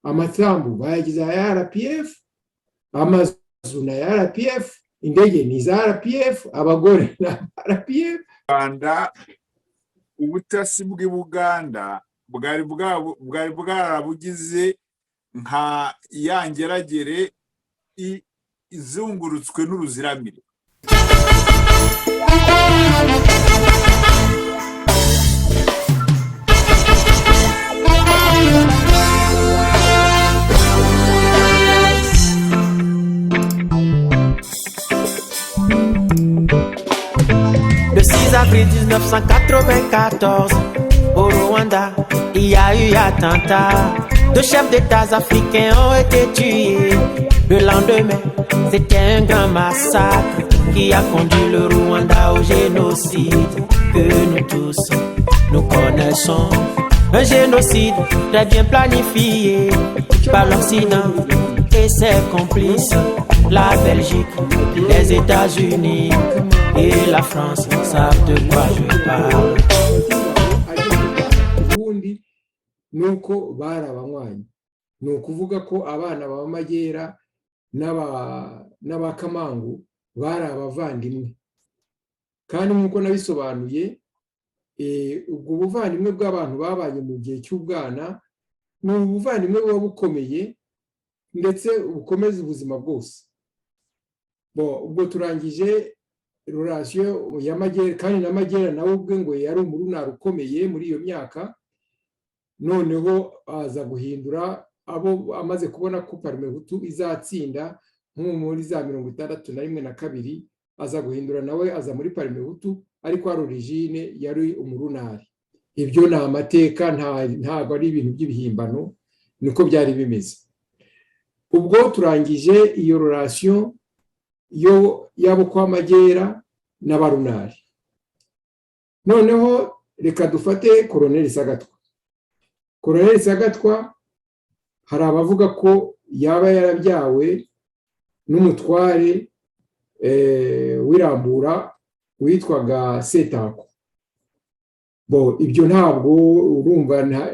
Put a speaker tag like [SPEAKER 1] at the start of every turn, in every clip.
[SPEAKER 1] amasambu bayagize aya RPF, amazu na ya RPF, indege ni za RPF, abagore na RPF.
[SPEAKER 2] Rwanda ubutasi bw'i Buganda bwari bwarabugize nka yangeragere izungurutswe n'uruziramire.
[SPEAKER 3] Le 6 avril 1994, au Rwanda, il y a eu attentat. 2 chefs d'État africains ont été tués. Le lendemain, c'était un grand massacre qui a conduit le Rwanda au génocide que nous tous, nous connaissons. Un génocide très bien planifié par l'Occident et ses complices, la Belgique, les États-Unis et la France savent de quoi je parle.
[SPEAKER 1] Ubundi nuko barabanywanyi, nukuvuga ko abana b'amagera n'abakamangu bari abavandimwe, kandi nkuko nabisobanuye ubwo buvandimwe bw'abantu babanye mu gihe cy'ubwana ni ubuvandimwe buba bukomeye ndetse bukomeza ubuzima bwose. Ubwo turangije relation y'amagera, kandi n'amagera nawe ubwe ngo yari umurunari ukomeye muri iyo myaka. Noneho aza guhindura abo amaze kubona ko Parmehutu izatsinda nko muri za 61 na 2, aza guhindura nawe aza muri Parmehutu, ariko ari origine yari umurunari. Ibyo ni amateka, ntago ari ibintu by'ibihimbano, niko byari bimeze. Ubwo turangije iyo relation yabo kwa magera n'abarunari. Noneho reka dufate Colonel Sagatwa. Colonel Sagatwa hari abavuga ko yaba yarabyawe n'umutware wirambura witwaga Setako. Ibyo ntabwo urumva,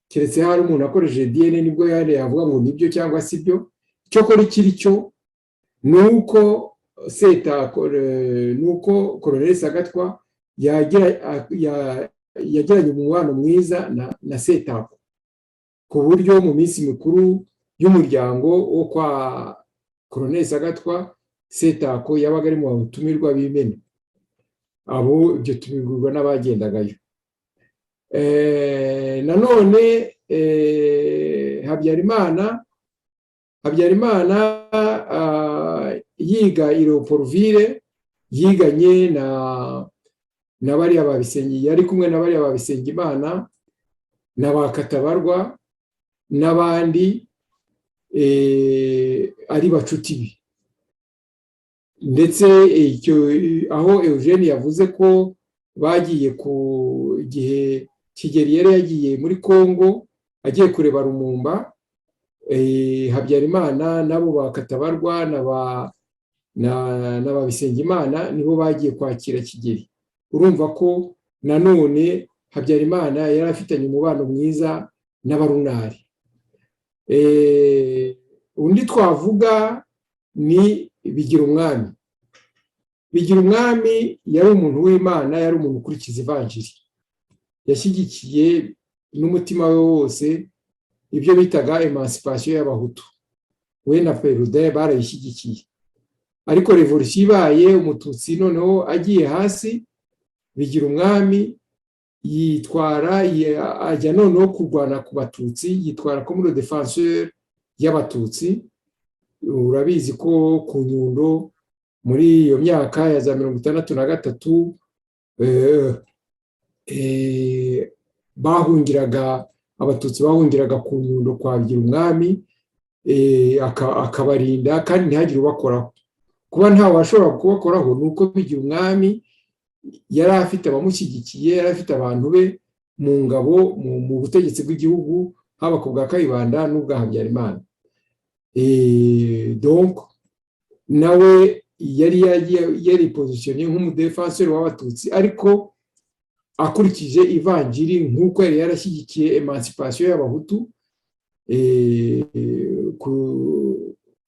[SPEAKER 1] keretse hari umuntu akoresheje DNA nibwo yari yavuga ngo nibyo cyangwa si byo. Cyo kora ikiri cyo nuko nuko Colonel Sagatwa yagiranye umubano mwiza na Setako, ku buryo mu minsi mikuru y'umuryango wo kwa Colonel Sagatwa, Setako yabaga ari mu batumirwa b'imena. Abo ibyo tubigurwa n'abagendagayo. Nanone Habyarimana yiga i Leopoldville, yiganye na bariya babisengi, yari kumwe na bariya babisengi Imana n'abakatabarwa n'abandi ari bacuti be. Ndetse aho Eugene yavuze ko bagiye ku gihe Kigeli yari yagiye muri Kongo agiye kureba Lumumba, Habyarimana nabo bakatabarwa n'ababisengi Imana nibo bagiye kwakira Kigeli. Urumva ko nanone Habyarimana yari afitanye umubano mwiza n'abarunari. Undi twavuga ni Bigirumwami. Bigirumwami yari umuntu w'Imana, yari umuntu ukurikiza ivanjiri, yashyigikiye n'umutima we wose ibyo bitaga emancipation y'abahutu. We na Perudin barayishyigikiye, ariko revolution ibaye, umututsi noneho agiye hasi, Bigirumwami ajya noneho kurwana ku batutsi, yitwara comme le défenseur y'abatutsi. Urabizi ko ku Nyundo muri iyo myaka ya za 63 abatutsi bahungiraga ku Nyundo kwa Bigirumwami, akabarinda kandi ntihagire ubakoraho. Kuba ntawe washobora kubakoraho nuko Bigirumwami yari afite abamushyigikiye, yari afite abantu be mu ngabo, mu butegetsi bw'igihugu, haba ku bwa Kayibanda n'ubwa Habyarimana. Donc nawe yari positionné nk'umudefenseur w'abatutsi, ariko akurikije ivanjiri nk'uko yari yarashyigikiye emancipation y'abahutu,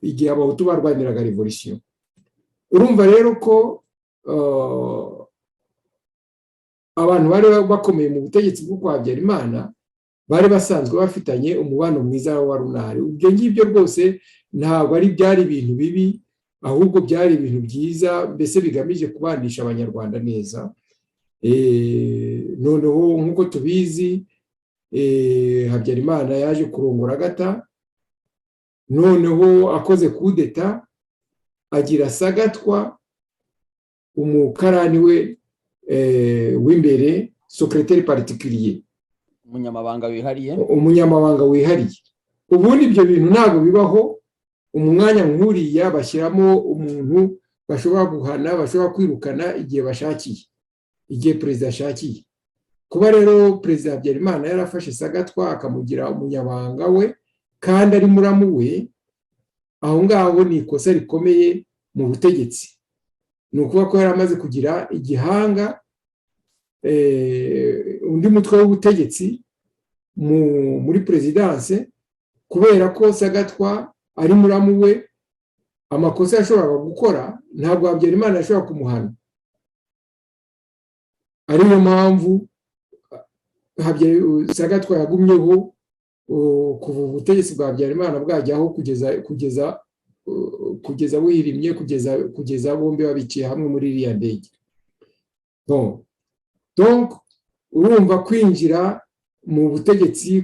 [SPEAKER 1] igihe abahutu barwaniraga revolisiyo. Urumva rero ko abantu bari bakomeye mu butegetsi bwo kwa Habyarimana bari basanzwe bafitanye umubano mwiza wa runari. Ibyo ngibyo rwose ntabwo byari ibintu bibi, ahubwo byari ibintu byiza, mbese bigamije kubanisha abanyarwanda neza. Noneho nk'uko tubizi, Habyarimana yaje kurongora Agata, noneho akoze kudeta agira Sagatwa umukarani we w'imbere, secrétaire particulier,
[SPEAKER 4] umunyamabanga wihariye.
[SPEAKER 1] Ubundi ibyo bintu ntabwo bibaho. Umwanya nk'uriya bashyiramo umuntu bashobora guhana, bashobora kwirukana igihe bashakiye, igihe perezida ashakiye. Kuba rero perezida Habyarimana yarafashe Sagatwa akamugira umunyabanga we kandi ari muramu we, aho ngaho ni ikosa rikomeye mu butegetsi. Ni ukuvuga ko yari amaze kugira igihanga, undi mutwe w'ubutegetsi muri perezidanse, kubera ko Sagatwa ari muramu we, amakosa yashoboraga gukora ntabwo Habyarimana yashobora kumuhana. Ariyo mpamvu Sagatwa yagumyeho kuva ubutegetsi bwa Habyarimana bwajyaho kugeza buhirimye, kugeza bombi babiciye hamwe muri iriya ndege. Donc urumva kwinjira mu butegetsi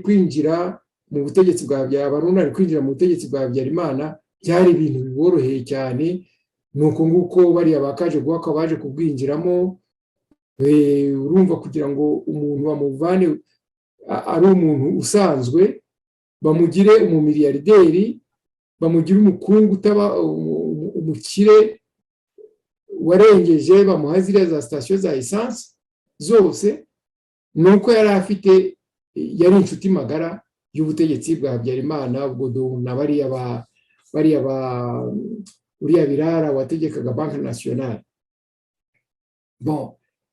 [SPEAKER 1] bwa Habyarimana, kwinjira mu butegetsi bwa Habyarimana byari ibintu biboroheye cyane. Nuko nguko bariya bakaje guhaka baje kubwinjiramo. Urumva kugira ngo umuntu bamuvane ari umuntu usanzwe, bamugire umumiliyarderi, bamugire umukungu utaba umukire warengeje, bamuha ziriya za sitasiyo za esanse zose, nuko yari inshuti magara y'ubutegetsi bwa Habyarimana. Ubwo na uriya Birara wategekaga Banki Nationale.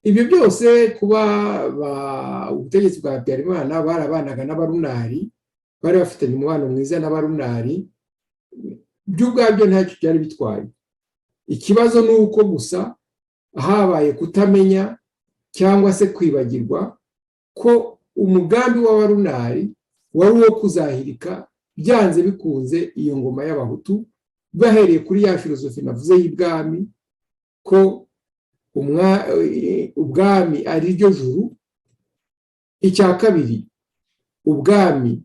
[SPEAKER 1] Ibyo byose kuba ubutegetsi bwa Habyarimana barabanaga n'abarunari, bari bafitanye umubano mwiza n'abarunari, by'ubwabyo ntacyo byari bitwaye. Ikibazo ni uko gusa habaye kutamenya cyangwa se kwibagirwa ko umugambi w'abarunari wari uwo kuzahirika byanze bikunze iyo ngoma y'abahutu, bahereye kuri ya filozofi navuze y'ibwami, ko ubwami ari ryo juru. Icya kabiri, umwami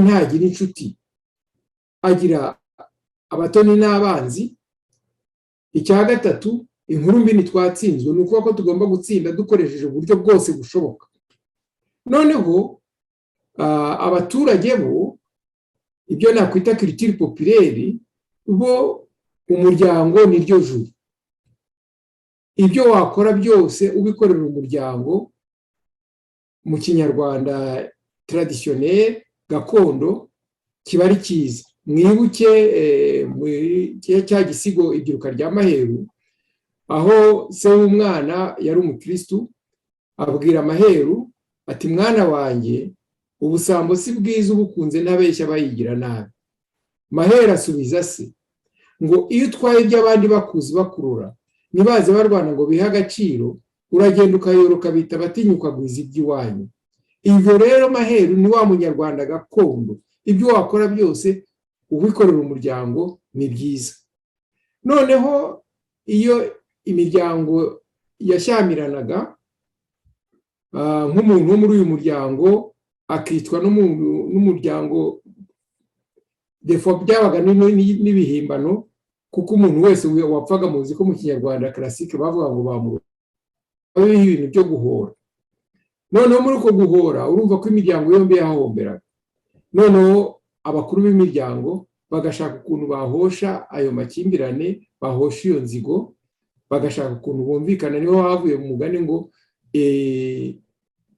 [SPEAKER 1] ntagira inshuti, agira abatoni n'abanzi. Icya gatatu, inkuru mbi ntitwatsinzwe, ni ukuvuga ko tugomba gutsinda dukoresheje uburyo bwose bushoboka. Noneho abaturage bo, ibyo nakwita culture populaire, bo umuryango ni ryo juru. Ibyo wakora byose ubikorera umuryango, mu kinyarwanda traditionnel gakondo, kiba ari cyiza. Mwibuke cya gisigo Ibyiruka rya Maheru, aho se w'umwana yari umukristu, abwira Maheru ati, mwana wanjye, ubusambo si bwiza ubukunze n'abeshya bayigira nabi. Maheru asubiza se ngo, iyo utwaye iby'abandi bakuzi bakurura, nibaze barwana ngo bihe agaciro, uragenda ukayoroka bita batinyuka gwiza iby'iwanyu. Ibyo rero Maheru ni wa munyarwanda gakondo, ibyo wakora byose ubikorera umuryango ni byiza. Noneho iyo imiryango yashyamiranaga, nk'umuntu wo muri uyu muryango akitwa n'umuryango, defo byabaga n'ibihimbano, kuko umuntu wese wapfaga, muzi ko mu kinyarwanda classique bavuga ngo bamuroga, babiha ibintu byo guhora. Noneho muri uko guhora urumva ko imiryango yombi yahomberaga. Noneho abakuru b'imiryango bagashaka ukuntu bahosha ayo makimbirane, bahosha iyo nzigo, bagashaka ukuntu bumvikana. Niho havuye mu mugani ngo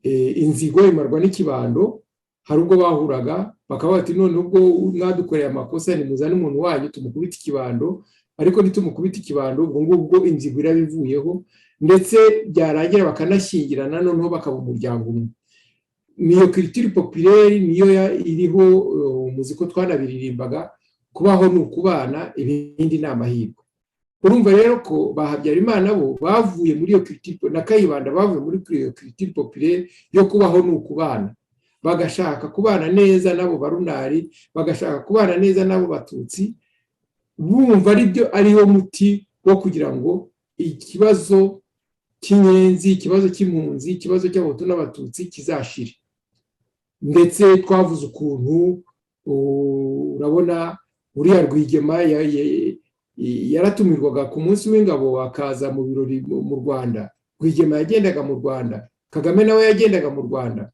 [SPEAKER 1] inzigo imarwa n'ikibando. Hari ubwo bahuraga bakaba bati, none ubwo mwadukoreye amakosa nimuzane umuntu wanyu tumukubita ikibando, ariko nitumukubita ikibando ubwo ngubwo inzigo irabivuyeho, ndetse byarangira bakanashyingirana, noneho bakaba umuryango umwe. niyo culture populaire niyo iriho umuziko twanabiririmbaga, kubaho ni ukubana, ibindi ni amahirwe. Urumva rero ko ba Habyarimana bo bavuye muri iyo culture, na Kayibanda bavuye muri iyo culture populaire yo kubaho ni ukubana, bagashaka kubana neza nabo barunari, bagashaka kubana neza nabo batutsi, bumva ariyo muti wo kugira ngo ikibazo cy'inyenzi, ikibazo cy'impunzi, ikibazo cy'abahutu n'abatutsi kizashire. Ndetse twavuze ukuntu urabona uriya Rwigema yaratumirwaga ku munsi w'ingabo akaza mu birori mu Rwanda. Rwigema yagendaga mu Rwanda, Kagame nawe yagendaga mu Rwanda.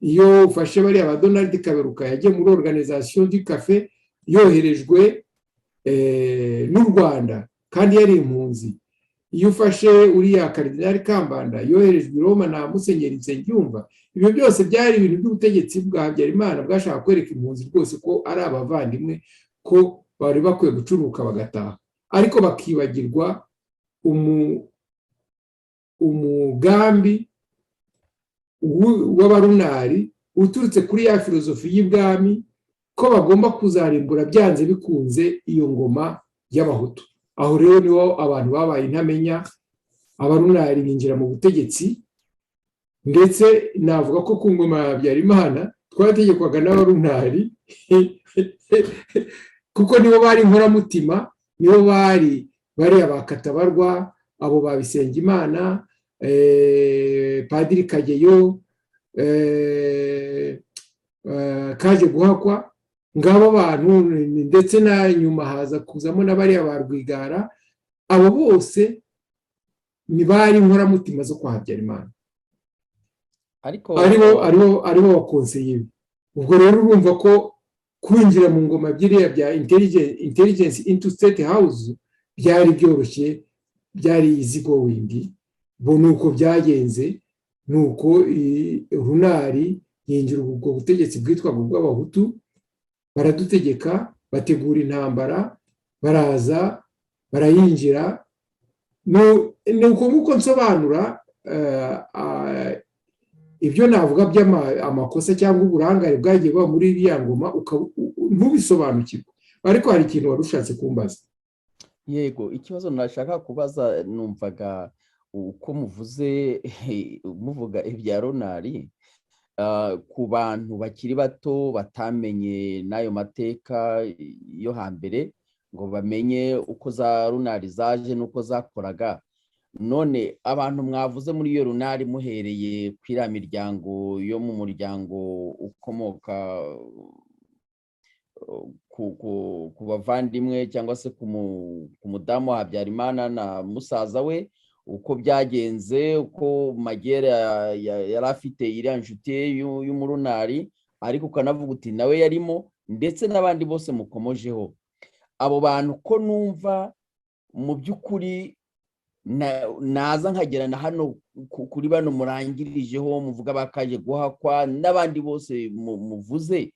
[SPEAKER 1] Iyo ufashe bariya ba Donald Kaberuka yagiye muri Organisation du Café yoherejwe n'u Rwanda kandi yari impunzi. Iyo ufashe uriya Cardinal Kambanda yoherejwe i Roma na Musenyeri Nsengiyumva. Ibyo byose byari ibintu by'ubutegetsi bwa Habyarimana bwashaka kwereka impunzi rwose ko ari abavandimwe, ko bari bakwiye gucuruka bagataha, ariko bakibagirwa umugambi w'abarunari uturutse kuri ya filozofi y'ibwami ko bagomba kuzarimbura byanze bikunze iyo ngoma y'abahutu. Aho rero niho abantu babaye intamenya, abarunari binjira mu butegetsi, ndetse navuga ko ku ngoma ya Habyarimana twategekwaga n'abarunari kuko nibo bari inkoramutima, nibo bari abakatabarwa, abo ba Bisengimana, Padiri Kageyo, Kaje Guhakwa, ngabo bantu, ndetse na nyuma haza kuzamo n'abariya ba Rwigara. Abo bose ni bari inkoramutima zo kwa Habyarimana,
[SPEAKER 4] ariko
[SPEAKER 1] aribo bakonseye. Ubwo rero urumva ko kwinjira mu ngoma byiriya bya intelligence into state house byari byoroshye, byari easy going. Bo nuko byagenze, nuko runari yinjira ubwo butegetsi bwitwa bw'abahutu, baradutegeka, bategura intambara, baraza barayinjira. Nuko nguko nsobanura ibyo navuga by'amakosa cyangwa uburangare bwagiye buba muri iriya ngoma ntubisobanukirwe. Ariko hari ikintu warushatse kumbaza.
[SPEAKER 4] Yego, ikibazo nashaka kubaza, numvaga uko muvuga ibya runari ku bantu bakiri bato batamenye n'ayo mateka yo hambere ngo bamenye uko za runari zaje n'uko zakoraga. None abantu mwavuze muri iyo runari muhereye ku iriya miryango yo mu muryango ukomoka ku bavandimwe cyangwa se ku mudamu wa Habyarimana na musaza we, uko byagenze, uko Magera yari afite iriya nshuti y'umurunari, ariko ukanavuga uti nawe yarimo, ndetse n'abandi bose mukomojeho. Abo bantu ko numva mu by'ukuri naza nkagera na hano kuri bano murangirijeho muvuga bakaje guhakwa n'abandi bose muvuze,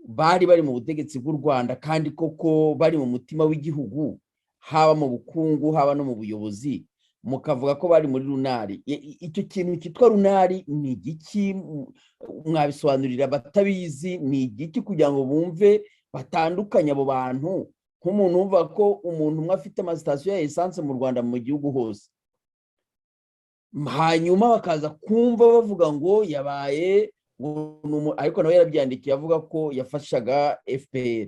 [SPEAKER 4] bari mu butegetsi bw'u Rwanda kandi koko bari mu mutima w'igihugu, haba mu bukungu haba no mu buyobozi, mukavuga ko bari muri runari. Icyo kintu cyitwa runari ni igiki? Mwabisobanurira batabizi ni igiki kugira ngo bumve batandukanye abo bantu, nk'umuntu wumva ko umuntu umwe afite amasitasiyo ya esanse mu Rwanda mu gihugu hose, hanyuma bakaza kumva bavuga ngo yabaye, ariko nawe yarabyandikiye avuga ko yafashaga FPR.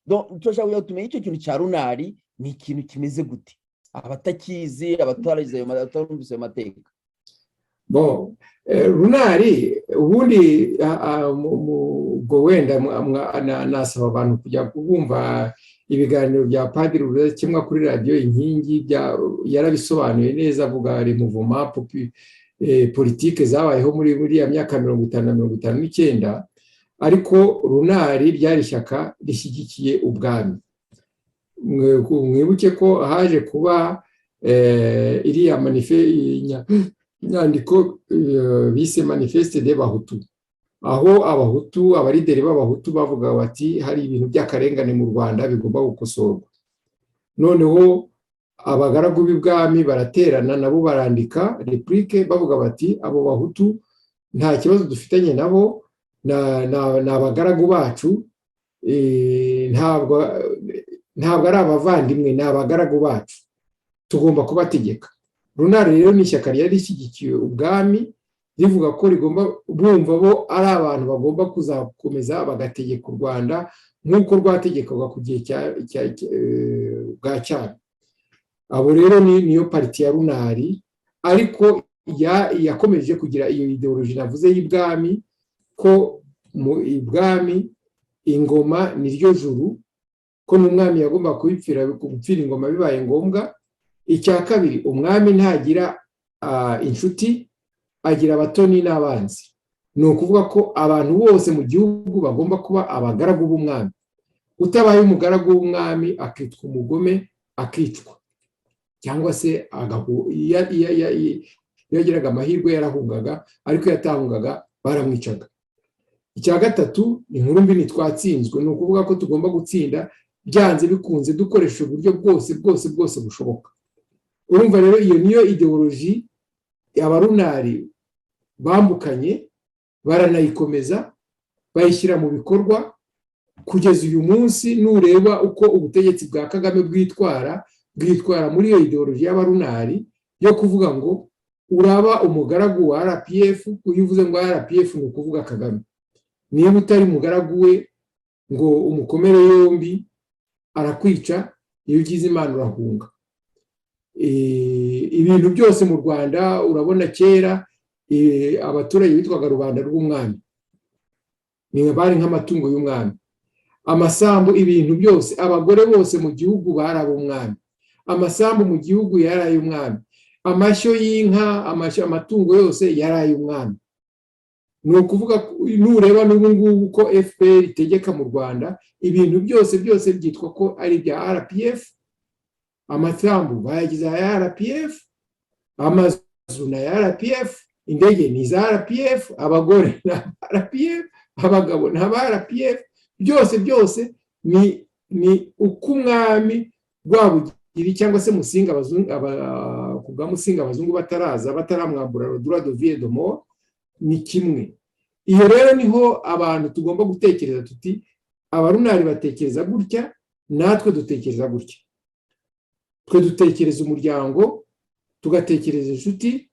[SPEAKER 4] Donc turashaka tumenye icyo kintu cya runari ni ikintu kimeze gute, abatakizi, abatarumvise ayo mateka.
[SPEAKER 1] Bon, runari ubundi ubwo wenda nasaba abantu kujya kubumva ibiganiro bya Padiri Rudakemwa kuri radio Inkingi, yarabisobanuye neza, avuga remuvoma politike zabayeho muri ya myaka 50 na 59. Ariko runari ryari ishyaka rishyigikiye ubwami. Mwibuke ko haje kuba iriya nyandiko bise manifeste des Bahutu, aho abahutu, abarideri b'abahutu bavuga bati hari ibintu by'akarengane mu Rwanda bigomba gukosorwa. Noneho abagaragu b'ibwami baraterana nabo barandika replique bavuga bati abo bahutu nta kibazo dufitanye nabo, ni abagaragu bacu, ntabwo ari abavandimwe, ni abagaragu bacu, tugomba kubategeka. Runari rero ni ishyaka ryari rishyigikiye ubwami, rivuga ko rigomba bumva bo ari abantu bagomba kuzakomeza bagategeka u Rwanda nk'uko rwategekaga ku gihe bwa cyane. Abo rero niyo pariti ya Runari, ariko yakomeje kugira iyo ideoloji navuze y'ibwami, ko mu ibwami ingoma ni ryo juru, ko n'umwami yagomba gupfira ingoma bibaye ngombwa. Icya kabiri, umwami ntagira inshuti, agira abatoni n'abanzi. Ni ukuvuga ko abantu bose mu gihugu bagomba kuba abagaragu b'umwami. Utabaye umugaragu w'umwami akitwa umugome, akicwa, cyangwa se iyo yagiraga amahirwe yarahungaga, ariko iyo atahungaga baramwicaga. Icya gatatu, inkuru mbi ntitwatsinzwe. Ni ukuvuga ko tugomba gutsinda byanze bikunze dukoresha uburyo bwose bushoboka. Urumva rero iyo niyo ideoloji abarunari bambukanye, baranayikomeza bayishyira mu bikorwa kugeza uyu munsi. Nureba uko ubutegetsi bwa Kagame bwitwara muri iyo ideoloji y'abarunari yo kuvuga ngo uraba umugaragu wa RPF, uyu uvuze ngo RPF ni ukuvuga Kagame. Niba utari umugaragu we ngo umukomere yombi arakwica, iyo ugize Imana urahunga. Ibintu byose mu Rwanda urabona kera abaturage bitwaga rubanda rw'umwami, bari nk'amatungo y'umwami. Amasambu, ibintu byose, abagore bose mu gihugu bari ab'umwami, amasambu mu gihugu yari ay'umwami, amashyo y'inka, amatungo yose yari ay'umwami. Ni ukuvuga nureba n'ubu ngubu ko FPR itegeka mu Rwanda, ibintu byose byitwa ko ari ibya RPF. Amasambu bayagize aya RPF, amazu na RPF, indege ni za RPF, abagore na RPF, abagabo na RPF. Byose ni uko umwami Rwabugiri cyangwa se Musinga kubwa Musinga abazungu bataramwambura le droit de vie et de mort, ni kimwe. Iyo rero niho abantu tugomba gutekereza tuti abarunari batekereza gutya, natwe dutekereza gutya. Twe dutekereza umuryango, tugatekereza inshuti,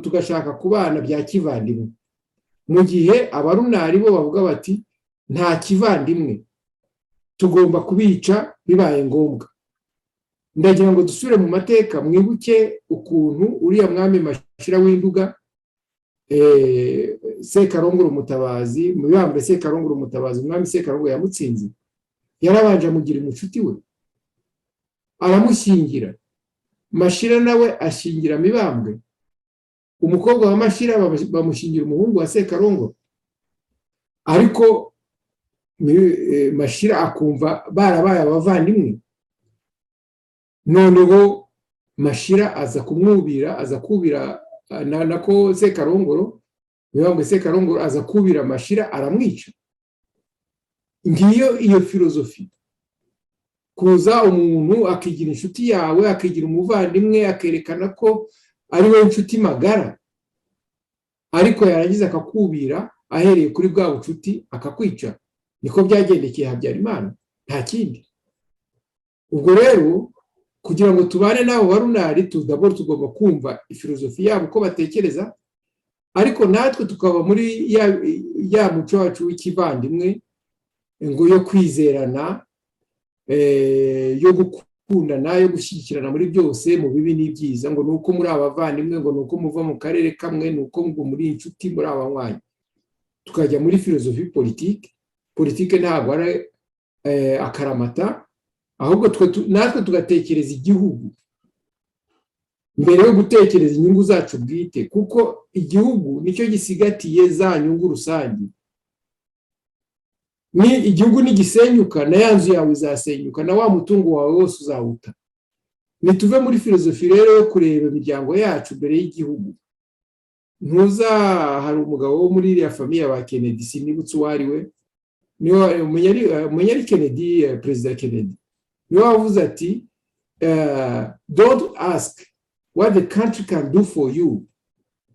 [SPEAKER 1] tugashaka kubana bya kivandimwe. Mu gihe abarunari bo bavuga bati nta kivandimwe, tugomba kubica bibaye ngombwa. Ndagira ngo dusubire mu mateka, mwibuke ukuntu uriya mwami Mashira w'Induga, Sekarongoro Mutabazi, Mibambwe Sekarongoro Mutabazi, umwami Sekarongoro yamutsinze, yarabanje amugira inshuti we, aramushyingira. Mashira nawe ashingira Mibambwe, umukobwa wa Mashira bamushingira umuhungu wa Sekarongoro. Ariko Mashira akumva barabaye abavandimwe. Noneho Mashira aza kubira nako Sekarongoro, Mibambwe Sekarongoro aza kubira Mashira, aramwica. Ngiyo iyo filozofi, kuza umuntu akigira inshuti yawe, akigira umuvandimwe, akerekana ko ari we inshuti magara, ariko yarangiza akakubira ahereye kuri bwa bucuti akakwica. Niko byagendekeye Habyarimana, nta kindi. Ubwo rero kugira ngo tubane nabo barunari, tugomba kumva ifilozofi yabo uko batekereza, ariko natwe tukaba muri ya muco wacu w'ikivandimwe, ngo yo kwizerana, yo gukundana, yo gushyigikirana muri byose, mu bibi n'ibyiza, ngo nuko muri abavandimwe, ngo nuko muva mu karere kamwe, nuko ngo muri inshuti, muri abanywanyi. Tukajya muri filozofi politike ntabwo ari akaramata, ahubwo natwe tugatekereza igihugu mbere yo gutekereza inyungu zacu bwite, kuko igihugu nicyo gisigatiye za nyungu rusange. Ni igihugu nigisenyuka, na ya nzu yawe izasenyuka, na wa mutungo wawe wose uzawuta. Nituve muri filozofi rero yo kureba imiryango yacu mbere y'igihugu. Hari umugabo wo muri iriya famiye ba Kennedy, sinibutse uwo ari we, Munyari Kennedy, Perezida Kennedy, niwe wavuze ati don't ask what the country can do for you,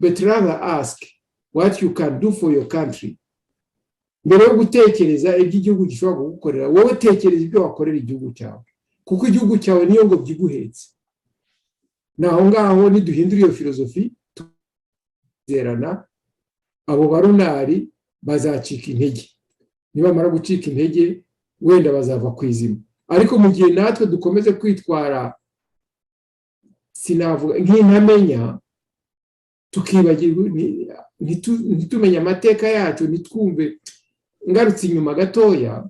[SPEAKER 1] but rather ask what you can do for your country. Mbere yo gutekereza ibyo igihugu gishobora kugukorera, wowe tekereza ibyo wakorera igihugu cyawe, kuko igihugu cyawe niyo ngo byiguhetse. Naho ngaho niduhindura iyo filozofi tuzerana, abo barunari bazacika intege. Nibamara gucika intege wenda bazava ku izima. Ariko mu gihe natwe dukomeze kwitwara sinavuga nk'intamenya, tukibagirwa, ntitumenya amateka yacu, nitwumve. Ngarutse inyuma gatoya,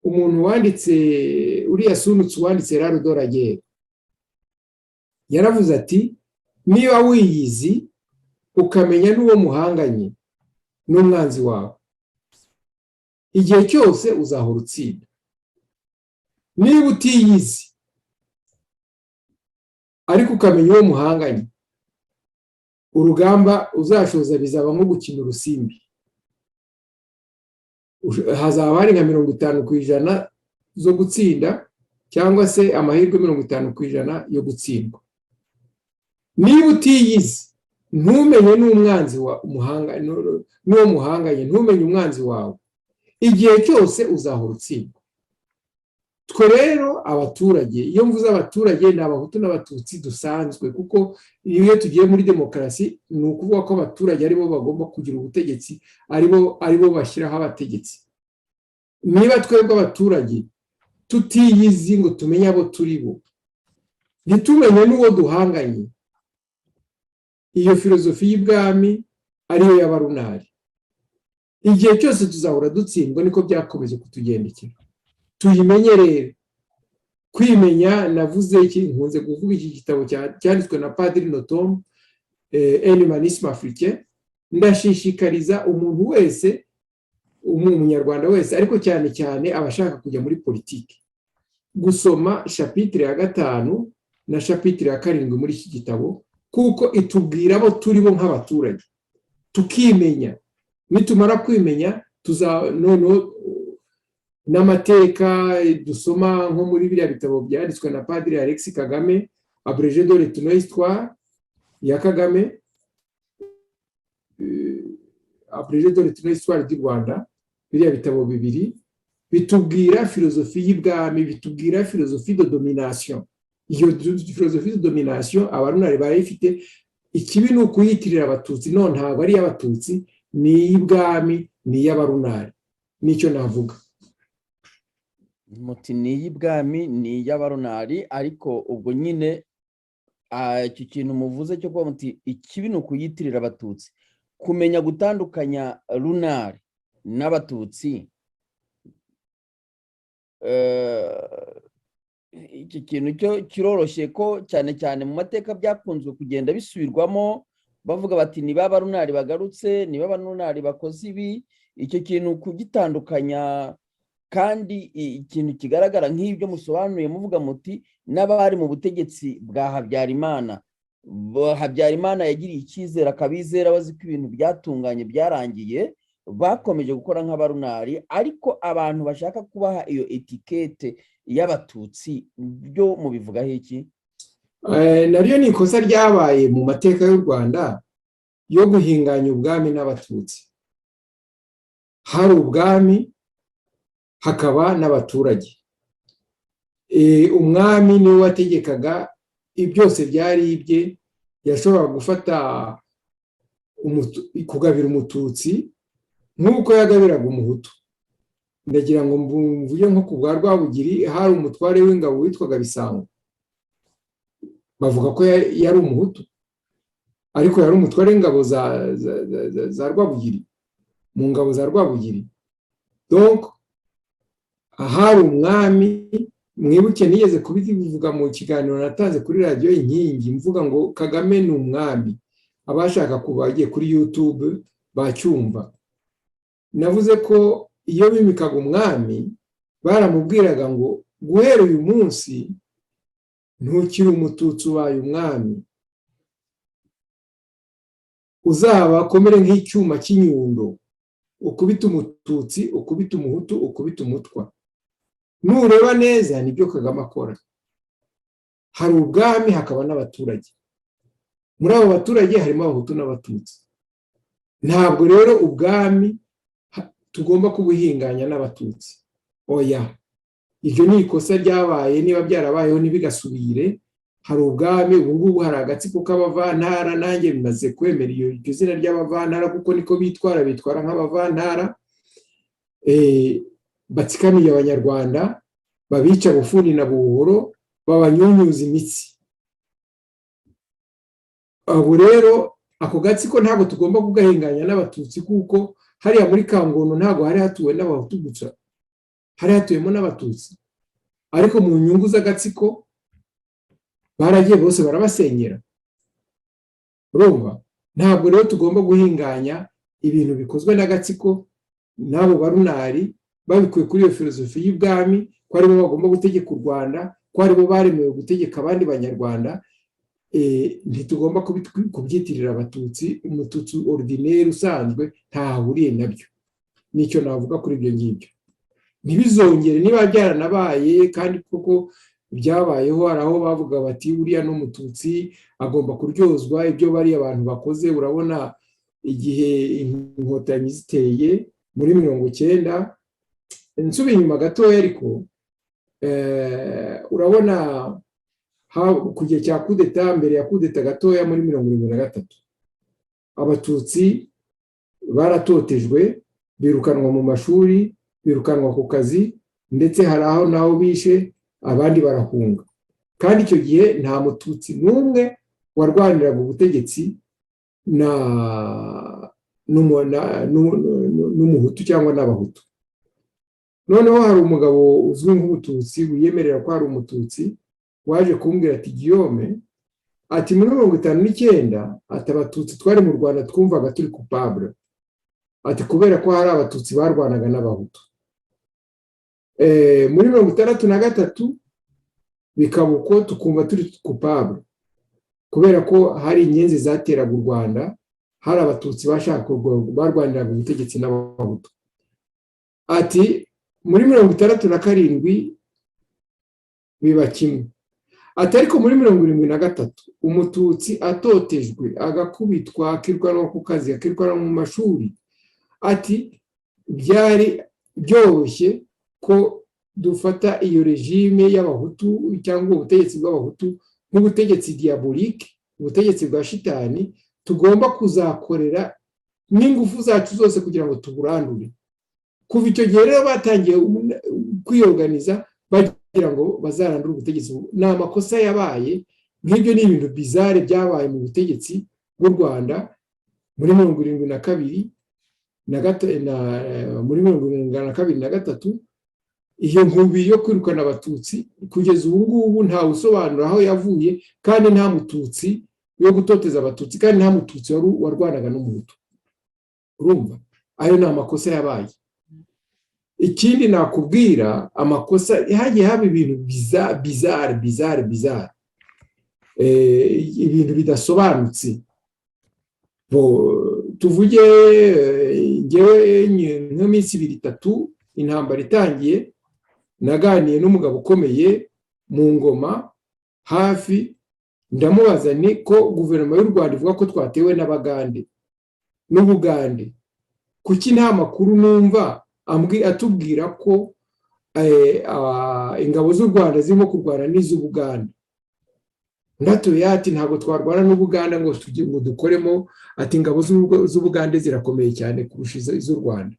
[SPEAKER 1] umuntu wanditse uriya Sunutse wanditse Raro Doragere yaravuze ati, niba wiyizi ukamenya n'uwo muhanganye n'umwanzi wawe, igihe cyose uzahora utsinda. Niba utiyizi ariko ukamenya uwo muhanganye, urugamba uzashoza bizaba nko gukina urusimbi. Hazaba hari nka 50% zo gutsinda cyangwa se amahirwe 50% yo gutsindwa. Niba utiyizi, ntumenye n'umwanzi wa n'uwo muhanganye, ntumenye umwanzi wawe, igihe cyose uzahora utsindwa. Twe rero abaturage, iyo mvuze abaturage ni abahutu n'abatutsi dusanzwe, kuko iyo tugiye muri demokarasi ni ukuvuga ko abaturage aribo bagomba kugira ubutegetsi, aribo bashyiraho abategetsi. Niba twebwe abaturage tutiyizi ngo tumenye abo turi bo, ntitumenye n'uwo duhanganye, iyo filozofi y'ibwami ariyo y'abarunari, igihe cyose tuzahora dutsindwa. Niko byakomeje kutugendekera. Tuyimenye rero. Kwimenya, navuze iki, nkunze kuvuga iki gitabo cyanditswe na Padiri Notom, Un humanisme africain. Ndashishikariza umuntu wese, umunyarwanda wese, ariko cyane cyane abashaka kujya muri politiki, gusoma chapitre ya 5 na chapitre ya 7 muri iki gitabo, kuko itubwira abo turi bo nk'abaturage. Tukimenya, nitumara kwimenya noneho n'amateka dusoma nko muri biriya bitabo byanditswe na Padiri Alexis Kagame, Abrégé de l'histoire ya Kagame, Abrégé de l'histoire du Rwanda, biriya bitabo bibiri bitubwira filozofi y'ibwami, bitubwira filozofi de domination. Iyo filozofi de domination abarunari barayifite. Ikibi ni ukuyitirira abatutsi, none ntabwo ari y'abatutsi, ni y'ibwami, ni y'abarunari. Nicyo navuga.
[SPEAKER 4] Muti ni y'ibwami, ni y'abarunari, ariko ubwo nyine icyo kintu muvuze cyo kuba muti ikibi ni ukuyitirira abatutsi. Kumenya gutandukanya runari n'abatutsi, iki kintu cyo kiroroshye ko cyane cyane mu mateka byakunzwe kugenda bisubirwamo, bavuga bati niba abarunari bagarutse, niba abarunari bakoze ibi. Icyo kintu kugitandukanya, kandi ikintu kigaragara nk'ibyo musobanuye muvuga muti n'abari mu butegetsi bwa Habyarimana, Habyarimana yagiriye icyizere akabizera, bazi ko ibintu byatunganye byarangiye, bakomeje gukora nk'abarunari. Ariko abantu bashaka kubaha iyo etikete y'abatutsi, byo mubivugaho iki?
[SPEAKER 1] Naryo ni ikosa ryabaye mu mateka y'u Rwanda yo guhinganya ubwami n'abatutsi. Hari ubwami, hakaba n'abaturage. Umwami niwe wategekaga, byose byari ibye. Yashobora gufata kugabira umututsi nk'uko yagabiraga umuhutu. Ndagira ngo mvuge nko ku bwa Rwabugiri, hari umutware w'ingabo witwaga Bisango, bavuga ko yari umuhutu, ariko yari umutware w'ingabo za Rwabugiri, mu ngabo za Rwabugiri. Donc ahari umwami, mwibuke nigeze kubivuga mu kiganiro natanze kuri radio Inkingi, mvuga ngo Kagame ni umwami. Abashaka kuba bagiye kuri YouTube bacyumva. Navuze ko iyo bimikaga umwami baramubwiraga ngo guhera uyu munsi ntukiri umututsi ubaye umwami, uzaba akomere nk'icyuma cy'inyundo, ukubita umututsi, ukubita umuhutu, ukubita umutwa. Nureba neza nibyo Kagame akora. Hari ubwami, hakaba n'abaturage. Muri abo baturage harimo abahutu n'abatutsi. ntabwo rero ubwami tugomba kubuhinganya n'abatutsi. Oya, iryo ni ikosa ryabaye, niba byarabayeho ntibigasubire. Hari ubwami, ubu ngubu hari agatsiko k'abavantara, nanjye bimaze kwemera iryo zina ry'abavantara kuko niko bitwara nk'abavantara, batsikamiye abanyarwanda, babica bufuni na buhoro, babanyunyuza imitsi. Abo rero ako gatsiko ntabwo tugomba kugahinganya n'abatutsi, kuko hariya muri Kangono ntabwo hari hatuwe n'abahutu gusa, hari hatuyemo n'abatutsi, ariko mu nyungu z'agatsiko baragiye bose barabasenyera. Urumva, ntabwo rero tugomba guhinganya ibintu bikozwe n'agatsiko n'abo barunari babikuye kuri iyo filozofi y'ubwami, ko aribo bagomba gutegeka u Rwanda, ko aribo baremewe gutegeka abandi banyarwanda. Ntitugomba kubyitirira abatutsi. Umututsi ordinaire usanzwe ntahahuriye nabyo. Nicyo navuga kuri ibyo ngibyo. Ntibizongere, niba byaranabaye kandi koko byabayeho, hari aho bavuga bati uriya n'umututsi agomba kuryozwa ibyo bari abantu bakoze. Urabona igihe inkotanyi ziteye muri 1990, nsubiye inyuma gatoya, ariko urabona ku gihe cya kudeta, mbere ya kudeta gatoya muri 1973, abatutsi baratotejwe, birukanwa mu mashuri, birukanwa ku kazi, ndetse hari aho naho bishe, abandi barahunga. Kandi icyo gihe nta mututsi n'umwe warwaniraga ubutegetsi n'umuhutu cyangwa n'abahutu. Noneho hari umugabo uzwi nk'umututsi wiyemerera ko ari umututsi, waje kumbwira ati Guillaume, ati muri 1959, ati abatutsi twari mu Rwanda twumvaga turi coupable, ati kubera ko hari abatutsi barwanaga n'abahutu. Muri 1963 bikaba uko tukumva turi coupable, kubera ko hari inyenzi zateraga u Rwanda, hari abatutsi bashaka barwaniraga ubutegetsi n'abahutu. Ati muri 1967 biba kimwe. Ati ariko muri 1973 umututsi atotejwe, agakubitwa, akirwanwa ku kazi, akirwanwa mu mashuri. Ati byari byoroshye ko dufata iyo regime y'abahutu cyangwa ubutegetsi bw'abahutu nk'ubutegetsi diabolique, ubutegetsi bwa shitani, tugomba kuzakorera n'ingufu zacu zose kugira ngo tuburandure. Kuva icyo gihe rero batangiye kwiyorganiza bagira ngo bazarandure ubutegetsi. Ni amakosa yabaye, nk'ibyo ni ibintu bizarre byabaye mu butegetsi bw'u Rwanda muri 1972 muri 1973. Iyo nkubi yo kwirukana abatutsi kugeza ubu ngubu nta usobanura aho yavuye, kandi nta mututsi yo gutoteza abatutsi, kandi nta mututsi warwanaga n'umuhutu. Urumva, ayo ni amakosa yabaye. Ikindi nakubwira, amakosa hagiye haba ibintu bizarre, ibintu bidasobanutse. Tuvuge ngewe nk'iminsi 2-3 intambara itangiye, naganiye n'umugabo ukomeye mu Ngoma hafi, ndamubaza ni ko guverinoma y'u Rwanda ivuga ko twatewe n'Abagande n'Ubugande, kuki nta makuru numva atubwira ko ingabo z'u Rwanda zirimo kurwana n'iz'Ubugande? Ndatuye ati ntabwo twarwana n'Ubuganda ngo dukoremo, ati ingabo z'Ubugande zirakomeye cyane kurusha iz'u Rwanda.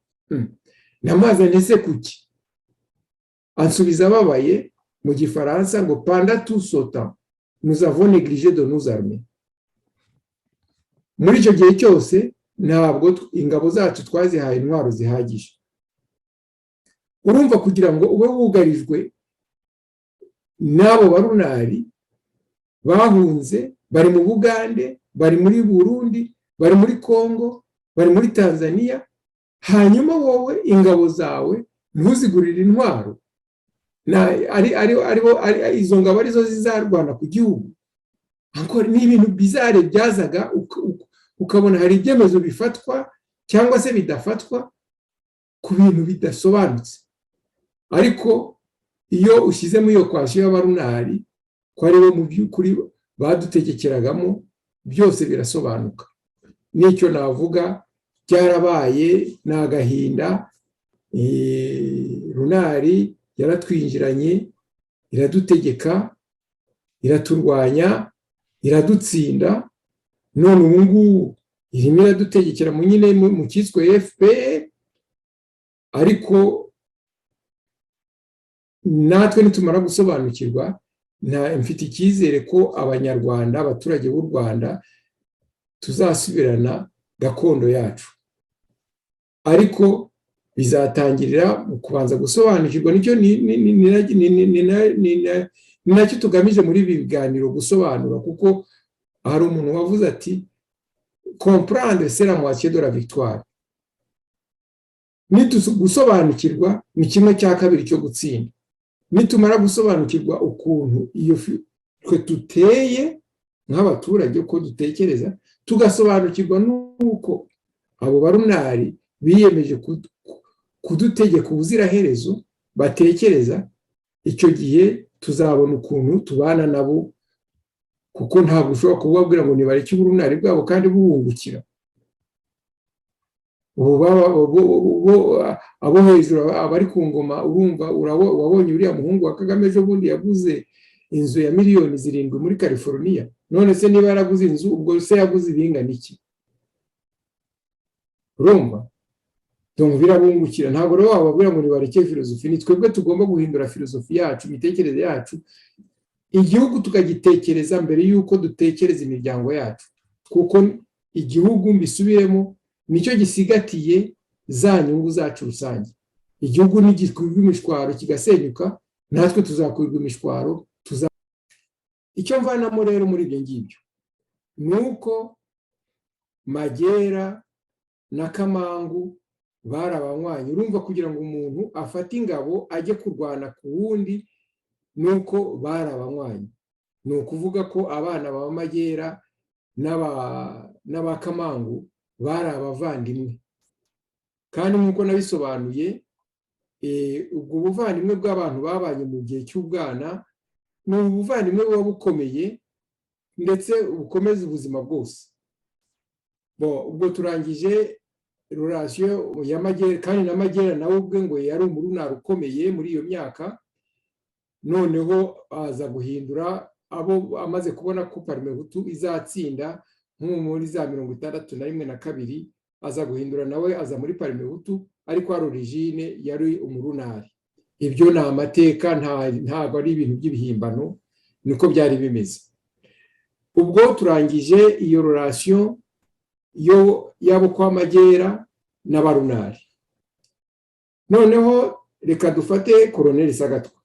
[SPEAKER 1] Namaze nese kuki? Ansubiza ababaye mu Gifaransa ngo pendant tout ce temps nous avons négligé de nos armées. Muri icyo gihe cyose ntabwo ingabo zacu twazihaye intwaro zihagije. Urumva, kugira ngo ube wugarijwe n'abo barunari bahunze, bari mu Bugande, bari muri Burundi, bari muri Kongo, bari muri Tanzania, hanyuma wowe ingabo zawe ntuzigurire intwaro, izo ngabo arizo zizarwana ku gihugu. Ni ibintu bizarre byazaga, ukabona hari ibyemezo bifatwa cyangwa se bidafatwa ku bintu bidasobanutse. Ariko iyo ushyizemo iyo kwasiyo y'abarunari, ko aribo mu by'ukuri badutegekeragamo, byose birasobanuka. Nicyo navuga byarabaye ni agahinda. Runari yaratwinjiranye, iradutegeka, iraturwanya, iradutsinda, none ubu ngubu irimo iradutegekera nyine mu cyiswe FPR. Ariko natwe nitumara gusobanukirwa, mfite icyizere ko abanyarwanda, abaturage b'u Rwanda tuzasubirana gakondo yacu, ariko bizatangirira mu kubanza gusobanukirwa. Nicyo ni nacyo tugamije muri ibi biganiro, gusobanura, kuko hari umuntu wavuze ati comprendre c'est la moitié de la victoire. Gusobanukirwa ni kimwe cya kabiri cyo gutsinda. Nitumara gusobanukirwa ukuntu iyo twe tuteye nk'abaturage, uko dutekereza, tugasobanukirwa n'uko abo barunari biyemeje kudutegeka ubuziraherezo batekereza, icyo gihe tuzabona ukuntu tubana nabo, kuko ntabwo ushobora kubabwira ngo nibareke uburunari bwabo kandi bubungukira. Abo hejuru abari ku ngoma, urumva, wabonye uriya muhungu wa Kagame ejo bundi yaguze inzu ya miliyoni 7 muri California. None se niba yaraguze inzu, ubwo se yaguze ibingana iki? Urumva? Donc birabungukira. Ntabwo rero wababwira ngo nibareke filozofi. Ni twebwe tugomba guhindura filozofi yacu, imitekerereze yacu, igihugu tukagitekereza mbere y'uko dutekereza imiryango yacu, kuko igihugu mbisubiremo nicyo gisigatiye za nyungu zacu rusange. Igihugu nigikwirwa imishwaro kigasenyuka, natwe tuzakwirwa imishwaro. Icyo mvanamo rero muri ibyo ngibyo nuko Magera na Kamangu barabanywanyi. Urumva, kugira ngo umuntu afate ingabo ajye kurwana ku wundi, nuko barabanywanyi. Ni ukuvuga ko abana ba Magera n'aba Kamangu bari abavandimwe, kandi nk'uko nabisobanuye, ubwo buvandimwe bw'abantu babanye mu gihe cy'ubwana ni ubuvandimwe buba bukomeye, ndetse bukomeza ubuzima bwose. Ubwo turangije relation ya Magera, kandi na Magera nawe ubwe ngo yari umurunari ukomeye muri iyo myaka. Noneho aza guhindura, abo amaze kubona ko Parmehutu izatsinda nko muri za 61 na 2, aza guhindura nawe aza muri Parmehutu, ariko ari origine yari umurunari. Ibyo ni amateka, ntabwo ari ibintu by'ibihimbano, niko byari bimeze. Ubwo turangije iyo relation yabo kwa Magera n'abarunari. Noneho reka dufate Colonel Sagatwa.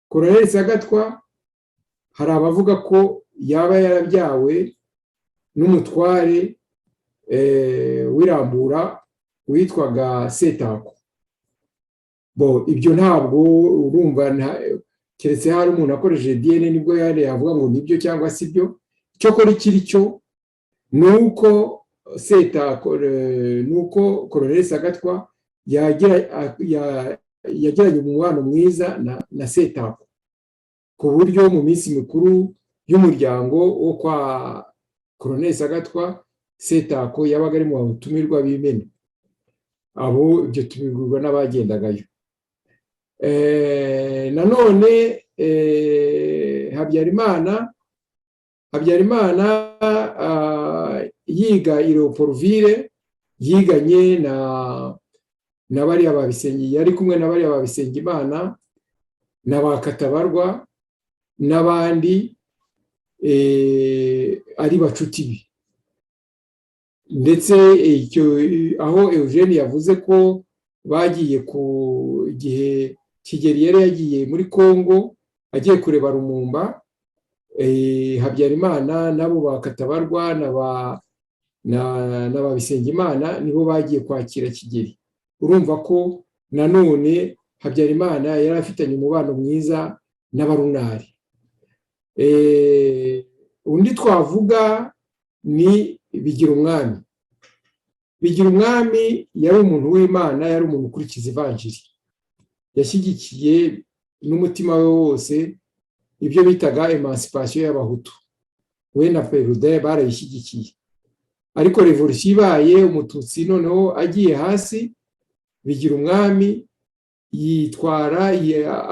[SPEAKER 1] Colonel Sagatwa hari abavuga ko yaba yarabyawe n'umutware w'Irambura witwaga Setako. Ibyo ntabwo, urumva, keretse hari umuntu akoresheje DNA nibwo yavuga ngo nibyo cyangwa si byo. Cyo kora ikiri cyo nuko Colonel Sagatwa yagiranye umubano mwiza na Setako, ku buryo mu minsi mikuru y'umuryango wo kwa Colonel Sagatwa, Setako yabaga ari mu batumirwa b'Imena. Abo ibyo tubigurwa n'abagendagayo. Nanone Habyarimana yiga i Leopoldville, yiganye na bariya babisengi, yari kumwe na bariya Babisengimana na Bakatabarwa n'abandi, ari bacuti be. Ndetse aho Eugene yavuze ko bagiye ku gihe Kigeli yari yagiye muri Kongo agiye kureba Lumumba, Habyarimana nabo Bakatabarwa na Babisengimana nibo bagiye kwakira Kigeli. Urumva ko nanone Habyarimana yari afitanye umubano mwiza n'abarunari. Undi twavuga ni Bigirumwami. Bigirumwami yari umuntu w'Imana, yari umuntu ukurikiza ivanjiri, yashyigikiye n'umutima we wose ibyo bitaga emancipation y'abahutu. We na Perudin barayishyigikiye, ariko revolution ibaye umututsi noneho agiye hasi bigira umwami yitwara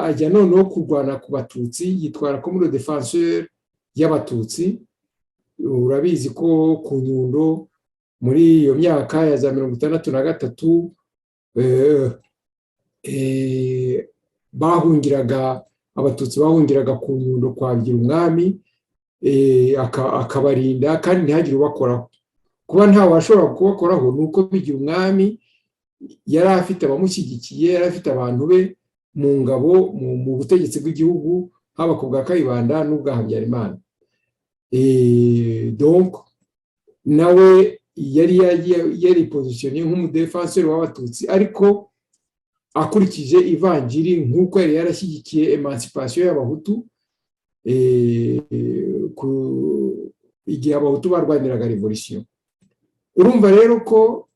[SPEAKER 1] ajya noneho kurwana ku batutsi yitwara comme le défenseur y'abatutsi. Urabizi ko ku Nyundo muri iyo myaka ya za 1963 bahungiraga abatutsi bahungiraga ku Nyundo kwa bigira umwami akabarinda kandi ntihagire ubakoraho. Kuba ntawe washobora kubakoraho nuko bigira umwami yari afite abamushyigikiye, yari afite abantu be mu ngabo mu butegetsi bw'igihugu haba ku bwa Kayibanda n'ubwa Habyarimana. Donc nawe yari positionné nk'umudefenseur w'abatutsi ariko akurikije ivanjiri nk'uko yari yarashyigikiye emancipation y'abahutu igihe abahutu barwaniraga revolution. Urumva rero ko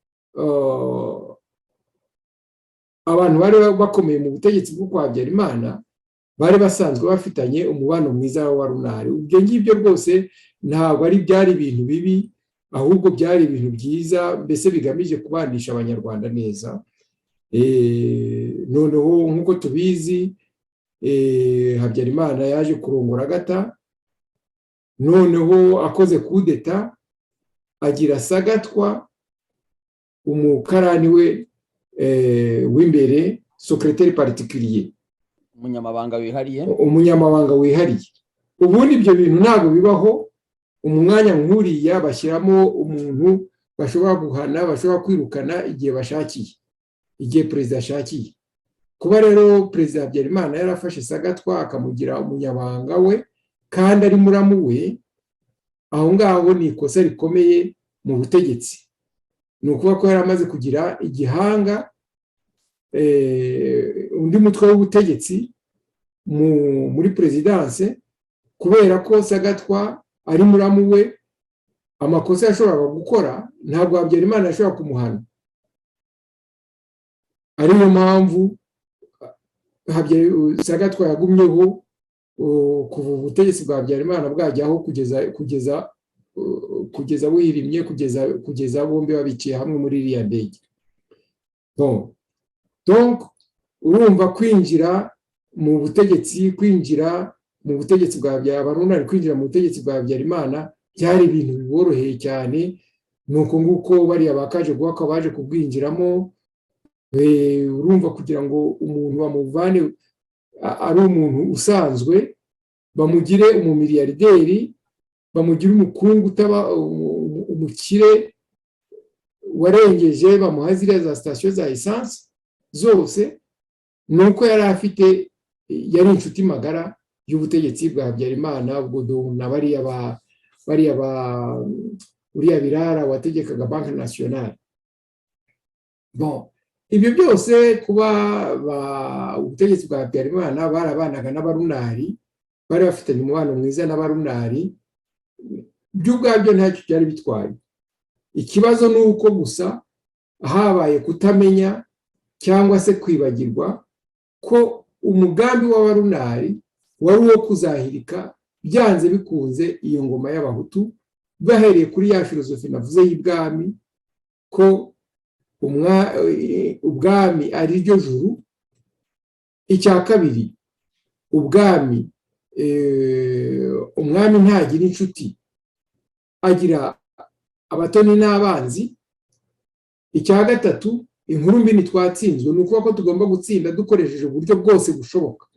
[SPEAKER 1] abantu bari bakomeye mu butegetsi bwo kwa Habyarimana bari basanzwe bafitanye umubano mwiza wa runari. Ubwo ngibyo rwose ntabwo ari byari ibintu bibi, ahubwo byari ibintu byiza, mbese bigamije kubanisha abanyarwanda neza. Noneho nk'uko tubizi Habyarimana yaje kurongora Agata, noneho akoze kudeta agira Sagatwa umukarani we w'imbere secrétaire particulier,
[SPEAKER 4] umunyamabanga wihariye. Ubundi ibyo bintu ntabwo bibaho. Umwanya nk'uriya bashyiramo umuntu bashobora guhana, bashobora kwirukana igihe bashakiye, igihe perezida ashakiye. Kuba rero perezida Habyarimana yarafashe Sagatwa akamugira umunyamabanga we kandi ari muramu we, aho ngaho ni ikosa rikomeye mu butegetsi. Ni ukuvuga ko yari amaze kugira igihanga undi mutwe w'ubutegetsi muri presidence, kubera ko Sagatwa ari muramu we, amakosa yashoboraga gukora ntabwo Habyarimana yashobora kumuhana. Ariyo mpamvu Sagatwa yagumyeho kuva ubutegetsi bwa Habyarimana bwajyaho kugeza buhirimye, kugeza bombi babiciye hamwe muri iriya ndege. Donc urumva kwinjira mu butegetsi bwa Habyarimana, kwinjira mu butegetsi bwa Habyarimana byari ibintu biboroheye cyane. Nuko nguko bariya bakaje guhaka baje kubwinjiramo. Urumva kugira ngo umuntu bamuvane ari umuntu usanzwe, bamugire umumiliyarderi, bamugire umukungu utaba umukire warengeje, bamuha ziriya za station za essence zose, nuko yari afite, yari inshuti magara y'ubutegetsi bwa Habyarimana. Ubwo na uriya Birara wategekaga Banque Nationale. Bon, ibyo byose kuba ubutegetsi bwa Habyarimana barabanaga n'abarunari, bari bafitanye umubano mwiza n'abarunari, by'ubwabyo ntacyo byari bitwaye. Ikibazo ni uko gusa habaye kutamenya cyangwa se kwibagirwa ko umugambi w'abarunari wari uwo kuzahirika byanze bikunze iyo ngoma y'abahutu, bahereye kuri ya filozofi navuze y'ibwami, ko ubwami ari ryo juru. Icya kabiri, umwami ntagira inshuti, agira abatoni n'abanzi. Icya gatatu, inkuru mbi ntitwatsinzwe, ni ukuvuga ko tugomba gutsinda dukoresheje uburyo bwose bushoboka.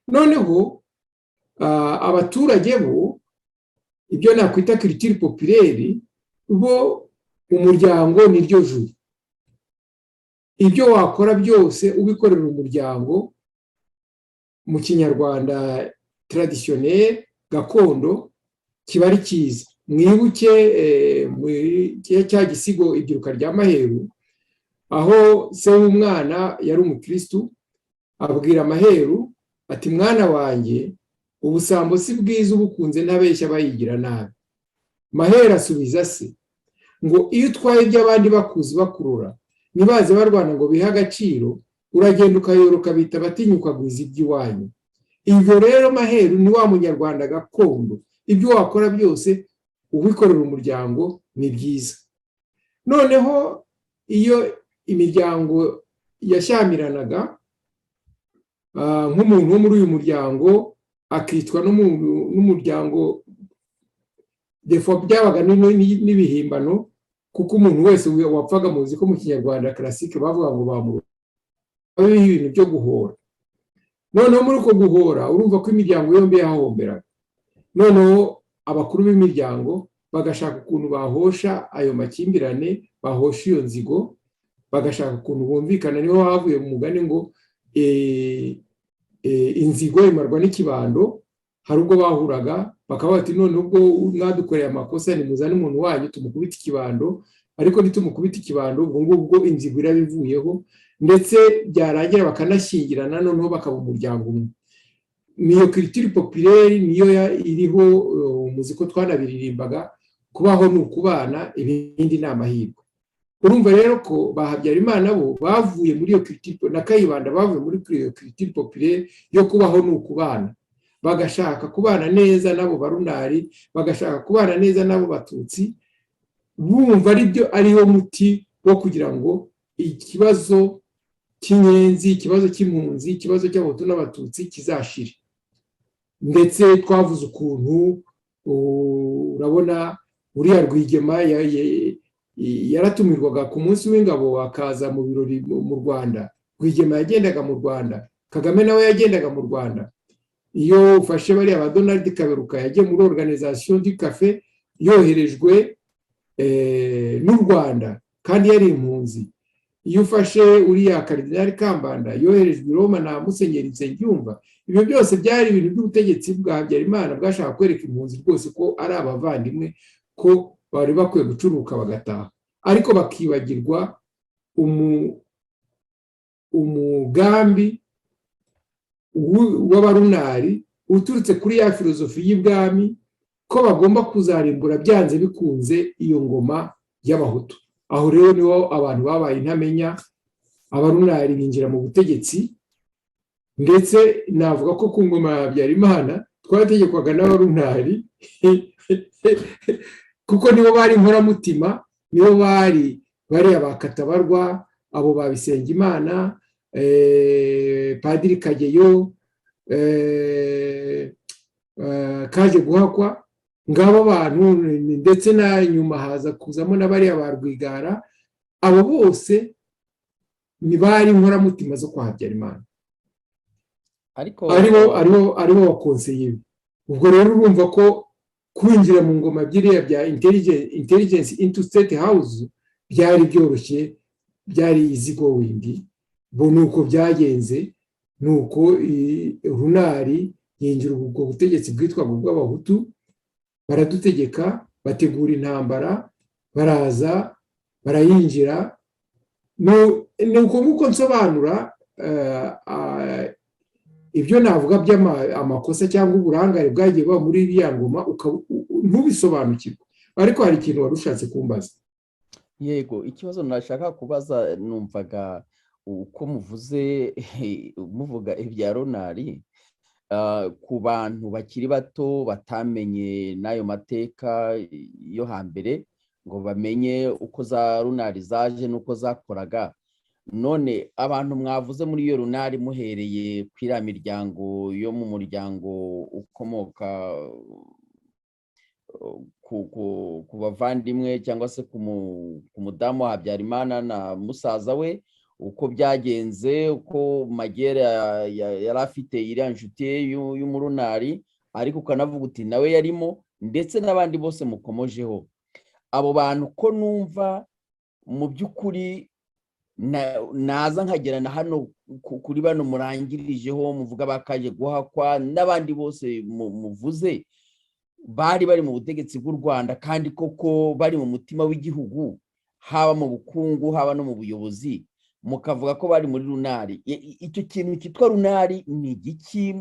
[SPEAKER 4] Noneho abaturage bo, ibyo nakwita culture populaire, bo umuryango ni ryo juru. Ibyo wakora byose ubikorera umuryango, mu kinyarwanda traditionnel gakondo, kiba ari cyiza. Mwibuke cya gisigo Ibyiruka rya Maheru, aho se w'umwana yari umukristu, abwira Maheru ati, mwana wanjye, ubusambo si bwiza ubukunze ntabeshya bayigira nabi. Maheru asubiza se ngo, iyo utwaye iby'abandi bakuzi bakurura, nibaze barwana ngo bihe agaciro, uragenda ukayoroka bita batinyuka gwiza iby'iwanyu. Ibyo rero Maheru ni wa munyarwanda gakondo, ibyo wakora byose ubikorera umuryango
[SPEAKER 1] ni byiza. Noneho iyo imiryango yashyamiranaga, nk'umuntu wo muri uyu muryango akitwa n'umuryango, defo byabaga n'ibihimbano, kuko umuntu wese wapfaga, muzi ko mu kinyarwanda classique bavuga ngo bamuroga, ibintu byo guhora. Noneho muri uko guhora urumva ko imiryango yombi yahomberaga. Noneho abakuru b'imiryango bagashaka ukuntu bahosha ayo makimbirane, bahosha iyo nzigo, bagashaka ukuntu bumvikana. Niho havuye mu mugani ngo inzigo imarwa n'ikibando. Hari ubwo bahuraga bakaba bati none ubwo mwadukoreye amakosa nimuzane umuntu wanyu tumukubita ikibando, ariko nitumukubita ikibando ubwo ngubwo inzigo irabivuyeho, ndetse byarangira bakanashyingirana, noneho bakaba umuryango umwe. Niyo culture populaire niyo iriho, muziko twanabiririmbaga, kubaho ni ukubana, ibindi ni amahirwe. Urumva rero ko ba Habyarimana bo bavuye muri iyo culture, na Kayibanda bavuye muri iyo culture populaire yo kubaho ni ukubana, bagashaka kubana neza nabo barunari, bagashaka kubana neza nabo batutsi, bumva ariwo muti wo kugira ngo ikibazo cy'inyenzi, ikibazo cy'impunzi, ikibazo cy'abahutu n'abatutsi kizashire. Ndetse twavuze ukuntu, urabona uriya Rwigema yaratumirwaga ku munsi w'ingabo akaza mu birori mu Rwanda. Rwigema yagendaga mu Rwanda, Kagame nawe yagendaga mu Rwanda. Iyo ufashe bariya ba Donald Kaberuka yagiye muri organisation du café yoherejwe n'u Rwanda kandi yari impunzi. Iyo ufashe uriya Cardinal Kambanda yoherejwe i Roma na Musenyeri Nsengiyumva. Ibyo byose byari ibintu by'ubutegetsi bwa Habyarimana bwashaka kwereka impunzi rwose ko ari abavandimwe, ko bari bakwiye gucuruka bagataha, ariko bakibagirwa umugambi w'abarunari uturutse kuri ya filozofi y'ibwami, ko bagomba kuzarimbura byanze bikunze iyo ngoma y'abahutu. Aho rero niho abantu babaye intamenya, abarunari binjira mu butegetsi, ndetse navuga ko ku ngoma ya Habyarimana twategekwaga n'abarunari kuko nibo bari inkoramutima, nibo bari abakatabarwa, abo ba Bisengimana, Padiri Kageyo, Kaje Guhakwa, ngabo bantu, ndetse na nyuma haza kuzamo n'abariya ba Rwigara. Abo bose ni bari inkoramutima zo kwa Habyarimana, aribo bakonseye. Ubwo rero urumva ko kwinjira mu ngoma byiriya bya intelligence into state house byari byoroshye, byari easy going. Bo nuko byagenze, nuko runari yinjira ubwo butegetsi bwitwa bw'abahutu, baradutegeka, bategura intambara, baraza barayinjira. Nuko nguko nsobanura ibyo navuga by'amakosa cyangwa uburangare bwagiye buba muri iriya ngoma, ntubisobanukirwe. Ariko hari ikintu warushatse kumbaza.
[SPEAKER 4] Yego, ikibazo nashaka kubaza, numvaga uko muvuga ibya runari, ku bantu bakiri bato batamenye n'ayo mateka yo hambere ngo bamenye uko za runari zaje n'uko zakoraga. None abantu mwavuze muri iyo runari muhereye ku iriya miryango yo mu muryango ukomoka ku bavandimwe cyangwa se ku mudamu wa Habyarimana na musaza we, uko byagenze, uko Magere yari afite iriya nshuti y'umurunari, ariko ukanavuga uti nawe yarimo, ndetse n'abandi bose mukomojeho. Abo bantu ko numva mu by'ukuri naza nkagerana hano kuri bano murangirijeho, muvuga bakaje guhakwa n'abandi bose muvuze, bari mu butegetsi bw'u Rwanda, kandi koko bari mu mutima w'igihugu, haba mu bukungu haba no mu buyobozi, mukavuga ko bari muri runari. Icyo kintu cyitwa runari ni igiki?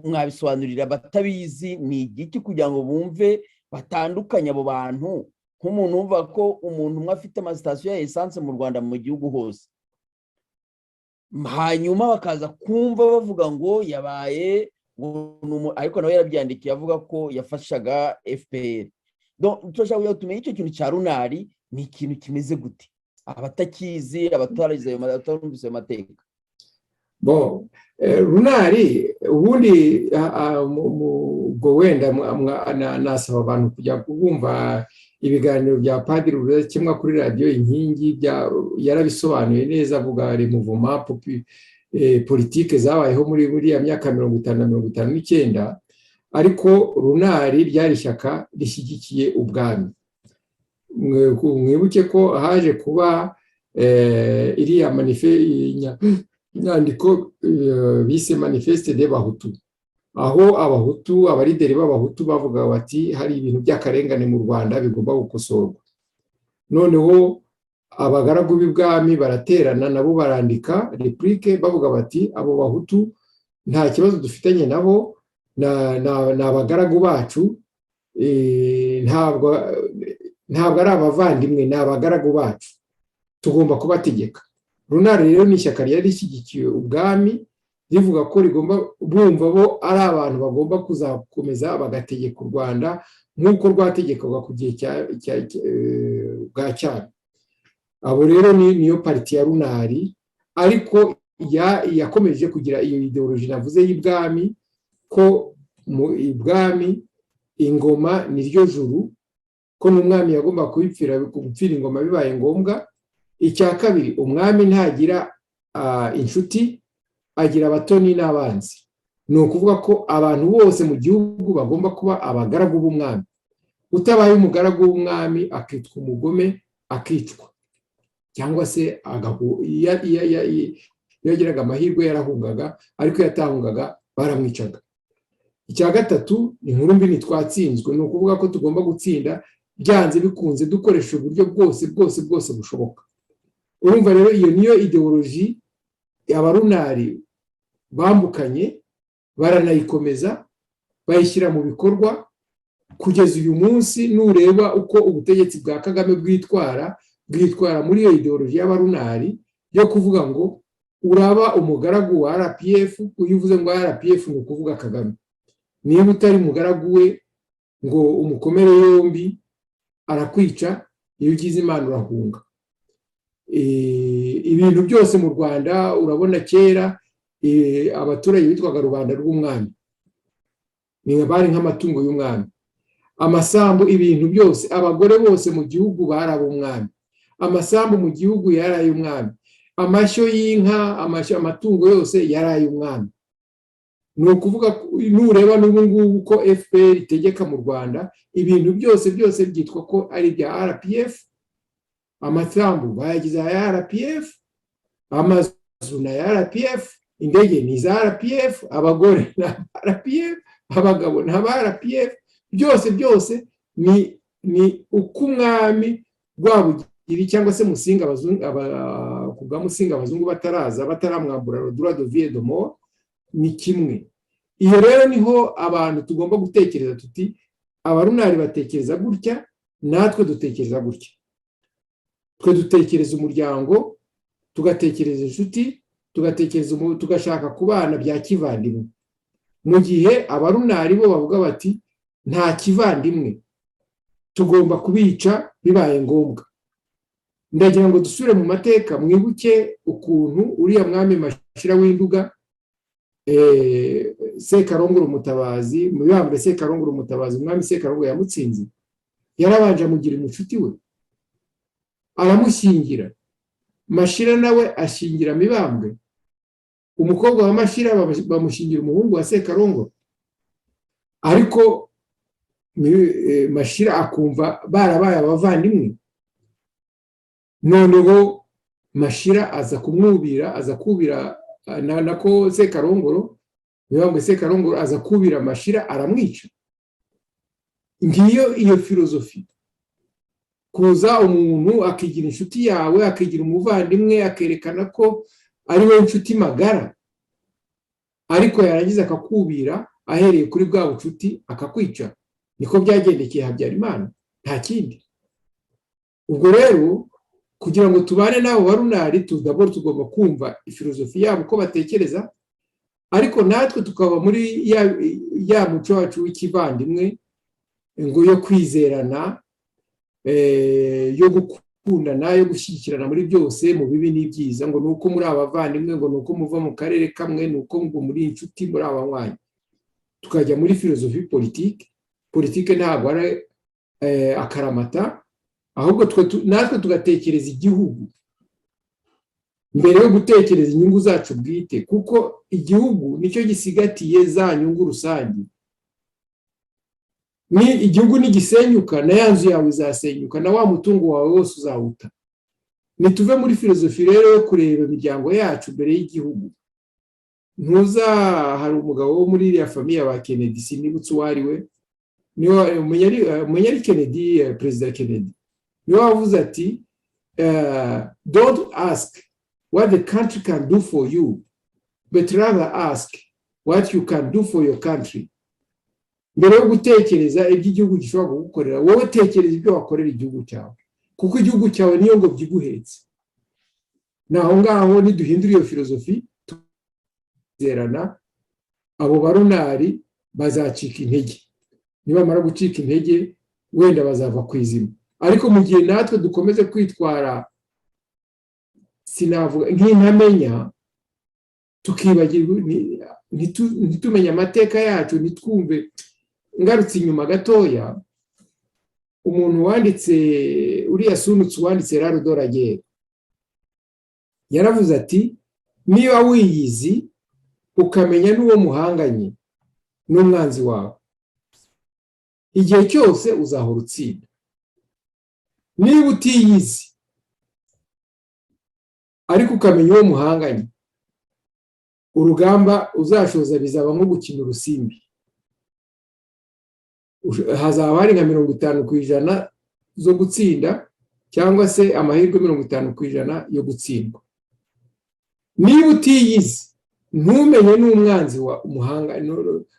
[SPEAKER 4] Mwabisobanurira batabizi ni igiki, kugira ngo bumve batandukanye abo bantu, nk'umuntu wumva ko umuntu umwe afite amasitasiyo ya esanse mu Rwanda mu gihugu hose, hanyuma bakaza kumva bavuga ngo yabaye, ariko nawe yarabyandikiye avuga ko yafashaga FPR. turashaka tumenya icyo kintu cya runari ni ikintu kimeze gute, abatakizi, abatarumvise ayo mateka.
[SPEAKER 1] Bon, runari ubundi ubwo wenda nasaba abantu kujya kubumva ibiganiro bya Padiri Rudakemwa kuri radiyo Inkingi, yarabisobanuye neza, avuga remuvoma politike zabayeho muri ya myaka 50 na 59, ariko runari ryari ishyaka rishyigikiye ubwami. Mwibuke ko haje kuba iriya nyandiko bise manifeste de Bahutu, aho abahutu, abarideri b'abahutu bavuga bati hari ibintu by'akarengane mu Rwanda bigomba gukosorwa. Noneho abagaragu b'ibwami baraterana nabo barandika replique bavuga bati abo bahutu nta kibazo dufitanye nabo, na abagaragu bacu, ntabwo ari abavandimwe, ni abagaragu bacu, tugomba kubategeka. Runari rero ni ishyaka ryari rishyigikiye ubwami, rivuga ko rigomba bumva bo ari abantu bagomba kuzakomeza bagategeka u Rwanda nk'uko rwategekaga ku gihe bwa cyane. Abo rero niyo pariti ya runari, ariko yakomeje kugira iyo ideoloji navuze y'ibwami, ko mu ibwami ingoma ni ryo juru, ko n'umwami yagomba gupfira ingoma bibaye ngombwa. Icya kabiri, umwami ntagira inshuti, agira abatoni n'abanzi. Ni ukuvuga ko abantu bose mu gihugu bagomba kuba abagaragu b'umwami. Utabaye umugaragu w'umwami akitwa umugome, akicwa, cyangwa se iyo yagiraga amahirwe yarahungaga, ariko iyo atahungaga baramwicaga. Icya gatatu, ni inkuru mbi ntitwatsinzwe. Ni ukuvuga ko tugomba gutsinda byanze bikunze dukoresha uburyo bwose bushoboka. Urumva rero iyo niyo ideoloji abarunari bambukanye, baranayikomeza bayishyira mu bikorwa kugeza uyu munsi. Nureba uko ubutegetsi bwa Kagame bwitwara muri iyo ideoloji y'abarunari yo kuvuga ngo uraba umugaragu wa RPF, uyu uvuze ngo RPF ni ukuvuga Kagame. Niba utari umugaragu we ngo umukomere yombi arakwica, iyo ugize Imana urahunga. Ibintu byose mu Rwanda urabona kera abaturage bitwaga rubanda rw'umwami, bari nk'amatungo y'umwami. Amasambu, ibintu byose, abagore bose mu gihugu bari ab'umwami, amasambu mu gihugu yari ay'umwami, amashyo y'inka, amatungo yose yari ay'umwami. Ni ukuvuga nureba n'ubu ngubu ko FPR itegeka mu Rwanda, ibintu byose byitwa ko ari ibya RPF. Amasambu bayagize aya RPF, amazu na RPF, indege ni za RPF, abagore na RPF, abagabo na RPF. Byose ni uko umwami Rwabugiri cyangwa se Musinga kubwa Musinga abazungu bataramwambura droit de vie et de mort, ni kimwe. Iyo rero niho abantu tugomba gutekereza tuti abarunari batekereza gutya, natwe dutekereza gutya. Twe dutekereza umuryango, tugatekereza inshuti, tugashaka kubana bya kivandimwe. Mu gihe abarunari bo bavuga bati nta kivandimwe, tugomba kubica bibaye ngombwa. Ndagira ngo dusubire mu mateka, mwibuke ukuntu uriya mwami Mashira w'Induga, Sekarongoro Umutabazi, Mibambwe Sekarongoro Umutabazi, umwami Sekarongoro yamutsinze, yarabanje amugira inshuti we, aramushyingira. Mashira nawe ashyingira Mibambwe, umukobwa wa Mashira bamushyingira umuhungu wa Sekarongoro. Ariko Mashira akumva barabaye abavandimwe. Noneho Mashira aza kubira nako Sekarongoro, Mibambwe Sekarongoro aza kubira Mashira, aramwica. Ngiyo iyo filozofi, kuza umuntu akigira inshuti yawe, akigira umuvandimwe, akerekana ko ari we inshuti magara, ariko yarangiza akakubira ahereye kuri bwa bucuti akakwica. Niko byagendekeye Habyarimana, nta kindi. Ubwo rero kugira ngo tubane nabo barunari, tugomba kumva filozofi yabo uko batekereza, ariko natwe tukaba muri ya muco wacu w'ikivandimwe, ngo yo kwizerana, yo gukundana, yo gushyigikirana muri byose, mu bibi n'ibyiza, ngo nuko muri abavandimwe, ngo nuko muva mu karere kamwe, nuko ngo muri inshuti, muri abanywanyi. Tukajya muri filozofi politike ntabwo ari akaramata, ahubwo natwe tugatekereza igihugu mbere yo gutekereza inyungu zacu bwite, kuko igihugu nicyo gisigatiye za nyungu rusange. Ni igihugu nigisenyuka, na ya nzu yawe izasenyuka, na wa mutungo wawe wose uzawuta. Nituve muri filozofi rero yo kureba imiryango yacu mbere y'igihugu. Ntuza, hari umugabo wo muri iriya famiye ba Kennedy, sinibutse uwo ari we, Munyari Kennedy, Perezida Kennedy, niwe wavuze ati don't ask what the country can do for you, but rather ask what you can do for your country. Mbere yo gutekereza ibyo igihugu gishobora kugukorera, wowe tekereza ibyo wakorera igihugu cyawe, kuko igihugu cyawe niyo ngo byiguhetse. Naho ngaho niduhindura iyo filozofi, tuzerana, abo barunari bazacika intege. Nibamara gucika intege, wenda bazava ku izima. Ariko mu gihe natwe dukomeze kwitwara, sinavuga nk'intamenya, tukibagirwa, ntitumenye amateka yacu, nitwumve. Ngarutse inyuma gatoya, umuntu wanditse, uriya Sunutse wanditse Raro Doragere, yaravuze ati niba wiyizi ukamenya n'uwo muhanganye n'umwanzi wawe, igihe cyose uzahora utsinda. Niba utiyizi ariko ukamenya uwo muhanganye, urugamba uzashoza bizaba nko gukina urusimbi. Hazaba hari nka 50% zo gutsinda, cyangwa se amahirwe 50% yo gutsindwa. Niba utiyizi, ntumenye n'umwanzi wa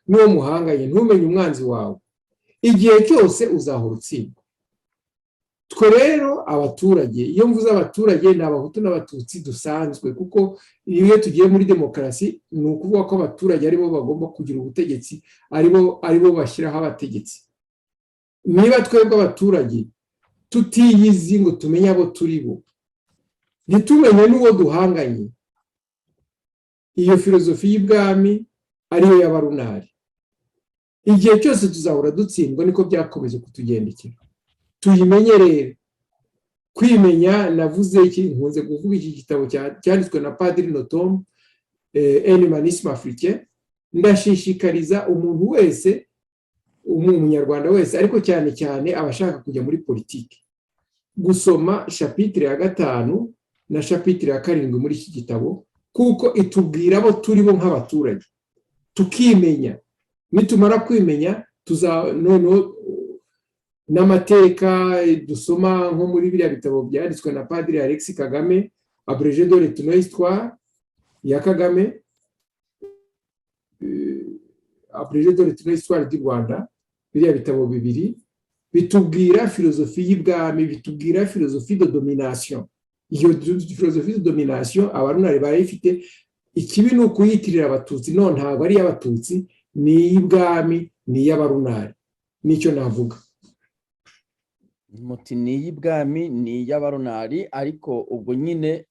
[SPEAKER 1] n'uwo muhanganye, ntumenye umwanzi wawe, igihe cyose uzahora utsindwa. Twe rero abaturage, iyo mvuze abaturage, ni abahutu n'abatutsi dusanzwe, kuko iyo tugiye muri demokarasi, ni ukuvuga ko abaturage aribo bagomba kugira ubutegetsi, aribo bashyiraho abategetsi. Niba twebwe abaturage tutiyizi ngo tumenye abo turi bo, ntitumenye n'uwo duhanganye, iyo filozofi y'ibwami ariyo y'abarunari, igihe cyose tuzahora dutsindwa. Niko byakomeje kutugendekera. Tuyimenye rero, kwimenya. Navuze iki, nkunze kuvuga iki gitabo cyanditswe na Padiri Notom, Un humanisme africain. Ndashishikariza umuntu wese, umunyarwanda wese, ariko cyane cyane abashaka kujya muri politiki, gusoma chapitre ya 5 na chapitre ya 7 muri iki gitabo, kuko itubwira abo turi bo nk'abaturage, tukimenya. Nitumara kwimenya, noneho n'amateka dusoma nko muri biriya bitabo byanditswe na Padiri Alexis Kagame, Abrégé de l'histoire ya Kagame, Abrégé de l'histoire du Rwanda, biriya bitabo bibiri bitubwira filozofi y'ibwami, bitubwira filozofi de domination. Iyo filozofi de domination abarunari barayifite. Ikibi ni ukuyitirira abatutsi, no, ntabwo ari y'abatutsi, ni iy'ibwami, ni iy'abarunari. Nicyo navuga.
[SPEAKER 4] Muti ni iy'ibwami, ni iy'abarunari, ariko ubwo nyine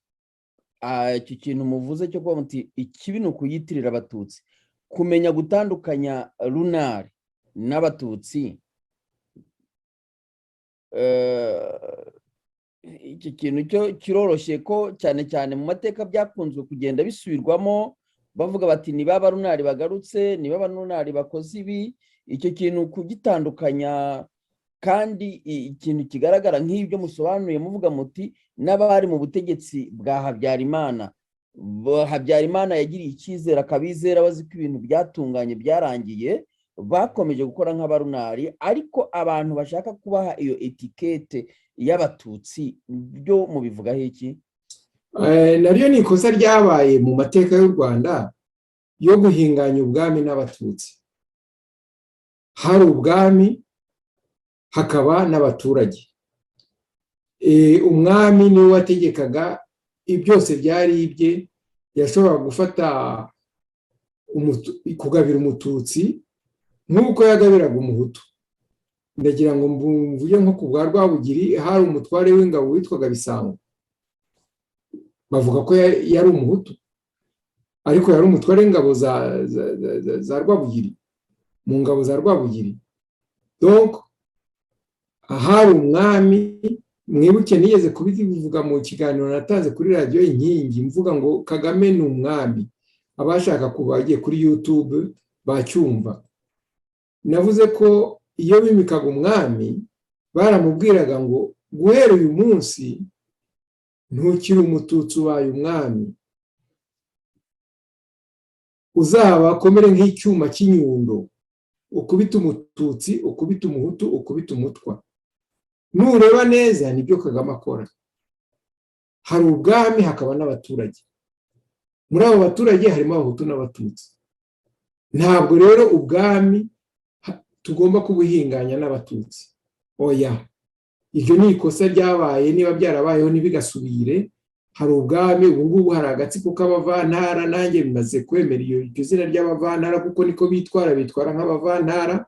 [SPEAKER 4] icyo kintu muvuze cyo kuba muti ikibi ni ukuyitirira abatutsi, kumenya gutandukanya runari n'abatutsi. Iki kintu cyo kiroroshye ko cyane cyane mu mateka byakunzwe kugenda bisubirwamo, bavuga bati niba abarunari bagarutse, niba abarunari bakoze ibi. Icyo kintu kugitandukanya, kandi ikintu kigaragara nk'ibyo musobanuye, muvuga muti n'abari mu butegetsi bwa Habyarimana, Habyarimana yagiriye icyizere akabizera, bazi ko ibintu byatunganye byarangiye, bakomeje gukora nk'abarunari. Ariko abantu bashaka kubaha iyo etikete y'abatutsi, byo mubivugaho iki?
[SPEAKER 1] Naryo ni ikosa ryabaye mu mateka y'u Rwanda yo guhinganya ubwami n'abatutsi. Hari ubwami, hakaba n'abaturage. Umwami niwe wategekaga, byose byari ibye. Yashobora gufata kugabira umututsi nk'uko yagabiraga umuhutu. ndagira ngo mvuge nko ku bwa Rwabugiri hari umutware w'ingabo witwaga Bisango, bavuga ko yari umuhutu ariko yari umutware w'ingabo za Rwabugiri, mu ngabo za Rwabugiri. Donc hari umwami, mwibuke nigeze kubivuga mu kiganiro natanze kuri radiyo Inkingi mvuga ngo Kagame ni umwami, abashaka kuba bagiye kuri YouTube bacyumva. Navuze ko iyo bimikaga umwami baramubwiraga ngo guhera uyu munsi ntukiri umututsi ubaye umwami, uzaba akomere nk'icyuma cy'inyundo, ukubita umututsi, ukubita umuhutu, ukubita umutwa. Nureba neza nibyo Kagame akora. Hari ubwami hakaba n'abaturage, muri abo baturage harimo abahutu n'abatutsi. Ntabwo rero ubwami tugomba kubuhinganya n'abatutsi, oya, iryo ni ikosa ryabaye, niba byarabayeho ntibigasubire. Hari ubwami, ubu ngubu hari agatsiko k'abavantara, nanjye bimaze kwemera iryo zina ry'abavantara kuko niko bitwara nk'abavantara,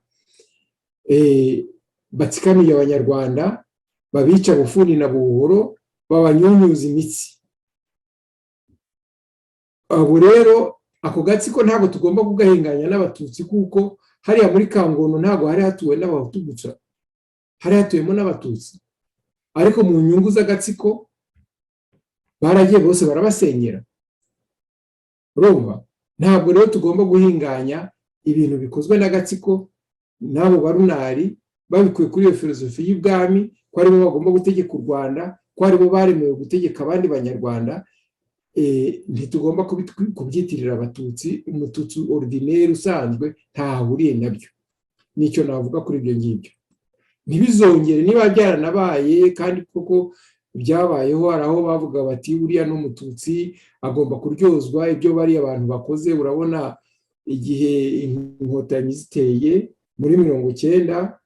[SPEAKER 1] batsikamiye abanyarwanda, babica bufuni na buhoro, babanyunyuza imitsi. Abo rero ako gatsiko ntabwo tugomba kugahinganya n'abatutsi kuko hariya muri Kangono ntabwo hari hatuwe n'abahutu gusa, hari hatuyemo n'abatutsi, ariko mu nyungu z'agatsiko baragiye bose barabasenyera. Urumva, ntabwo rero tugomba guhinganya ibintu bikozwe n'agatsiko n'abo barunari babikuye kuri iyo filozofi y'ubwami ko aribo bagomba gutegeka u Rwanda, ko aribo baremewe gutegeka abandi banyarwanda. Ntitugomba kubyitirira abatutsi. Umututsi ordinaire usanzwe ntahuriye nabyo. Nicyo navuga kuri ibyo ngibyo. Ntibizongere, niba byaranabaye kandi koko byabayeho, hari aho bavuga bati uriya n'umututsi agomba kuryozwa ibyo bari abantu bakoze. Urabona igihe inkotanyi ziteye muri 90,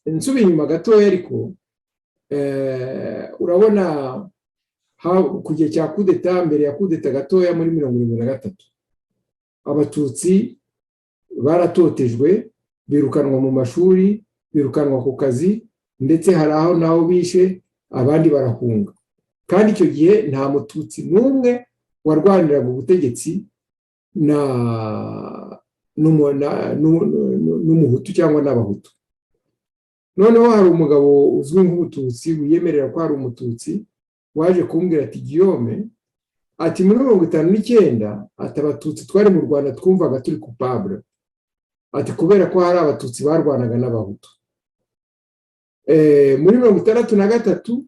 [SPEAKER 1] nsubiye inyuma gatoya ariko urabona ku gihe cya kudeta, mbere ya kudeta gatoya muri 73, abatutsi baratotejwe, birukanwa mu mashuri, birukanwa ku kazi, ndetse hari aho naho bishe, abandi barahunga. Kandi icyo gihe nta mututsi n'umwe warwaniraga ubutegetsi n'umuhutu cyangwa n'abahutu. Noneho hari umugabo uzwi nk'umututsi wiyemerera ko ari umututsi, waje kumbwira ati Guillaume, ati muri 59 ati abatutsi twari mu Rwanda twumvaga turi coupable, ati kubera ko hari abatutsi barwanaga n'abahutu. Muri 63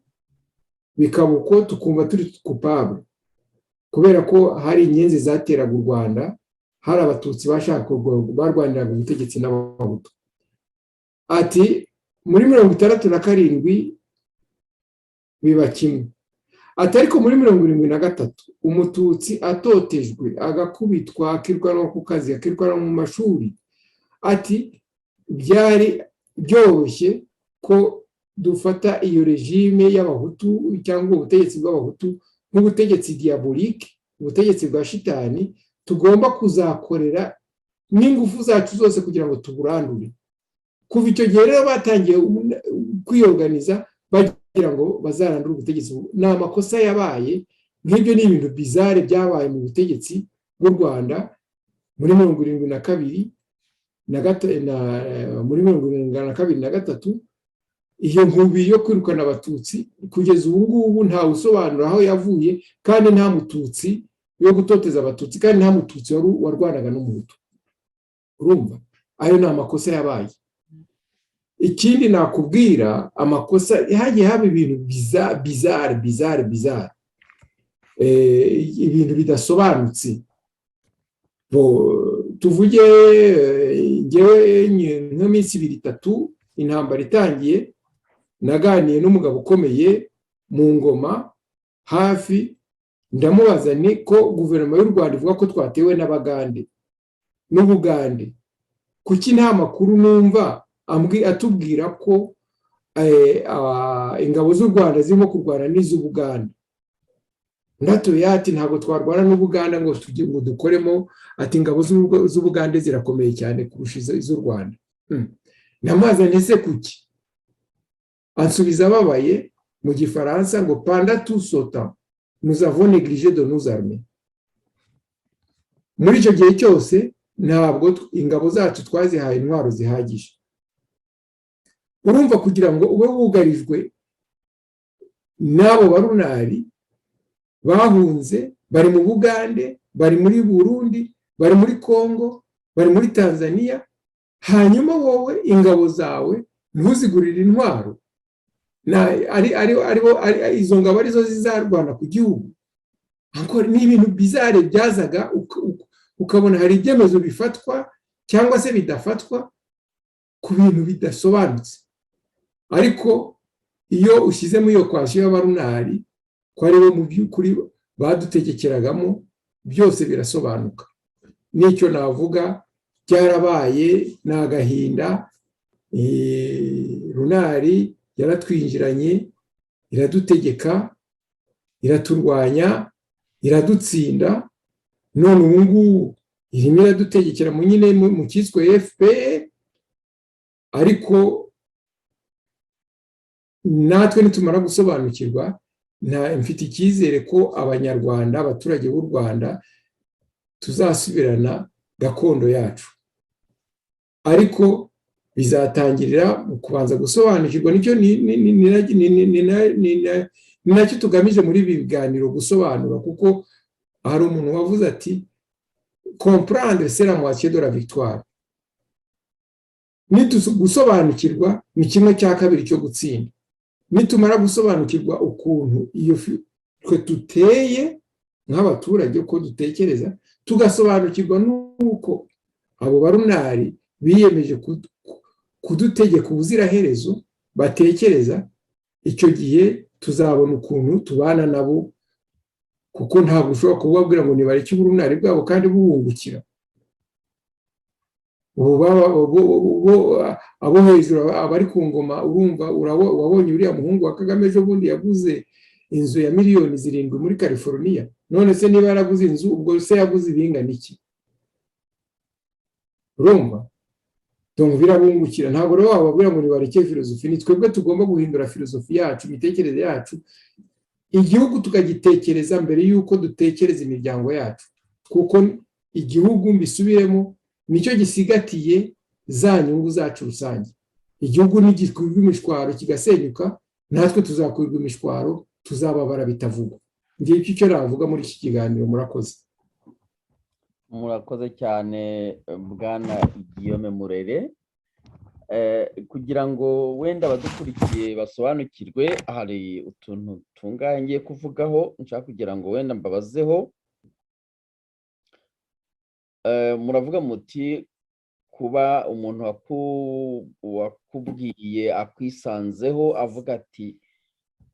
[SPEAKER 1] bikaba uko tukumva turi coupable kubera ko hari inyenzi zateraga u Rwanda, hari abatutsi bashaka barwaniraga ubutegetsi n'abahutu. Ati muri 67 biba kimwe. Ati ariko muri 73 umututsi atotejwe, agakubitwa, akirwanwa ku kazi, akirwanwa mu mashuri. Ati byari byoroshye ko dufata iyo regime y'abahutu cyangwa ubutegetsi bw'abahutu nk'ubutegetsi diabolique, ubutegetsi bwa shitani, tugomba kuzakorera n'ingufu zacu zose kugira ngo tuburandure. Kuva icyo gihe rero batangiye kwiyorganiza bagira ngo bazarandure ubutegetsi. Ni amakosa yabaye, nk'ibyo ni ibintu bizarre byabaye mu butegetsi bw'u Rwanda muri 72 muri 73. Iyo nkubiri yo kwirukana abatutsi kugeza ubu ngubu nta usobanura aho yavuye, kandi nta mututsi yo gutoteza abatutsi, kandi nta mututsi warwanaga n'umuhutu. Urumva, ayo ni amakosa yabaye. Ikindi nakubwira, amakosa hagiye haba ibintu bizarre, ibintu bidasobanutse. Tuvuge ngewe nk'iminsi 2-3 intambara itangiye, naganiye n'umugabo ukomeye mu Ngoma hafi, ndamubaza ni ko guverinoma y'u Rwanda ivuga ko twatewe n'Abagande n'Ubugande, kuki nta makuru numva atubwira ko ingabo z'u Rwanda zirimo kurwana n'iz'Ubugande? Ndatoye ati ntabwo twarwana n'Ubuganda ngo dukoremo, ati ingabo z'Ubugande zirakomeye cyane kurusha iz'u Rwanda. namazanye se kuki ansubiza ababaye mu gifaransa ngo pendant tout ce temps nous avons négligé de nos armées. Muri icyo gihe cyose ntabwo ingabo zacu twazihaye intwaro zihagije. Urumva kugira ngo ube wugarijwe n'abo barunari bahunze, bari mu Bugande, bari muri Burundi, bari muri Kongo, bari muri Tanzania, hanyuma wowe ingabo zawe ntuzigurire intwaro, izo ngabo arizo zizarwana ku gihugu. Ni ibintu bizare byazaga ukabona hari ibyemezo bifatwa cyangwa se bidafatwa ku bintu bidasobanutse. Ariko iyo ushyizemo iyo kwasiyo y'abarunari ko ari bo mu by'ukuri badutegekeragamo, byose birasobanuka. Nicyo navuga, byarabaye n'agahinda. Runari yaratwinjiranye, iradutegeka, iraturwanya, iradutsinda, none ubu ngubu irimo iradutegekera nyine mu cyiswe FPR. Ariko natwe nitumara gusobanukirwa, mfite icyizere ko abanyarwanda, abaturage b'u Rwanda tuzasubirana gakondo yacu. Ariko bizatangirira mu kubanza gusobanukirwa. Nicyo ni nacyo tugamije muri ibi biganiro, gusobanura, kuko hari umuntu wavuze ati comprendre c'est la moitié de la victoire. Gusobanukirwa ni kimwe cya kabiri cyo gutsinda. Nitumara gusobanukirwa ukuntu iyo twe tuteye nk'abaturage, uko dutekereza, tugasobanukirwa n'uko abo barunari biyemeje kudutegeka ubuziraherezo batekereza, icyo gihe tuzabona ukuntu tubana nabo, kuko ntabwo ushobora kubabwira ngo nibareke uburunari bwabo kandi bubungukira. Abo hejuru abari ku ngoma, urumva wabonye uriya muhungu wa Kagame ejo bundi yaguze inzu ya miliyoni 7 muri California. None se niba yaraguze inzu, ubwo se yaguze ibingana iki? Urumva? Donc birabungukira. Ntabwo rero wababwira ngo nibareke filozofi. Ni twebwe tugomba guhindura filozofi yacu, imitekerereze yacu, igihugu tukagitekereza mbere yuko dutekereza imiryango yacu, kuko igihugu mbisubiremo nicyo gisigatiye za nyungu zacu rusange. Igihugu nigikwirwa imishwaro kigasenyuka, natwe tuzakwirwa imishwaro, tuzababara bitavugwa. Ngiye icyo navuga muri iki kiganiro. Murakoze.
[SPEAKER 4] Murakoze cyane Bwana Guillaume Murere. Kugira ngo wenda badukurikiye basobanukirwe, hari utuntu tungangiye kuvugaho nshaka kugira ngo wenda mbabazeho. Muravuga muti kuba umuntu wakubwiye akwisanzeho avuga ati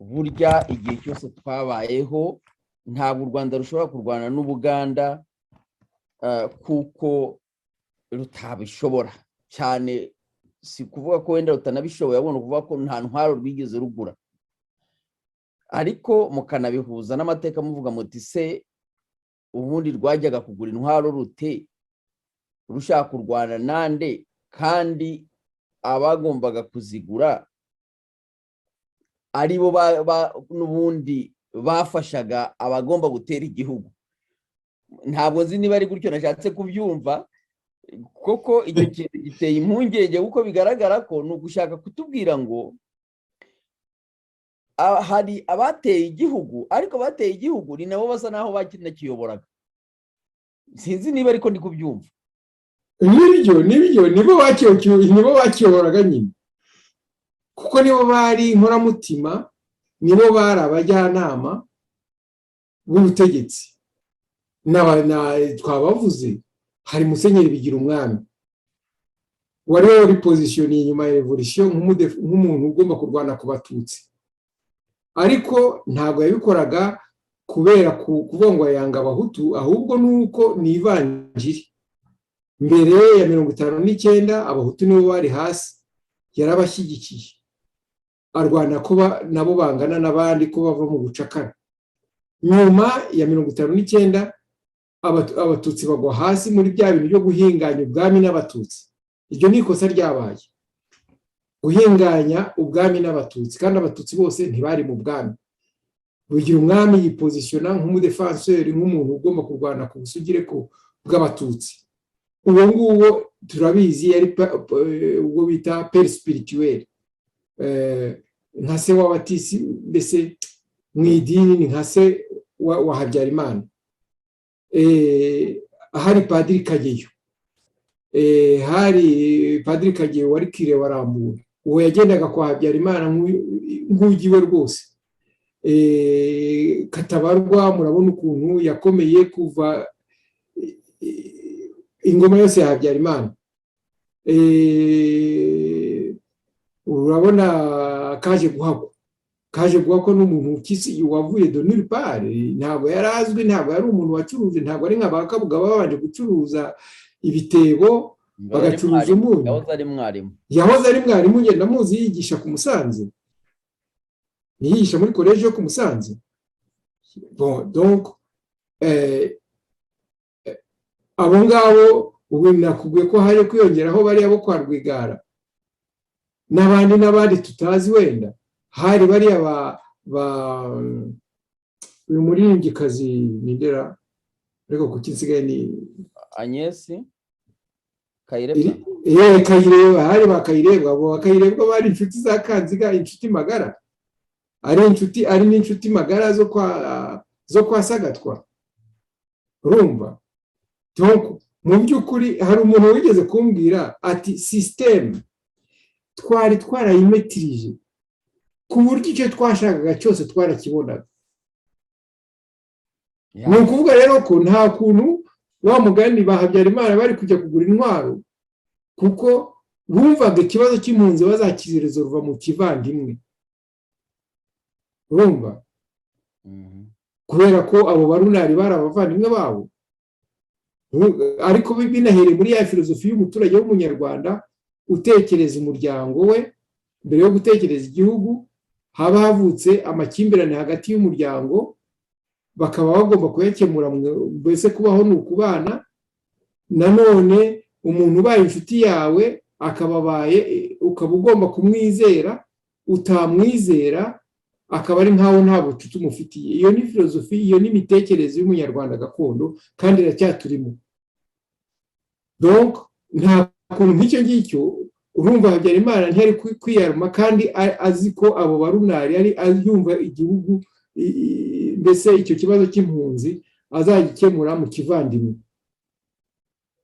[SPEAKER 4] burya igihe cyose twabayeho ntabwo u Rwanda rushobora kurwana n'Ubuganda kuko rutabishobora cyane. Si kuvuga ko wenda rutanabishoboye, abona kuvuga ko nta ntwaro rwigeze rugura, ariko mukanabihuza n'amateka muvuga muti se ubundi rwajyaga kugura intwaro rute, rushaka kurwana nande, kandi abagombaga kuzigura ari bo n'ubundi bafashaga abagomba gutera igihugu. Ntabwo nzi niba ari gutyo nashatse kubyumva, koko icyo kintu giteye impungenge, kuko bigaragara ko ni ugushaka kutubwira ngo hari abateye igihugu, ariko abateye igihugu ni nabo basa naho bakinakiyoboraga. Sinzi niba ariko ndi kubyumva.
[SPEAKER 1] Nibo bakiyoboraga nyine, kuko nibo bari inkoramutima, nibo bari abajyanama b'ubutegetsi. Twabavuze, hari Musenyeri Bigirumwami wari wari positioniye inyuma ya revolution nk'umuntu ugomba kurwana ku Batutsi, ariko ntabwo yabikoraga kubera kuvuga ngo yanga Abahutu, ahubwo nuko ni ivanjiri. Mbere ya 59 Abahutu nibo bari hasi, yarabashyigikiye, arwana kuba nabo bangana n'abandi ko bava mu bucakara. Nyuma ya 59 Abatutsi bagwa hasi muri bya bintu byo guhinganya ubwami n'Abatutsi. Iryo ni ikosa ryabaye. guhinganya ubwami n'abatutsi, kandi abatutsi bose ntibari mu bwami. Bugira umwami yipozisiona nk'umudefanseri, nk'umuntu ugomba kurwana ku busugire bw'abatutsi. Uwo nguwo turabizi yari ubwo bita pere spirituel, nka se w'abatisi, mbese mu idini ni nka se wa Habyarimana. Hari Padiri Kageyo, hari Padiri Kageyo wari kire wa Rambura, uwo yagendaga kwa Habyarimana nk'ugiwe rwose. Katabarwa murabona ukuntu yakomeye kuva ingoma yose ya Habyarimana. Urabona kaje guhakwa n'umuntu ukisi wavuye de nulle part, ntabwo yarazwi, ntabwo yari umuntu wacuruje, ntabwo ari nka Bakabuga babanje gucuruza ibitebo bagacuruza umunyu. Yahoze ari mwarimu, ngenda muzi yigisha ku Musanze, yigisha muri college yo ku Musanze. Bon, donc abo ngabo ubu nakubwiye ko hari kwiyongeraho bariya bo kwa Rwigara n'abandi tutazi, wenda hari bariya uyu muririmbyikazi nindera, ariko kuki nsigaye ni
[SPEAKER 4] Agnes Kayirebwa.
[SPEAKER 1] Kayirebwa, hari Bakayirebwa. Abo Bakayirebwa bari inshuti za Kanziga, inshuti magara, ari n'inshuti magara zo kwa Sagatwa. Urumva? Donc mu by'ukuri hari umuntu wigeze kumbwira ati system twari twarayimetirije ku buryo icyo twashakaga cyose twarakibonaga. Ni ukuvuga rero ko nta kuntu wa mugani ba Habyarimana bari kujya kugura intwaro, kuko bumvaga ikibazo cy'impunzi bazakizereza ruva mu kivandimwe. Urumva? Kubera ko abo barunari bari abavandimwe babo. Ariko binahereye muri ya filozofi y'umuturage w'umunyarwanda utekereza umuryango we mbere yo gutekereza igihugu. Haba havutse amakimbirane hagati y'umuryango, bakaba bagomba kuyakemura, mbese kubaho ni ukubana. Nanone umuntu ubaye inshuti yawe akababaye, ukaba ugomba kumwizera, utamwizera akaba ari nkaho nta bucuti umufitiye. Iyo ni filozofi, iyo ni imitekerereze y'umunyarwanda gakondo, kandi iracyaturimo. Donc nta kuntu nk'icyo ngicyo, urumva Habyarimana ntiyari kwiyaruma, kandi azi ko abo barunari yari yumva igihugu, mbese icyo kibazo cy'impunzi azagikemura mu kivandimwe,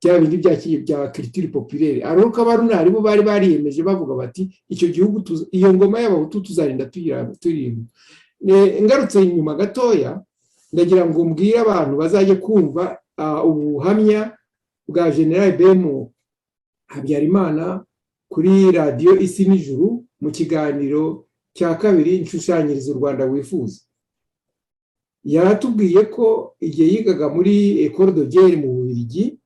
[SPEAKER 1] bya bindi bya culture populaire. Aruko abarunari bo bari bariyemeje bavuga bati icyo gihugu, iyo ngoma y'abahutu tuzarinda tuyirinda. Ngarutse inyuma gatoya, ndagira ngo mbwire abantu bazajye kumva ubuhamya bwa General Bemo Habyarimana kuri radiyo Isi n'Ijuru mu kiganiro cya kabiri Nshushanyiriza u Rwanda wifuza. Yaratubwiye ko igihe yigaga muri Ecole de Guerre mu Bubiligi,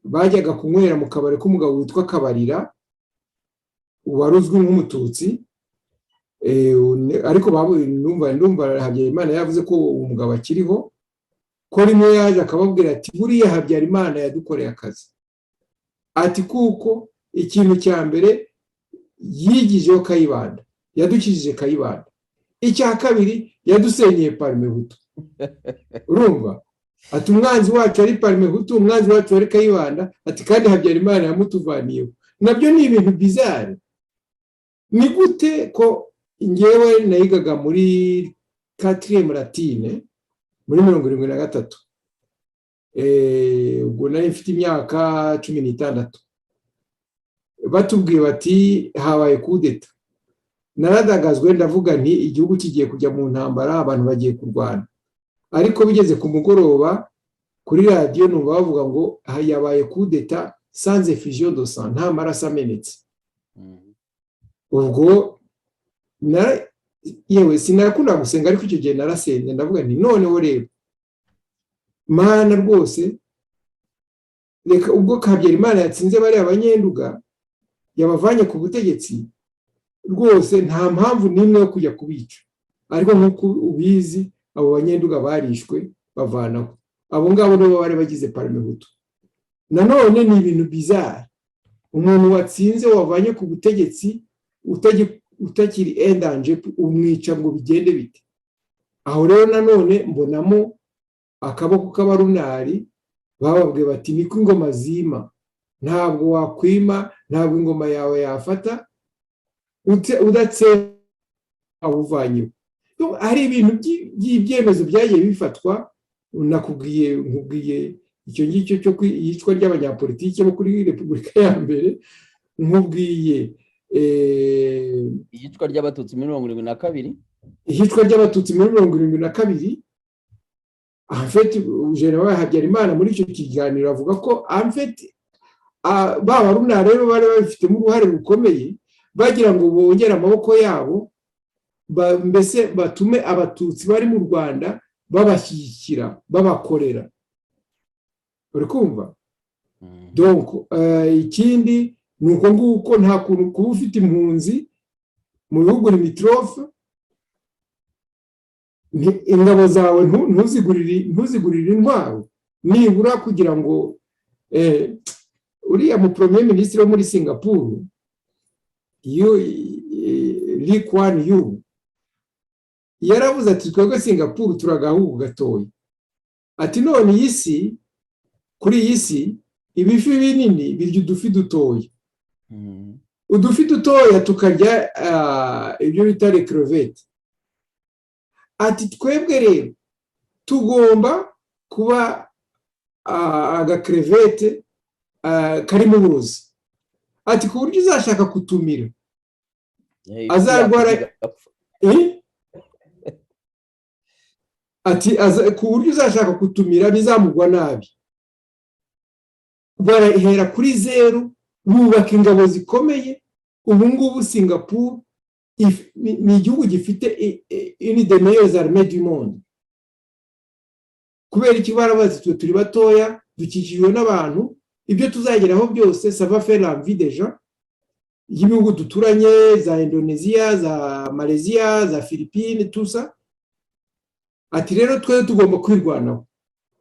[SPEAKER 1] bajyaga kunywera mu kabari k'umugabo witwa Kabarira, wari uzwi nk'umututsi. Ariko ndumva Habyarimana yavuze ko umugabo akiriho, ko rimwe yaje akababwira ati buriya Habyarimana yadukoreye akazi, ati kuko ikintu cya mbere yigijeho Kayibanda, yadukijije Kayibanda. Icya kabiri yadusenyeye Parmehutu. Urumva? Ati umwanzi wacu ari Parmehutu, umwanzi wacu ari Kayibanda, ati kandi Habyarimana yamutuvaniyeho. Nabyo ni ibintu bizarre. Ni gute ko ngewe nayigaga muri 4e Latine muri 73, ubwo nari mfite imyaka 16, batubwiye bati habaye kudeta. Naradagazwe, ndavuga nti igihugu kigiye kujya mu ntambara, abantu bagiye kurwana. Ariko bigeze ku mugoroba kuri radiyo numva bavuga ngo yabaye kudeta sans effusion de sang, nta maraso amenetse. Ubwo yewe sinakunda gusenga, ariko icyo gihe narasenze, ndavuga nti noneho rero Mana rwose, reka ubwo Habyarimana yatsinze bari abanyenduga, yabavanye ku butegetsi, rwose nta mpamvu n'imwe yo kujya kubica. Ariko nk'uko ubizi abo banyenduga barishwe bavanaho. Abo ngabo nibo bari bagize Parmehutu. Nanone ni ibintu bizarre. umuntu watsinze wavanye ku butegetsi utakiri endanje umwica ngo bigende bite. Aho rero nanone mbonamo akaboko k'abarunari bababwiye bati niko ingoma zima, ntabwo wakwima, ntabwo ingoma yawe yafata udatse awuvanyeho. Hari ibintu by'ibyemezo byagiye bifatwa, nkubwiye icyo ngicyo cyo yicwa ry'abanyapolitike bo kuri Repubulika ya mbere, nkubwiye
[SPEAKER 4] iyicwa ry'abatutsi muri 1972,
[SPEAKER 1] iyicwa ry'abatutsi muri 1972. Amfeti General Habyarimana muri icyo kiganiro avuga ko amfeti baba runara rero bari babifitemo uruhare rukomeye, bagira ngo bongere amaboko yabo, mbese batume abatutsi bari mu Rwanda babashyigikira, babakorera. Uri kumva? Donc ikindi ni uko nguko nta kuntu kuba ufite impunzi mu bihugu limitrofe, ingabo zawe ntuzigurire intwaro, nibura kugira ngo uriya mu premier ministre wo muri Singapore Lee Kuan Yew yaravuze ati twebwe Singapore turagahugu gatoya, ati none iyi si, kuri iyi si ibifi binini birya udufi dutoya, udufi dutoya tukarya ibyo bita les crevettes. Ati twebwe rero tugomba kuba agakrevete karimo uburozi, ati ku buryo uzashaka kutumira azarwara, ati ku buryo uzashaka kutumira bizamugwa nabi. Barahera kuri zero, bubaka ingabo zikomeye. Ubu ngubu Singapore ni igihugu gifite une des meilleures armées du monde. Kubera iki barabazi turi batoya, dukikijwe n'abantu, ibyo tuzageraho byose ça va faire l'envie des gens y'ibihugu duturanye, za Indonesia, za Malaysia, za Philippines, tout ça. Ati rero twe tugomba kwirwanaho.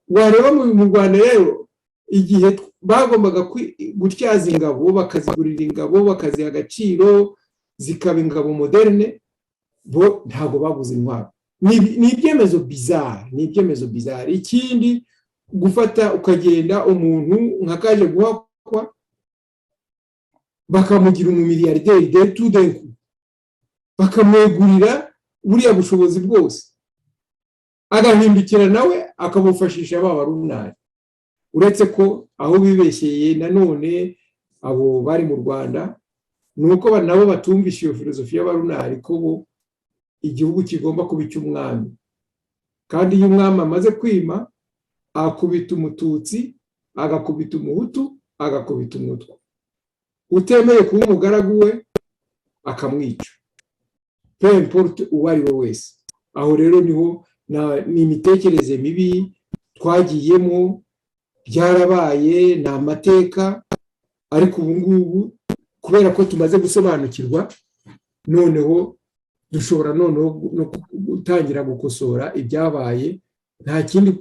[SPEAKER 1] Wareba mu Rwanda rero igihe bagombaga gutyaza ingabo, bakazigurira ingabo, bakaziha agaciro, zikaba ingabo moderne, bo ntago baguze intwaro. Ni ibyemezo bizarre. Ikindi gufata ukagenda umuntu nkakaje guhakwa bakamugira umumiliyarderi de tout d'un coup, bakamwegurira buriya bushobozi bwose, agahindukira nawe akamufashisha b'abarunari. Uretse ko aho bibeshyeye nanone abo bari mu Rwanda, nuko nabo batumvisha iyo filozofi y'abarunari ko bo igihugu kigomba kuba icy'umwami, kandi iyo umwami amaze kwima akubita umututsi, agakubita umuhutu, agakubita umutwa, utemeye kuba umugaragu we akamwica, peu importe uwo ari we wese. Aho rero niho ni imitekerereze mibi twagiyemo, byarabaye, ni amateka. Ariko ubu ngubu kubera ko tumaze gusobanukirwa, noneho dushobora noneho no gutangira gukosora ibyabaye. Nta kindi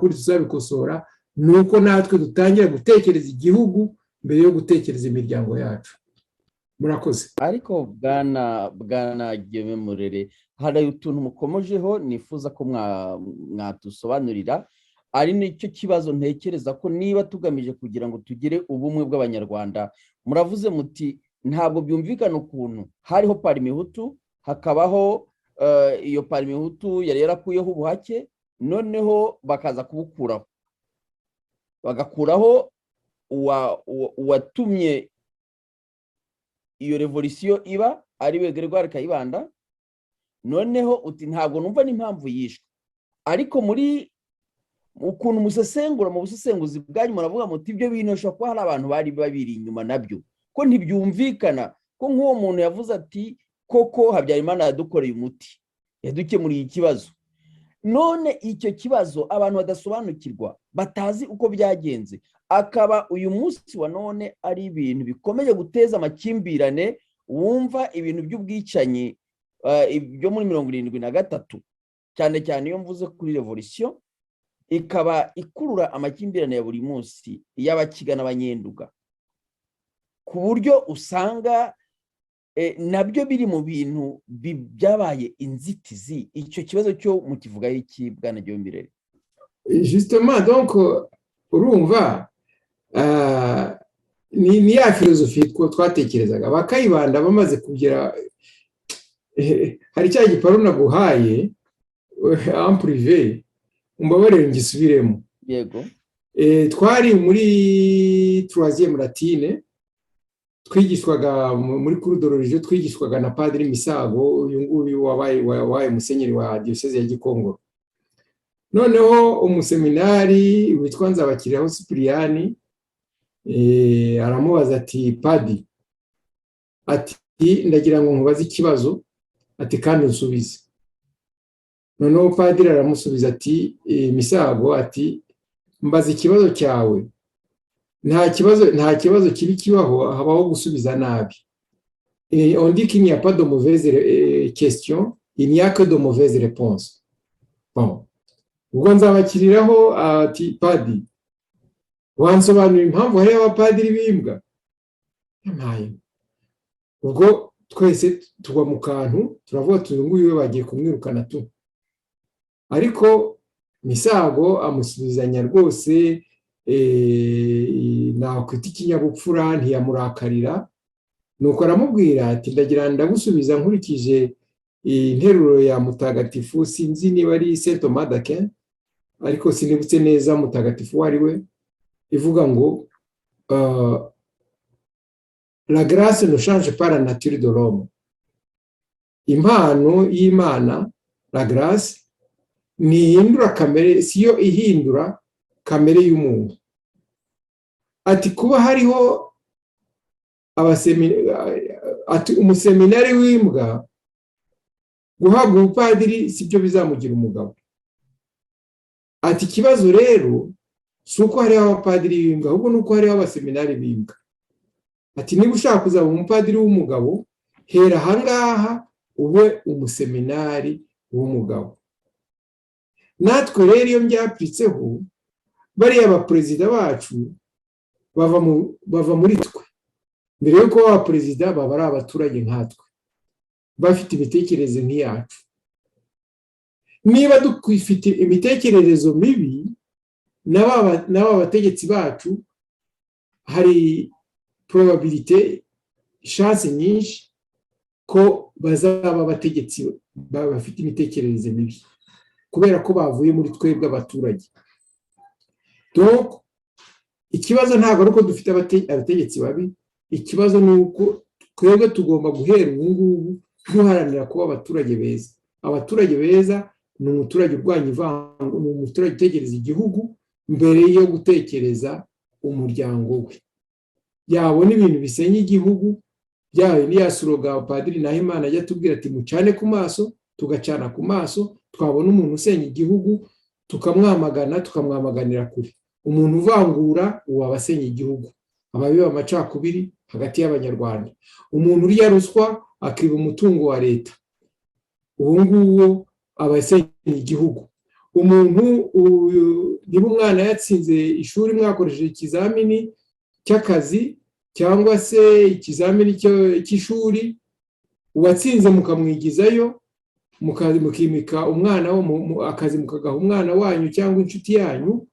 [SPEAKER 1] tuzabikosora, nuko natwe dutangira gutekereza igihugu mbere yo gutekereza imiryango yacu. Murakoze.
[SPEAKER 4] Ariko bwana Geme Murere, hari utuntu mukomojeho nifuza ko mwatusobanurira, ari nicyo kibazo ntekereza ko niba tugamije kugira ngo tugire ubumwe bw'Abanyarwanda. Muravuze muti ntabwo byumvikana ukuntu hariho parimihutu, hakabaho iyo parimihutu yari yarakuyeho ubuhake, noneho bakaza kubukuraho, bagakuraho uwatumye iyo revolisiyo iba ari we Gregoire Kayibanda. Noneho uti ntabwo numva n'impamvu yishwe, ariko muri ukuntu musesengura mu busesenguzi bwanyu muravuga muti ibyo binosha ko hari abantu bari babiri inyuma nabyo, ko ntibyumvikana ko nk'uwo muntu yavuze ati koko Habyarimana yadukoreye umuti, yadukemuriye ikibazo. None icyo kibazo abantu badasobanukirwa, batazi uko byagenze, akaba uyu munsi wa none ari ibintu bikomeje guteza amakimbirane. Wumva ibintu by'ubwicanyi byo muri 1973, cyane cyane iyo mvuze kuri revolution, ikaba ikurura amakimbirane ya buri munsi y'Abakiga n'Abanyenduga. ku buryo usanga nabyo biri mu bintu byabaye inzitizi. Icyo kibazo cyo mu kivugaho iki Bwana Gihombi?
[SPEAKER 1] Justement, donc urumva ni ya filozofi twatekerezaga. Bakayibanda bamaze kugira hari cya giparu naguhaye en privé, umbabarire ngisubiremo.
[SPEAKER 4] Yego.
[SPEAKER 1] Twari muri 3e latine, twigishwaga muri cours de religion, twigishwaga na Padiri Misago, uyu nguyu wabaye musenyeri wa diocese ya Gikongoro. Noneho umuseminari witwa Nzabakiriho Cyprien aramubaza ati, Padi, ati ndagira ngo nkubaze ikibazo, ati kandi unsubize. Noneho Padiri aramusubiza ati, Misago, ati mbaza ikibazo cyawe, nta kibazo kibi kibaho, habaho gusubiza nabi. On dit qu'il n'y a pas de mauvaise question, il n'y a que de mauvaises réponses. Bon. Ubwo Nzabakiriraho ati, Padi, wansobanurira impamvu hari abapadiri bimbwa? Ntayo. Ubwo twese tugwa mu kantu, turavuga tuzi nguyu bagiye kumwirukana tu. Ariko Misago amusubizanya rwose nakwita ikinyabupfura, ntiyamurakarira. Nuko aramubwira ati, ndagira ndagusubiza nkurikije interuro ya mutagatifu, sinzi niba ari Saint Thomas d'Aquin, ariko sinibutse neza mutagatifu wari we, ivuga ngo la grâce ne change pas la nature de l'homme. Impano y'Imana, la grâce, ntihindura kamere, siyo ihindura kamere y'umuntu. Ati kuba hariho umuseminari w'imbwa, guhabwa ubupadiri sibyo bizamugira umugabo. Ati ikibazo rero si uko hariho abapadiri b'imbwa, ahubwo nuko hariho abaseminari b'imbwa. Ati niba ushaka kuzaba umupadiri w'umugabo, hera ahangaha ube umuseminari w'umugabo. Natwe rero iyo mbyapitseho, bariya abaperezida bacu bava muri twe. Mbere yuko baba perezida baba ari abaturage nkatwe, bafite imitekerereze nk'iyacu. Niba dufite imitekererezo mibi, n'aba bategetsi bacu, hari probabilité, chance nyinshi ko bazaba abategetsi bafite imitekerereze mibi, kubera ko bavuye muri twebwe abaturage. Donc ikibazo ntabwo ari uko dufite abategetsi babi, ikibazo ni uko twebwe tugomba guhera ubu ngubu duharanira kuba abaturage beza. Abaturage beza ni umuturage urwanya ivangu, ni umuturage utekereza igihugu mbere yo gutekereza umuryango we. Yabona ibintu bisenya igihugu, byawe niya slogan Padiri Nahimana ajya tubwira ati mucane ku maso, tugacana ku maso, twabona umuntu usenya igihugu tukamwamagana, tukamwamaganira kure. Umuntu uvangura uwabasenya igihugu, ababiba amacakubiri hagati y'abanyarwanda. Umuntu urya ruswa akiba umutungo wa leta, uwo nguwo abasenya igihugu. Umuntu niba umwana yatsinze ishuri mwakoresheje ikizamini cy'akazi cyangwa se ikizamini cy'ishuri, uwatsinze mukamwigizayo, mukimika umwana wo akazi, mukagaha umwana wanyu cyangwa inshuti yanyu,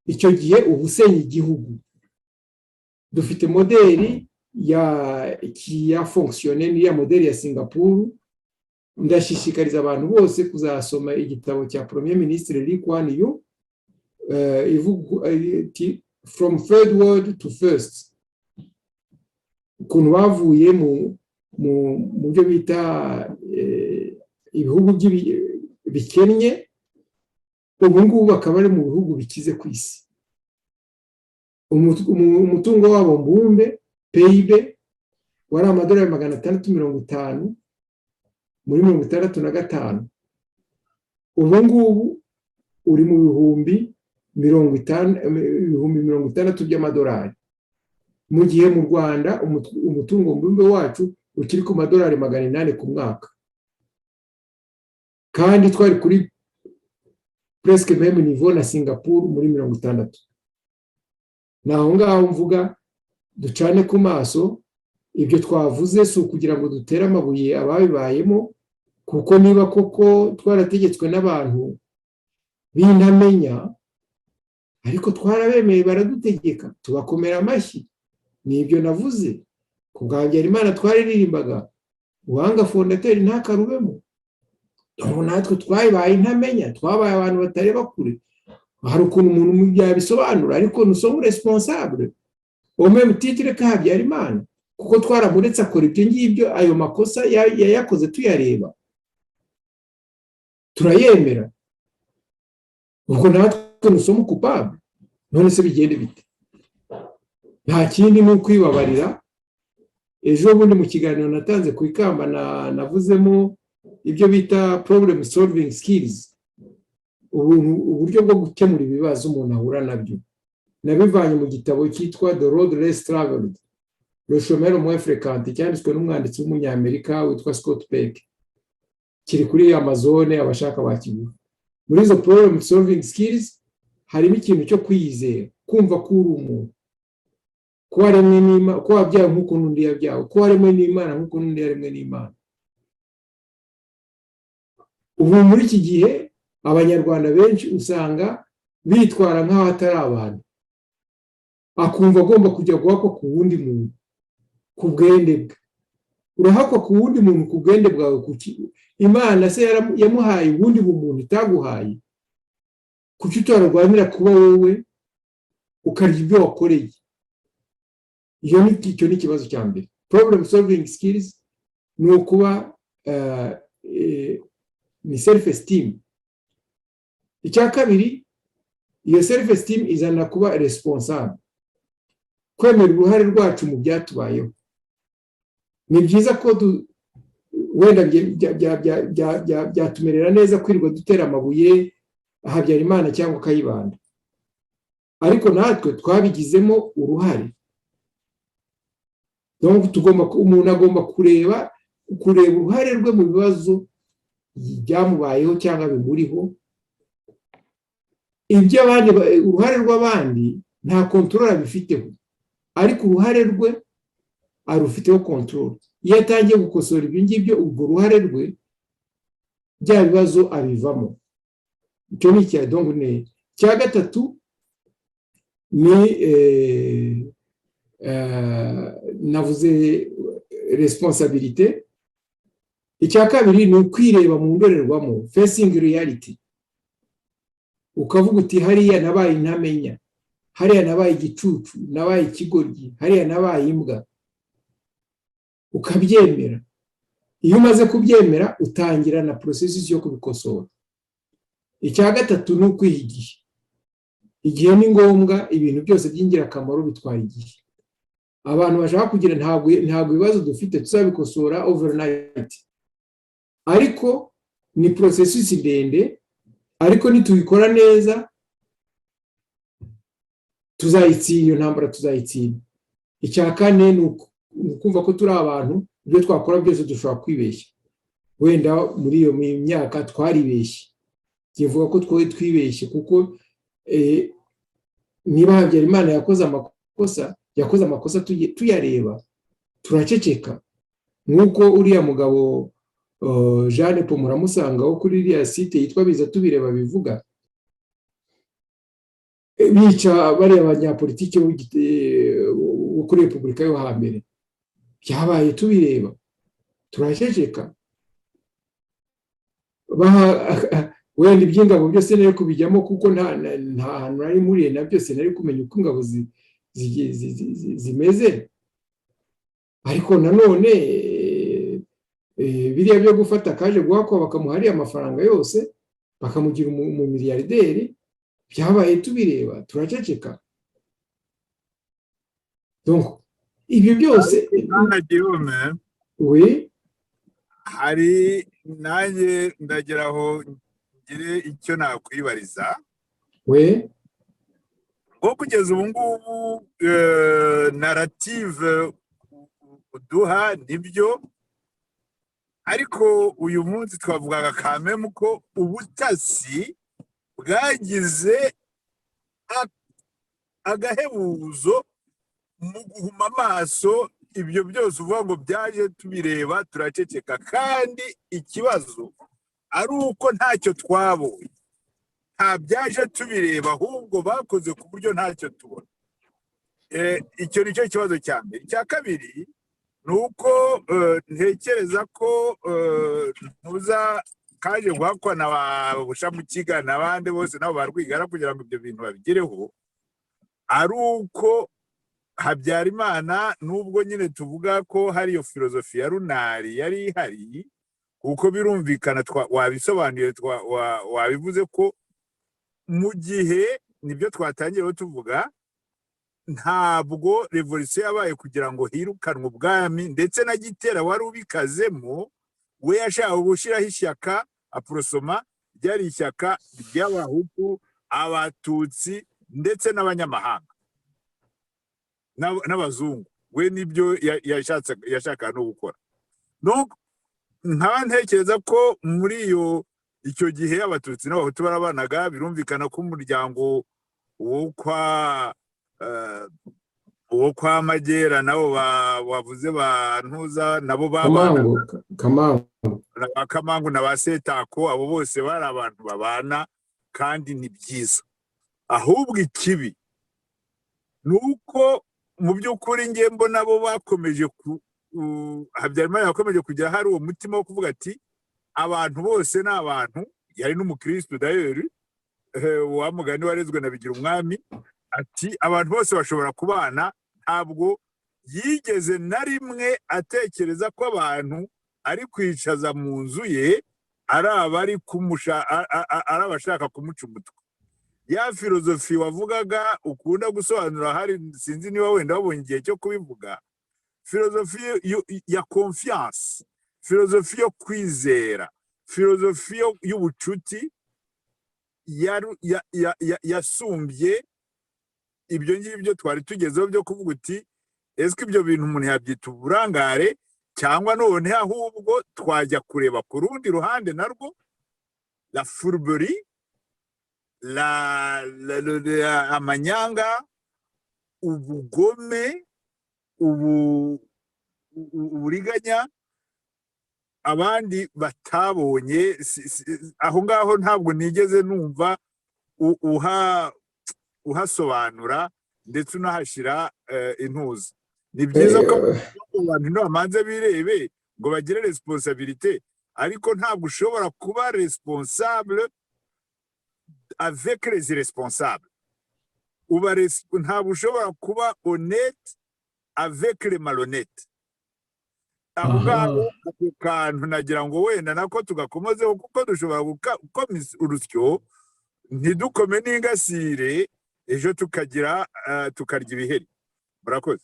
[SPEAKER 1] icyo gihe ubusenya igihugu. Dufite modeli ya fonctionner, ni ya modeli ya Singapore. Ndashishikariza abantu bose kuzasoma igitabo cya Premier Ministre Lee Kuan Yew, From Third World to First. Ukuntu bavuye mu byo bita ibihugu bikennye, ubu ngubu bakaba ari mu bihugu bikize ku isi. Umutungo wabo mbumbe PIB wari amadolari 650 muri 1965. Ubu ngubu uri mu bihumbi 50 by'amadolari, mu gihe mu Rwanda umutungo mbumbe wacu ukiri ku madolari 800 ku mwaka, kandi twari kuri presque même niveau na Singapore muri 60. Naho ngaho mvuga ducane ku maso, ibyo twavuze si ukugira ngo dutere amabuye ababibayemo, kuko niba koko twarategetswe n'abantu b'intamenya ariko twarabemeye baradutegeka tubakomera amashyi, nibyo navuze. Ku bwa Habyarimana twaririmbaga uwanga fondateri ntakarubemo. Natwe twabaye intamenya, twabaye abantu batareba kure. Hari ukuntu umuntu yabisobanura, ariko nous sommes responsables au même titre que Habyarimana, kuko twaramuretse akora ibyo ngibyo, ayo makosa yayakoze tuyareba turayemera. Ubwo natwe nous sommes coupables. None se bigende bite? Nta kindi ni ukwibabarira. Ejo bundi mu kiganiro natanze ku Ikamba navuzemo ibyo bita problem solving skills, uburyo bwo gukemura ibibazo umuntu ahura nabyo. Nabivanye mu gitabo cyitwa The Road Less Traveled, Le Chemin Moins Fréquenté, cyanditswe n'umwanditsi w'umunyamerika witwa Scott Peck. Kiri kuri Amazon, abashaka bakigura. Muri izo problem solving skills harimo ikintu cyo kwiyizera, kumva ko uri umuntu, ko waremwe n'Imana, ko wabyawe nk'uko n'undi yabyawe, ko waremwe n'Imana nk'uko n'undi yaremwe n'Imana. Ubu muri iki gihe abanyarwanda benshi usanga bitwara nk'aho atari abantu, akumva agomba kujya guhakwa ku wundi muntu ku bwende bwe. Urahakwa ku wundi muntu ku bwende bwawe kuki? Imana se yamuhaye ubundi bumuntu itaguhaye? Kuki utararwanira kuba wowe ukarya ibyo wakoreye? Icyo ni ikibazo cya mbere. Problem solving skills ni ukuba ni self esteem. Icya kabiri, iyo self esteem izana kuba responsable, kwemera uruhare rwacu mu byatubayeho. Ni byiza ko wenda byatumerera neza kwirirwa dutera amabuye Habyarimana cyangwa Kayibanda, ariko natwe twabigizemo uruhare. Donc umuntu agomba kureba uruhare rwe mu bibazo byamubayeho cyangwa bimuriho. Uruhare rw'abandi nta control abifiteho, ariko uruhare rwe arufiteho control. Iyo atangiye gukosora ibyo ngibyo, ubwo uruhare rwe bya bibazo abivamo. Icyo ni icya donc cya gatatu ni navuze responsabilité. Icya kabiri ni ukwireba mu ndorerwamo, facing reality, ukavuga uti hariya nabaye intamenya, hariya nabaye igicucu, nabaye ikigoryi, hariya nabaye imbwa, ukabyemera. Iyo umaze kubyemera utangira na processus yo kubikosora. Icya gatatu ni ukwiha igihe ni ngombwa, ibintu byose by'ingirakamaro bitwara igihe. Abantu bashaka kugira ntabwo ibibazo dufite tuzabikosora overnight, ariko ni processus ndende, ariko nitubikora neza tuzayitsinda, iyo ntambara tuzayitsinda. Icya kane ni ukumva ko turi abantu, ibyo twakora byose dushobora kwibeshya. Wenda muri iyo myaka twaribeshye, kivuga ko twibeshye, kuko niba Habyarimana yakoze amakosa tuyareba turaceceka. Nk'uko uriya mugabo Jeanne Paul muramusanga wo kuri iriya site yitwa Biza Tubireba bivuga, bica bariya abanyapolitiki bo kuri Repubulika yo hambere. Byabaye tubireba turaceceka. Wenda iby'ingabo byose nari kubijyamo, kuko nta hantu nari muriye na byose nari kumenya uko ingabo zimeze. Ariko nanone biriya byo gufata kaje guhakwa bakamuhariye amafaranga yose bakamugira mu miliyarderi, byabaye tubireba turaceceka. Donc ibyo byose
[SPEAKER 2] hari nanjye ndageraho ngire icyo nakwibariza. Ngo kugeza ubu ngubu narrative uduha nibyo, ariko uyu munsi twavugaga kameme ko ubutasi bwagize agahebuzo mu guhuma amaso ibyo byose uvuga ngo byaje tubireba turaceceka, kandi ikibazo ari uko ntacyo twabonye, nta byaje tubireba, ahubwo bakoze ku buryo ntacyo tubona. Icyo nicyo kibazo cya mbere. Icya kabiri ni uko ntekereza ko ntuza kaje guhakwa na Bushamukiga n'abandi bose nabo barwigara kugira ngo ibyo bintu babigereho, ari uko Habyarimana nubwo nyine tuvuga ko hari iyo filozofi ya runari yari ihari, kuko birumvikana wabisobanuye, wabivuze ko mu gihe nibyo twatangiyeho tuvuga, ntabwo revolution yabaye kugira ngo hirukanwe ubwami, ndetse na Gitera wari ubikazemo we yashaka gushyiraho ishyaka aprosoma ryari ishyaka ry'abahutu, abatutsi ndetse n'abanyamahanga n'abazungu. We nibyo yashaka no gukora. Nkaba ntekereza ko muri icyo gihe abatutsi n'abahutu barabanaga, birumvikana ko umuryango wo kwa Magera nabo bavuze bantuza nabo Kamangu na ba Setako, abo bose bari abantu babana kandi ni byiza. Ahubwo ikibi nuko mu by'ukuri nge mbona nabo bakomeje Habyarimana yakomeje kujya hari uwo mutima wo kuvuga ati abantu bose ni abantu. Yari n'umukristo d'ailleurs, wa mugani warezwe na Bigirumwami, ati abantu bose bashobora kubana. Ntabwo yigeze na rimwe atekereza ko abantu ari kwicaza mu nzu ye ari abashaka kumuca umutwe. Ya filozofi wavugaga ukunda gusobanura, hari sinzi niba wenda wabonye igihe cyo kubivuga, filozofi ya confiance, filozofi yo kwizera, filozofi y'ubucuti yasumbye ibyo ngibyo twari tugezeho byo kuvuga uti ese ibyo bintu umuntu yabyita uburangare, cyangwa none ahubwo twajya kureba ku rundi ruhande narwo, la fourberie, amanyanga, ubugome, uburiganya abandi batabonye. Aho ngaho ntabwo nigeze numva uhasobanura ndetse unahashyira intuza. Ni byiza ko abantu bamanze birebe ngo bagire responsabilité, ariko ntabwo ushobora kuba responsable avec les irresponsables. Ntabwo ushobora kuba honnête avec les malhonnêtes. Aho ngaho ku kantu nagira ngo wenda nako tugakomozeho, kuko dushobora gukoma urusyo ntidukome n'ingasire, ejo tukarya ibiheri. Murakoze.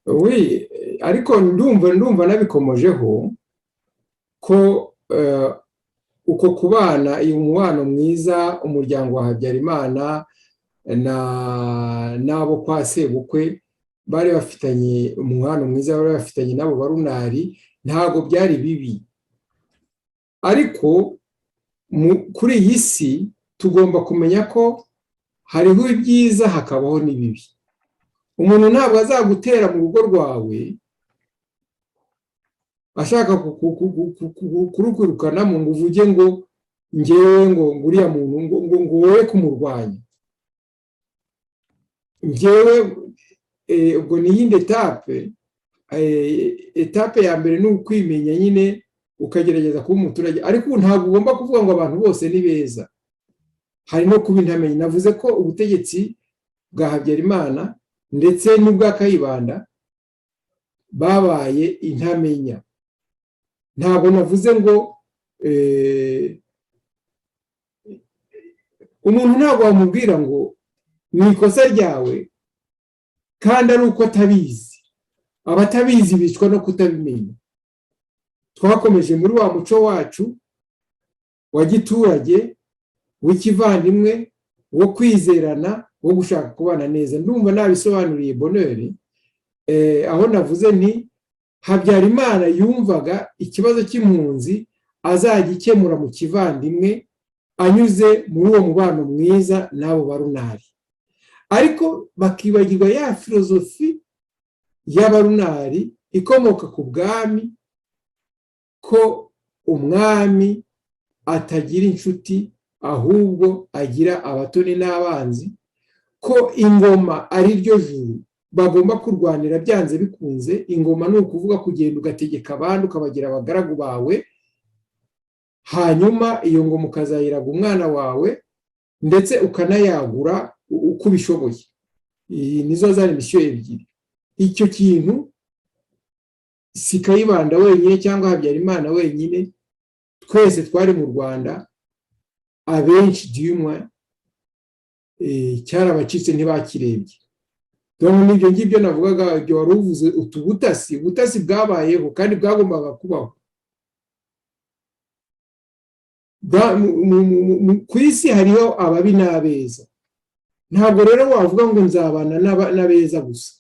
[SPEAKER 1] Oui, ariko ndumva nabikomojeho ko uko kubana, uyu mubano mwiza umuryango wa Habyarimana n'abo kwa sebukwe bari bafitanye, umubano mwiza bari bafitanye n'abo barunari, ntabwo byari bibi. Ariko kuri iyi si tugomba kumenya ko hariho ibyiza hakabaho n'ibibi. Umuntu ntabwo azagutera mu rugo rwawe ashaka kurukwirukana ngo uvuge ngo ngewe ngo uriya muntu ngo wowe kumurwanya. Ngewe ubwo ni iyindi etape ya mbere ni ukwimenya nyine, ukagerageza kuba umuturage. Ariko ntabwo ugomba kuvuga ngo abantu bose ni beza, hari no kuba intamenyi. Navuze ko ubutegetsi bwa Habyarimana ndetse n'ubwa Kayibanda babaye intamenya. Ntabwo navuze ngo umuntu ntabwo wamubwira ngo ni ikosa ryawe kandi ari uko atabizi. Abatabizi bicwa no kutabimenya. Twakomeje muri wa muco wacu wa giturage w'ikivandimwe, wo kwizerana, wo gushaka kubana neza. Ndumva nabisobanuriye Bonheur, aho navuze nti Habyarimana yumvaga ikibazo cy'impunzi azagikemura mu kivandimwe anyuze muri uwo mubano mwiza n'abo barunari. Ariko bakibagirwa ya filozofi y'abarunari ikomoka ku bwami, ko umwami atagira inshuti ahubwo agira abatoni n'abanzi, ko ingoma ari ryo juru bagomba kurwanira byanze bikunze. Ingoma ni ukuvuga kugenda ugategeka abandi ukabagira abagaragu bawe, hanyuma iyo ngoma ukazayiraga umwana wawe ndetse ukanayagura uko ubishoboye. Nizo zari misiyo ebyiri. Icyo kintu si Kayibanda wenyine cyangwa Habyarimana wenyine, twese twari mu Rwanda abenshi dimwe cyarabacitse ntibakirebye. Dore n'ibyo ngibyo navugaga, ibyo wari uvuze, ubutasi bwabayeho kandi bwagombaga kubaho. Ku isi hariho ababi n'abeza. Ntabwo rero wavuga ngo nzabana n'abeza gusa,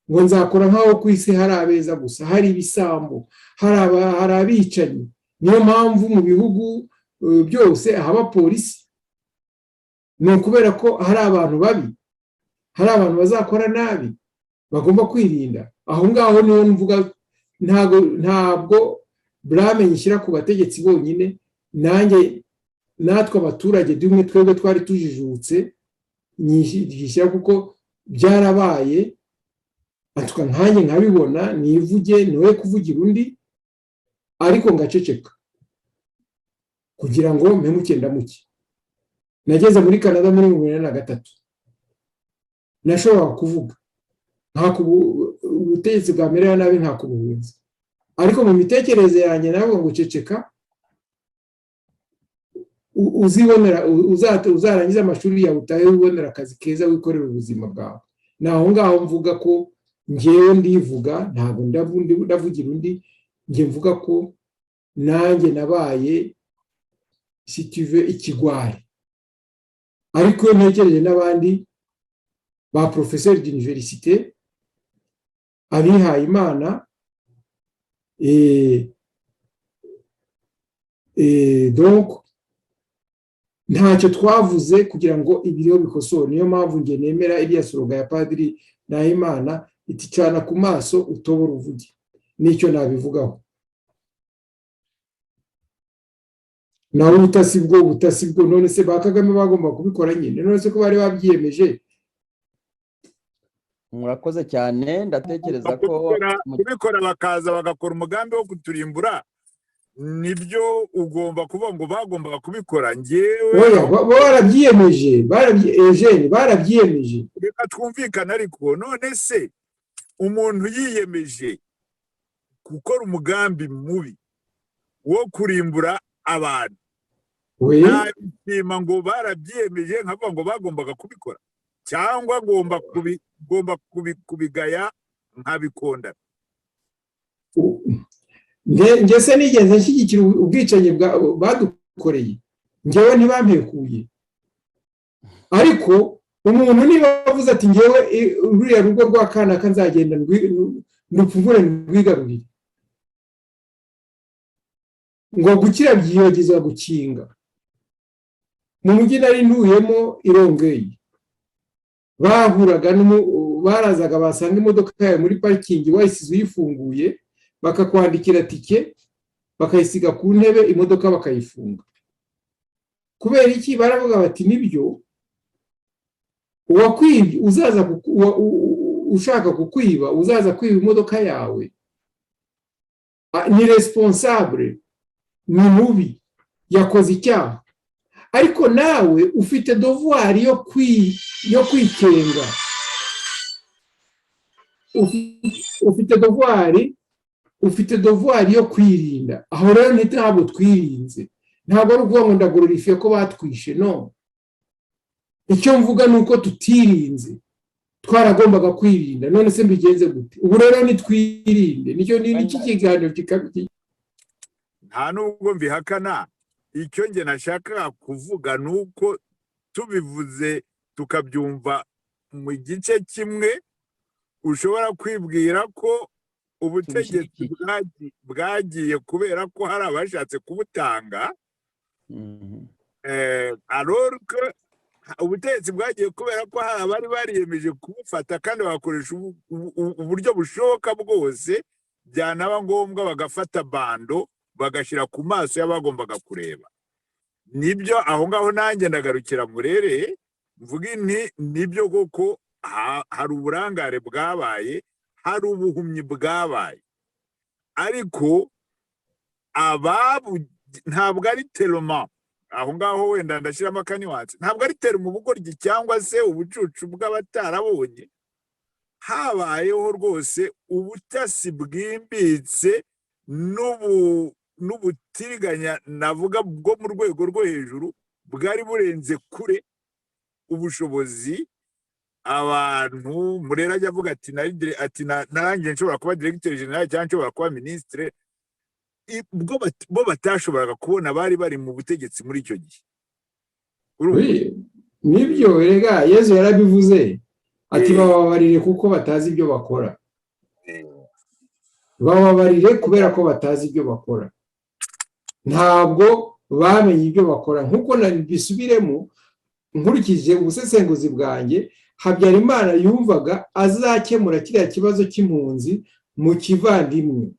[SPEAKER 1] ngo nzakora nk'aho ku isi hari abeza gusa. Hari ibisambo, hari abicanyi. Niyo mpamvu mu bihugu byose haba polisi, ni ukubera ko hari abantu babi, hari abantu bazakora nabi, bagomba kwirinda. Aho ngaho niho mvuga, ntabwo blame nyishyira ku bategetsi bonyine, natwe abaturage dumwe twebwe twari tujijutse nyishyira, kuko byarabaye. Atuka nkanjye nkabibona, nivuge niwe kuvugira undi, ariko ngaceceka kugira ngo mpemuke ndamuke. Nageze muri Canada muri 1993, nashobora kuvuga ubutegetsi bwamerera nabi ntakubuhunza, ariko mu mitekerereze yanjye nabo ngo ceceka, uzibonera uzarangiza amashuri yawe utahe ubonera akazi keza wikorera ubuzima bwawe. Naho ngaho mvuga ko ngewe ndivuga, ntabwo ndavugira undi. Nge mvuga ko nanjye nabaye sitive ikigwari, ariko ntekereje n'abandi ba professeur d'université, abihaye Imana, donc ntacyo twavuze kugira ngo ibiriho bikosore. Niyo mpamvu nge nemera iriya slogan ya Padiri Nahimana iti cana ku maso utobora uvuge. Nicyo nabivugaho. Nawe ubutasi bwo none se ba Kagame bagomba kubikora nyine, none se ko bari babyiyemeje.
[SPEAKER 4] Murakoze cyane, ndatekereza ko
[SPEAKER 2] kubikora bakaza bagakora umugambi wo kuturimbura, nibyo ugomba kuvuga ngo bagombaga kubikora. Ngewe
[SPEAKER 1] oya, barabyiyemeje, barabyiyemeje.
[SPEAKER 2] Reka twumvikana, ariko none se umuntu yiyemeje gukora umugambi mubi wo kurimbura abantu, ntabishima ngo barabyiyemeje nkavuga ngo bagombaga kubikora, cyangwa ngomba kubigaya nkabikonda?
[SPEAKER 1] Nge se nigeze nshyigikira ubwicanyi badukoreye, ngewe ntibampekuye. Ariko umuntu niba avuze ati ngewe ruriya rugo rwa Kanaka nzagenda ndupfumure ndwigarurire, ngo gukira byiyogeza gukinga. Mu mujyi nari ntuyemo i Longueuil, bahuraga barazaga basanga imodoka yawe muri parikingi wayisize uyifunguye, bakakwandikira tike bakayisiga ku ntebe, imodoka bakayifunga. Kubera iki? Baravuga bati nibyo, uwakwibye uzaza ushaka kukwiba, uzaza kwiba imodoka yawe ni responsable, ni mubi, yakoze icyaha. Ariko nawe ufite devoir yo kwikenga, ufite devoir yo kwirinda. Aho rero ntabwo twirinze, ntabwo ari ukuvuga ngo ndagororifiye ko batwishe, no. Icyo mvuga ni uko tutirinze, twaragombaga kwirinda. None se mbigenze gute? Ubu rero nitwirinde, nicyo n'iki kiganiro kikabye.
[SPEAKER 2] Nta nubwo mbihakana, icyo nge nashaka kuvuga nuko tubivuze tukabyumva mu gice kimwe, ushobora kwibwira ko ubutegetsi bwagiye kubera ko hari abashatse kubutanga, alors que ubutegetsi bwagiye kubera ko hari abari bariyemeje kubufata kandi bakoresha uburyo bushoboka bwose byanaba ngombwa bagafata bando bagashyira ku maso y'abagombaga kureba. Nibyo aho ngaho nanjye ndagarukira Murere mvuga inti nibyo koko hari uburangare bwabaye, hari ubuhumyi bwabaye, ariko ntabwo ari teroma aho ngaho wenda ndashyiramo akaniwatsi, ntabwo ari teroma ubugoryi cyangwa se ubucucu bw'abatarabonye. Habayeho rwose ubutasi bwimbitse n'ubutiriganya navuga bwo mu rwego rwo hejuru bwari burenze kure ubushobozi abantu. Murera ajya avuga ati narangiye nshobora kuba directeur general cyangwa nshobora kuba ministre, bo batashoboraga kubona bari bari mu butegetsi muri icyo gihe.
[SPEAKER 1] Nibyo erega Yesu yarabivuze ati bababarire kuko batazi ibyo bakora. Bababarire kubera ko batazi ibyo bakora, ntabwo bamenye ibyo bakora. Nkuko nabisubiremo, nkurikije ubusesenguzi bwanjye, Habyarimana yumvaga azakemura kiriya kibazo cy'impunzi mu kivandimwe,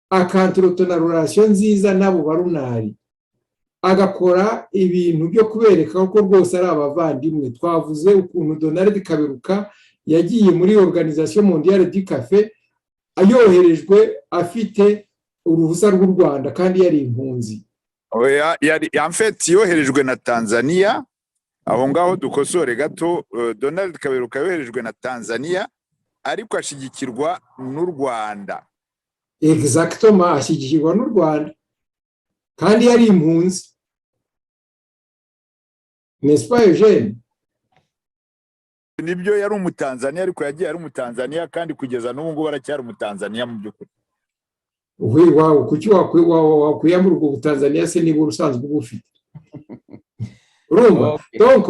[SPEAKER 1] akantorotona relation nziza n'abo barunari, agakora ibintu byo kubereka ko rwose ari abavandimwe. Twavuze ukuntu Donald Kaberuka yagiye muri Organisation Mondiale du Café ayoherejwe afite uruhusa rw'u Rwanda kandi yari impunzi.
[SPEAKER 2] En fait yoherejwe na Tanzania. Aho ngaho dukosore gato, Donald Kaberuka yoherejwe na Tanzania ariko ashigikirwa n'u Rwanda.
[SPEAKER 1] Exactement, ashigikirwa n'u Rwanda kandi yari impunzi. N'est-ce pas Eugène?
[SPEAKER 2] Nibyo yari umutanzania, ariko yagiye ari umutanzania kandi kugeza n'ubu ngubu aracyari umutanzania mu by'ukuri.
[SPEAKER 1] Wow, kuki wakuyamura ubwo butanzania se niba urusanzwe ubufite? Urumva? Donc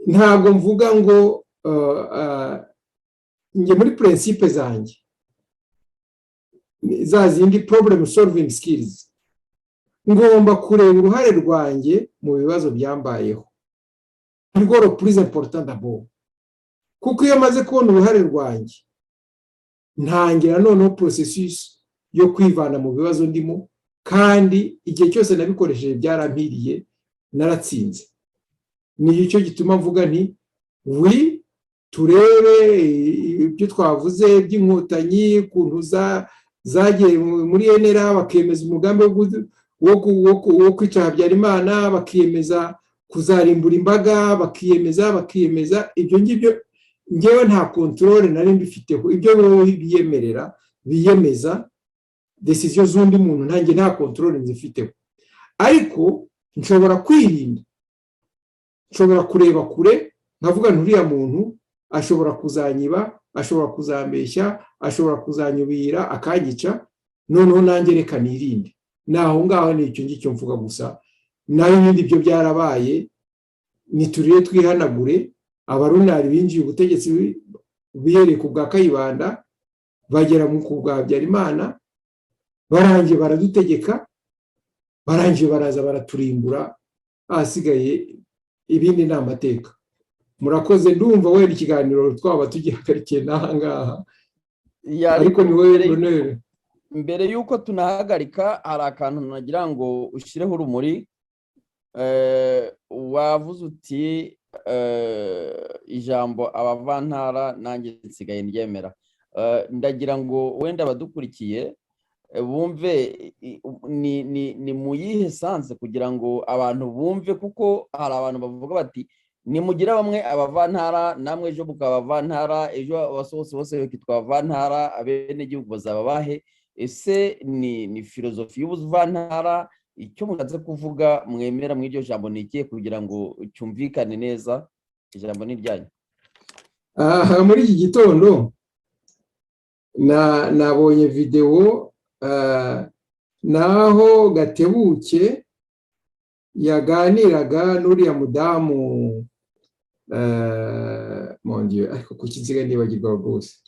[SPEAKER 1] ntabwo mvuga ngo nge muri principe zanjye za zindi problem solving skills, ngomba kureba uruhare rwanjye mu bibazo byambayeho. Nirwo le plus important d'abord, kuko iyo maze kubona uruhare rwanjye ntangira noneho processus yo kwivana mu bibazo ndimo, kandi igihe cyose nabikoresheje byarampiriye, naratsinze. Ni cyo gituma mvuga nti turebe ibyo twavuze by'inkotanyi, kuntu zagiye muri NRA bakemeza umugambi wo kwica Habyarimana, bakiyemeza kuzarimbura imbaga, bakiyemeza ibyo ngibyo. Ngewe nta control nari mbifiteho, ibyo biyemeza decision z'undi muntu ntange nta control nzifiteho, ariko nshobora kwirinda, nshobora kureba kure nkavuga nturiya muntu ashobora kuzanyiba, ashobora kuzambeshya, ashobora kuzanyubira akanyica, noneho nanjye reka nirinde. Naho ngaho ni icyo ngicyo mvuga gusa, naho ibindi byo byarabaye. Niturire twihanagure. Abarunari binjiye ubutegetsi bihereye ku bwa Kayibanda bagera mu ku bwa Habyarimana, barangiye baradutegeka, barangiye baraza baraturimbura, ahasigaye ibindi ni amateka. Murakoze, ndumva wenda ikiganiro twaba tugihagarikiye n'aha ngaha, ariko ni wowe Bonheur.
[SPEAKER 4] Mbere yuko tunahagarika, hari akantu nagira ngo ushyireho urumuri. Wavuze uti ijambo abavantara nanjye nsigaye ndyemera. Ndagira ngo wenda abadukurikiye bumve ni mu yihe sanse kugira ngo abantu bumve, kuko hari abantu bavuga bati nimugira bamwe abavantara, namwe ejo mukaba abavantara, ejo abasose bose bakitwa abavantara, abene gihugu bazaba bahe. Ese ni filozofi y'ubuvantara? Icyo mumaze kuvuga mwemera mu iryo jambo ni ikihe kugira ngo cyumvikane neza? Ijambo ni ryanyu.
[SPEAKER 1] Muri iki gitondo nabonye video naho Gatebuke yaganiraga n'uriya mudamu, mon Dieu, ariko kuki nsigaye nibagirwa rwose,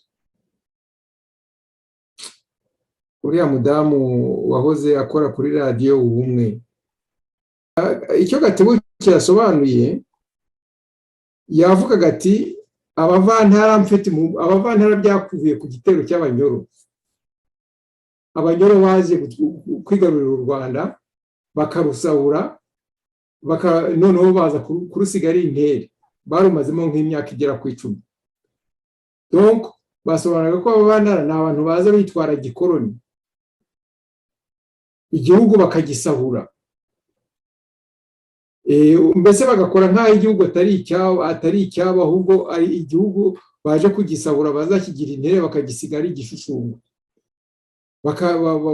[SPEAKER 1] uriya mudamu wahoze akora kuri radiyo Ubumwe. Icyo Gatebuke yasobanuye, yavugaga ati abavantara byakuvuye ku gitero cy'Abanyoro. abanyoro baje kwigarurira u Rwanda bakarusahura noneho baza kurusiga ari intere barumazemo nk'imyaka igera ku 10. Donc basobanuraga ko abavantara ni abantu baza bitwara gikoroni igihugu bakagisahura, mbese bagakora nk'aho igihugu atari icyabo ahubwo ari igihugu baje kugisahura, bazakigira intere bakagisiga ari igishushanyo,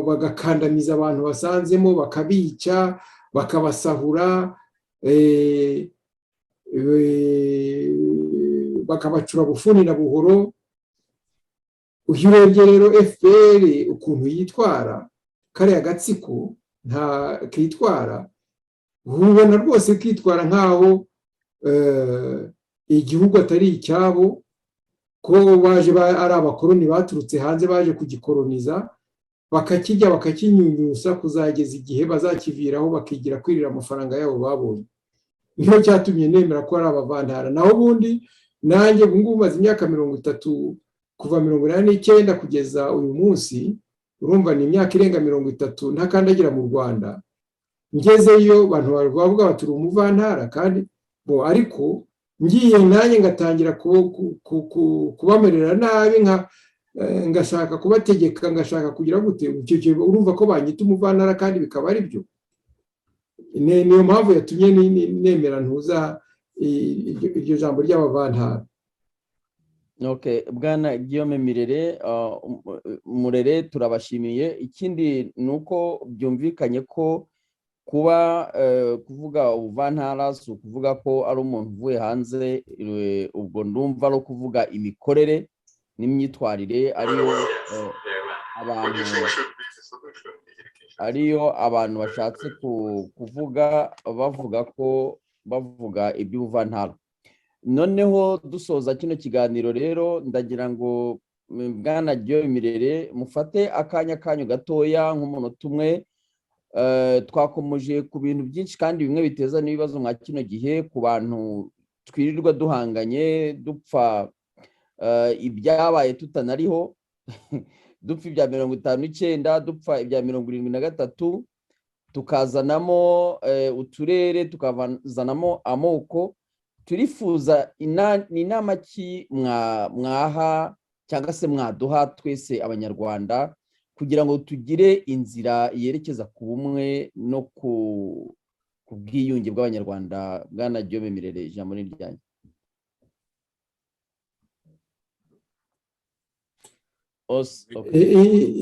[SPEAKER 1] bagakandamiza abantu basanzemo, bakabica, bakabasahura, bakabacura bufuni na buhoro. Uhirebye rero FPR ukuntu yitwara, kariya gatsiko nta kitwara, ubona rwose kitwara nk'aho igihugu atari icyabo, ko baje ari abakoroni baturutse hanze baje kugikoroniza, bakakijya bakakinyunyusa kuzageza igihe bazakiviraho bakigira kwirira amafaranga yabo babonye. Niyo cyatumye nemera ko ari abavantara. Naho ubundi nanjye ubungubu maze imyaka 30 kuva 1989 kugeza uyu munsi, urumva ni imyaka irenga 30 ntakandagira mu Rwanda. Ngezeyo abantu bavuga bati uri umuvantara, kandi ariko ngiye nanjye ngatangira kubamerera nabi, ngashaka kubategeka, ngashaka kugira gute, urumva ko banyita umuvantara kandi bikaba ari byo. Niyo mpamvu yatumye nemera ntuza iryo jambo ry'abavantara.
[SPEAKER 4] Okay, Bwana Guillaume Murere turabashimiye. Ikindi nuko byumvikanye ko kuba kuvuga ubuvantara si ukuvuga ko ari umuntu uvuye hanze, ubwo ndumva no kuvuga imikorere n'imyitwarire ariyo abantu bashatse kuvuga bavuga iby'ubuvantara. Noneho dusoza kino kiganiro rero ndagira ngo Bwana Guillaume Mirere mufate akanya kanyu gatoya nk'umunota umwe, twakomeje ku bintu byinshi kandi bimwe biteza n'ibibazo mwa kino gihe, ku bantu twirirwa duhanganye dupfa ibyabaye tutanariho dupfa ibya 59, dupfa ibya 73, tukazanamo uturere, tukazanamo amoko. Turifuza inama ki mwaha cyangwa se mwaduha twese abanyarwanda kugira ngo tugire inzira yerekeza ku bumwe no ku bwiyunge bw'abanyarwanda? Bwana Guillaume Mirere, ijambo ni ryanyu.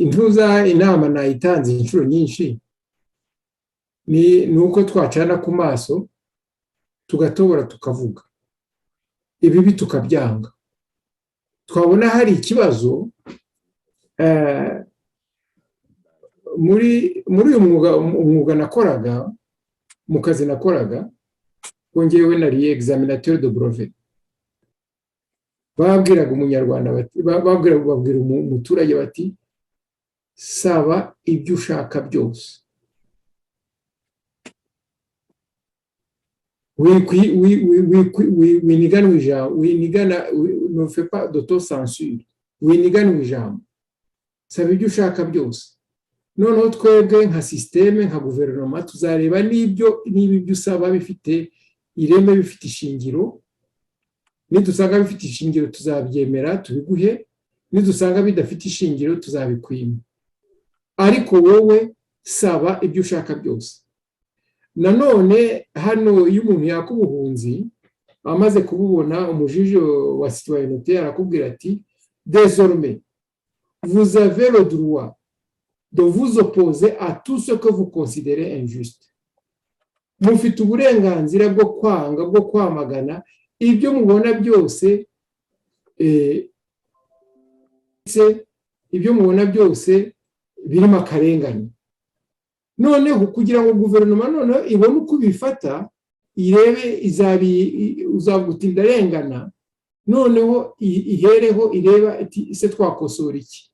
[SPEAKER 1] Intuza inama nayitanze inshuro nyinshi, ni uko twacana ku maso tugatobora tukavuga, ibibi tukabyanga. Twabona hari ikibazo muri uyu umwuga nakoraga, mu kazi nakoraga, ngewe nari examinateur de brevet. Babwiraga umunyarwanda bati, babwira umuturage bati, saba ibyo ushaka byose, winiganwe ijambo, ne fais pas d'autocensure, winiganwe ijambo, saba ibyo ushaka byose. Noneho twebwe nka systeme, nka guverinoma, tuzareba niba ibyo usaba bifite ireme, bifite ishingiro. Nidusanga bifite ishingiro tuzabyemera tubiguhe, nidusanga bidafite ishingiro tuzabikwima. Ariko wowe saba ibyo ushaka byose. Nanone hano iyo umuntu yakubuhunzi amaze kububona, umujije wa citoyenneté arakubwira ati, désormais vous avez le droit de vous opposer à tout ce que vous considérez injuste. Mufite uburenganzira bwo kwanga, bwo kwamagana ibyo mubona byose, ibyo mubona byose birimo akarengane. Noneho kugira ngo guverinoma noneho ibone uko bifata, irebe uzavuga ndarengana, noneho ihereho ireba iti ese twakosora iki,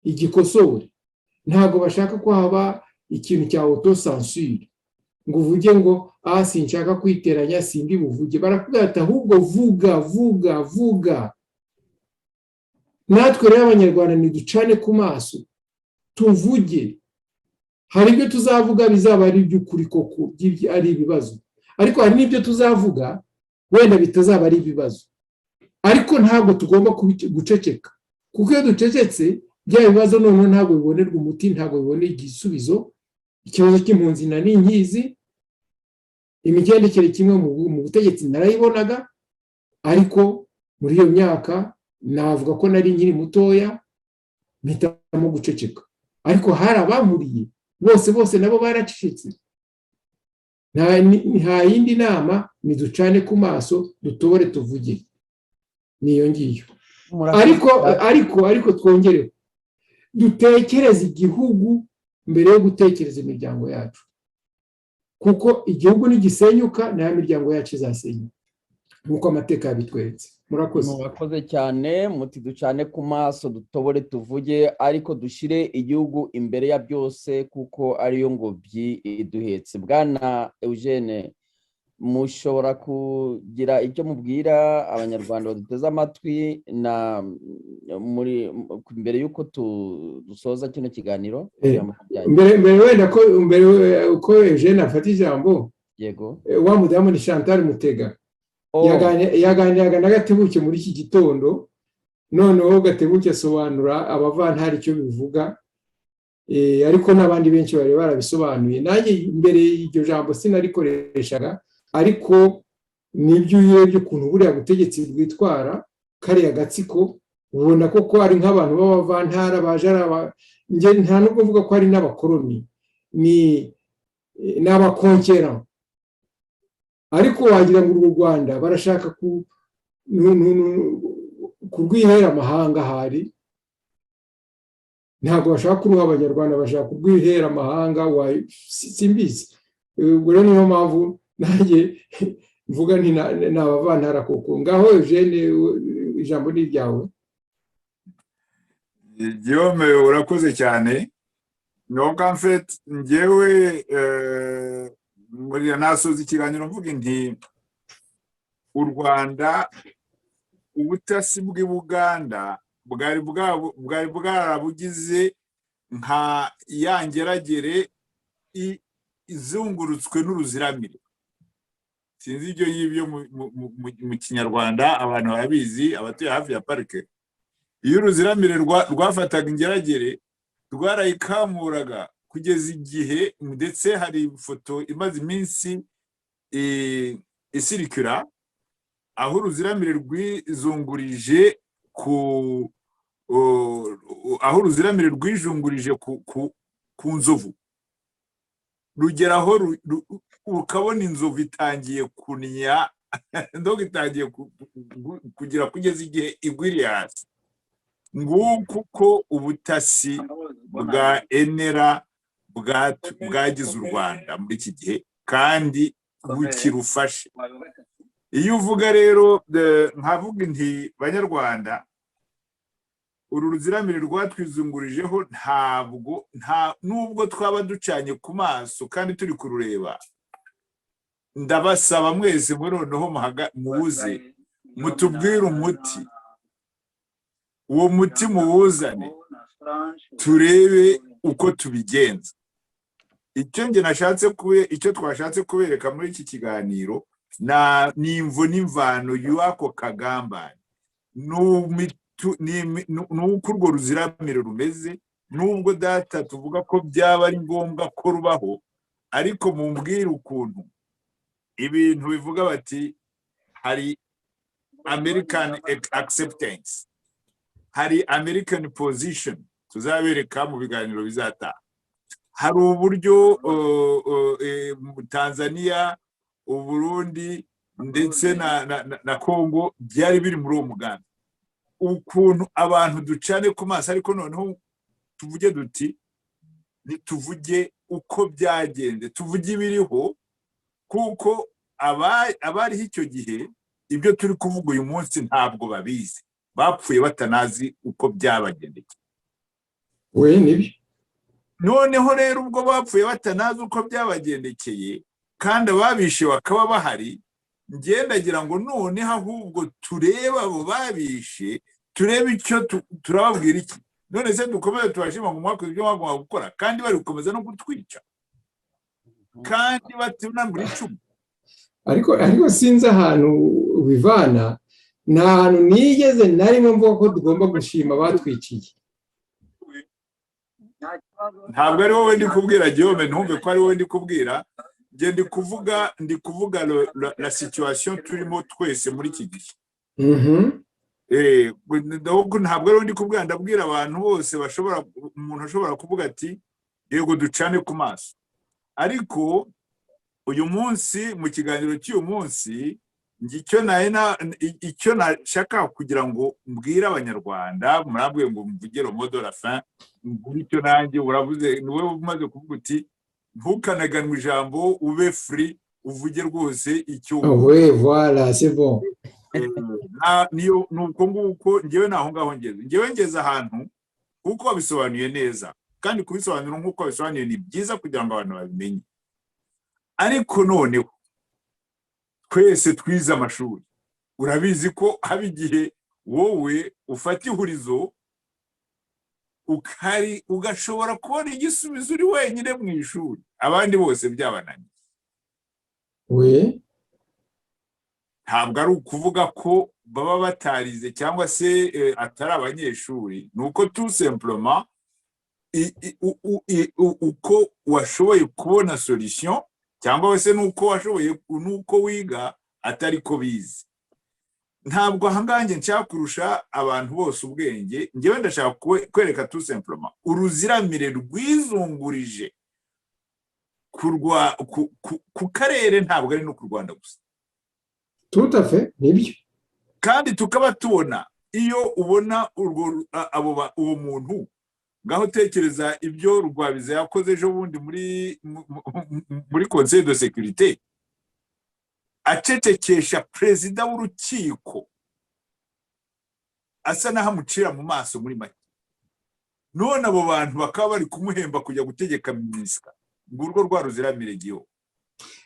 [SPEAKER 1] igikosore. Ntago bashaka ko haba ikintu cya autocensure ngo uvuge ngo sinshaka kwiteranya, sindi buvuge. Barakubwira ati ahubwo vuga. Natwe rero abanyarwanda niducane ku maso, tuvuge. Hari ibyo tuzavuga bizaba ari iby'ukuri koko ari ibibazo, ariko hari n'ibyo tuzavuga wenda bitazaba ari ibibazo, ariko ntabwo tugomba guceceka, kuko iyo ducecetse bya bibazo noneho ntabwo bibonerwa umuti, ntabwo bibonera igisubizo. Ikibazo cy'impunzi na n'inkizi, imigendekere kimwe mu butegetsi narayibonaga, ariko muri iyo myaka navuga ko nari nkiri mutoya mpitamo guceceka, ariko hari abamuriye bose nabo baracecetse. Nta yindi nama, niducane ku maso dutobore tuvuge, niyo ngiyo. Ariko twongereho dutekereze igihugu mbere yo gutekereza imiryango yacu, kuko igihugu nigisenyuka nayo miryango yacu izasenyuka nk'uko amateka yabitweretse.
[SPEAKER 4] Murakoze cyane, muti ducane ku maso dutobore tuvuge, ariko dushire igihugu imbere ya byose kuko ariyo ngobyi iduhetse. Bwana Eugene, mushobora kugira icyo mubwira abanyarwanda baduteze amatwi na muri mbere yuko dusoza kino kiganiro?
[SPEAKER 1] Mbere wenda ko uko Eugene afata ijambo,
[SPEAKER 4] yego,
[SPEAKER 1] wa mudamu ni Chantal Mutega yaganiraga na Gatebuke muri iki gitondo, noneho Gatebuke asobanura abavantari icyo bivuga, ariko n'abandi benshi bari barabisobanuye. Nanjye imbere y'iryo jambo sinarikoreshaga, ariko nibyo urebye ukuntu buriya butegetsi bwitwara kariya gatsiko, ubona ko ari nk'abantu b'abavantara baje nta nubwo mvuga ko ari n'abakoloni, ni n'abakonkera, ariko wagira ngo u Rwanda barashaka kurwihera amahanga. Hari ntabwo bashaka kuruha Abanyarwanda, bashaka kurwihera amahanga, simbizi. Ubwo rero niyo mpamvu nanjye mvuga nti ni abavantara koko. Ngaho Eugene, ijambo ni iryawe.
[SPEAKER 2] Guillaume, urakoze cyane. Donc en fait njyewe muri nasoza ikiganiro mvuga nti u Rwanda, ubutasi bw'i Buganda bwari bwarabugize nka yangeragere izungurutswe n'uruziramire. Sinzi ibyo yibyo mu Kinyarwanda abantu babizi, abatuye hafi ya parike. Iyo uruziramire rwafataga ingeragere rwarayikamuraga kugeza igihe, ndetse hari ifoto imaze iminsi isirikira aho uruziramire rwizungurije aho uruziramire rwijungurije ku nzovu, rugeraho ukabona inzovu itangiye kunya, ndogo itangiye kugira kugeza igihe igwiriye hasi. Nguko uko ubutasi bwa enera bwagize u Rwanda muri iki gihe, kandi bukirufashe. Iyo uvuga rero nkavuga nti Banyarwanda, uru ruziramire rwatwizungurijeho nubwo twaba ducanye ku maso kandi turi kurureba, ndabasaba mwese noneho muwuze mutubwire umuti. Uwo muti muwuzane turebe uko tubigenza. Icyo twashatse kubereka muri iki kiganiro ni imvo n'imvano y'ako kagambane, n'uko urwo ruziramire rumeze. Nubwo data tuvuga ko byaba ari ngombwa ko rubaho, ariko mumbwire ukuntu ibintu bivuga bati hari American acceptance, hari American position, tuzabereka mu biganiro bizataha. Hari uburyo mu Tanzania, Uburundi ndetse na Congo byari biri muri uwo mugambi, ukuntu abantu ducane ku maso. Ariko noneho tuvuge duti nituvuge uko byagenze, tuvuge ibiriho, kuko abariho icyo gihe ibyo turi kuvuga uyu munsi ntabwo babizi, bapfuye batanazi uko byabagendekeye.
[SPEAKER 1] Nibyo.
[SPEAKER 2] Noneho rero ubwo bapfuye batanazi uko byabagendekeye kandi ababishe bakaba bahari, ngendagira ngo noneho ahubwo tureba abo babishe, turebe icyo turababwira iki. none se dukomeze tubashima ngo mwakoze ibyo mwagomba gukora kandi bari gukomeza no kutwica kandi batunambura icumu.
[SPEAKER 1] ariko sinzi ahantu bivana, nta hantu nigeze na rimwe mvuga ko tugomba gushima batwiciye.
[SPEAKER 2] Ntabwo ari wowe ndi kubwira Guillaume, ntumve ko ari wowe ndi kubwira, nge ndi kuvuga la situation turimo twese muri iki gihe. Ntabwo ari ndi kubwira, ndabwira abantu bose bashobora, umuntu ashobora kuvuga ati yego ducane ku maso. Ariko uyu munsi mu kiganiro cy'uyu munsi icyo nashaka kugira ngo mbwire abanyarwanda, murabwiye ngo mvugire mot de la fin, mbwire icyo nanjye uravuze, niwe umaze kuvuga uti ntukanaganwe ijambo, ube free, uvuge rwose icyo.
[SPEAKER 1] Oui, voilà, c'est bon.
[SPEAKER 2] Niyo nuko nguko ngewe naho ngaho ngeze ahantu kuko wabisobanuye neza, kandi kubisobanura nk'uko wabisobanuye ni byiza kugira ngo abantu babimenye. Ariko noneho twese twize amashuri, urabizi ko haba igihe wowe ufata ihurizo ugashobora kubona igisubizo uri wenyine mu ishuri, abandi bose byabananiye.
[SPEAKER 1] Oui.
[SPEAKER 2] Ntabwo ari ukuvuga ko baba batarize cyangwa se atari abanyeshuri, nuko tout simplement uko washoboye kubona solution cyangwa se nuko washoboye, nuko wiga atari ko bize. Ntabwo ahangange nshaka kurusha abantu bose ubwenge, ngewe ndashaka kwereka tout simplement uruziramire rwizungurije ku karere, ntabwo ari no ku Rwanda gusa.
[SPEAKER 1] Tout à fait, nibyo.
[SPEAKER 2] Kandi tukaba tubona iyo ubona uwo muntu, ngaho tekereza ibyo Rugwabiza yakoze ejo bundi muri Conseil de Sécurité, acecekesha perezida w'urukiko, asa naho amucira mu maso muri make. None abo bantu bakaba bari kumuhemba kujya gutegeka minisika. Ngurwo rwa ruziramire giho.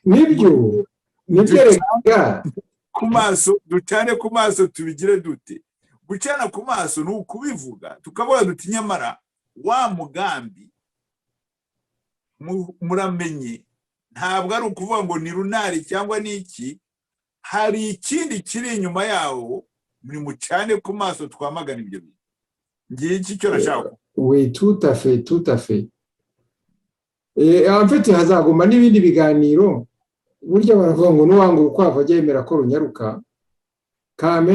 [SPEAKER 1] Nibyo rega
[SPEAKER 2] ku maso, ducane ku maso, tubigire dute? Gucana ku maso ni ukubivuga tukavuga duti nyamara wa mugambi muramenye, ntabwo ari ukuvuga ngo ni runari cyangwa niki, hari ikindi kiri inyuma yawo, muri mucane ku maso twamagana ibyo bintu. Ngiye iki cyo rashaka.
[SPEAKER 1] Oui, tout à fait. En fait hazagomba n'ibindi biganiro, burya baravuga ngo nuwanga urukwavu ajya yemera ko runyaruka. Quand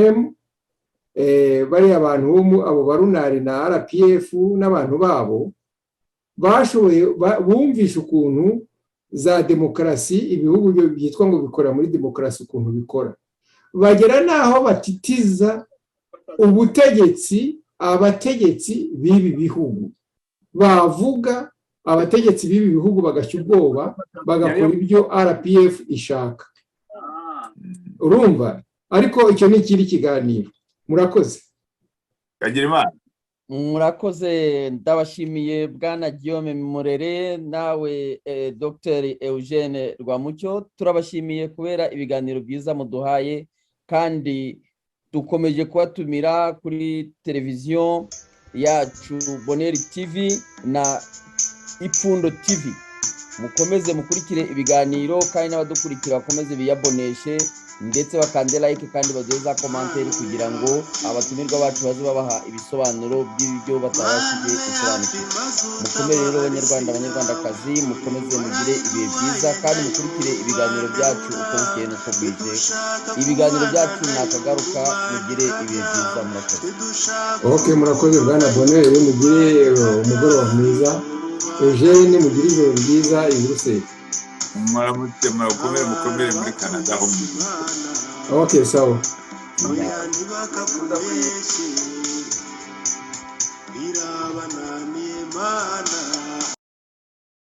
[SPEAKER 1] bari abantu abo barunari na RPF n'abantu babo bashoboye bumvisha ukuntu za demokarasi, ibihugu byitwa ngo bikora muri demokarasi ukuntu bikora, bagera naho batitiza ubutegetsi, abategetsi b'ibi bihugu bavuga, abategetsi b'ibi bihugu bagashya ubwoba, bagakora ibyo RPF ishaka. Urumva? Ariko icyo ni ikindi kiganiro. Murakoze.
[SPEAKER 2] Kagira Imana.
[SPEAKER 4] Murakoze, ndabashimiye Bwana Guillaume Murere, nawe Dr Eugene Rwamucyo, turabashimiye kubera ibiganiro byiza muduhaye, kandi dukomeje kubatumira kuri televiziyo yacu Bonheur TV na Ipfundo TV. Mukomeze mukurikire ibiganiro, kandi n'abadukurikira bakomeze biyaboneshe ndetse bakande like kandi bageza commentaire kugira ngo abatumirwa bacu baze babaha ibisobanuro by'ibyo batabashije gusobanukirwa. Mukomere rero abanyarwandakazi, mukomeze mugire ibihe byiza kandi mukurikire ibiganiro byacu uko bukeye n'uko bwije. Ibiganiro byacu nakagaruka, mugire ibihe byiza. Murakoze.
[SPEAKER 1] Okay, murakoze Bwana Bonheur, mugire umugoroba mwiza. Eugene, mugire ijoro ryiza i Bruxelles.
[SPEAKER 2] Mukomere muri Canada ho.
[SPEAKER 1] Okay, sawa.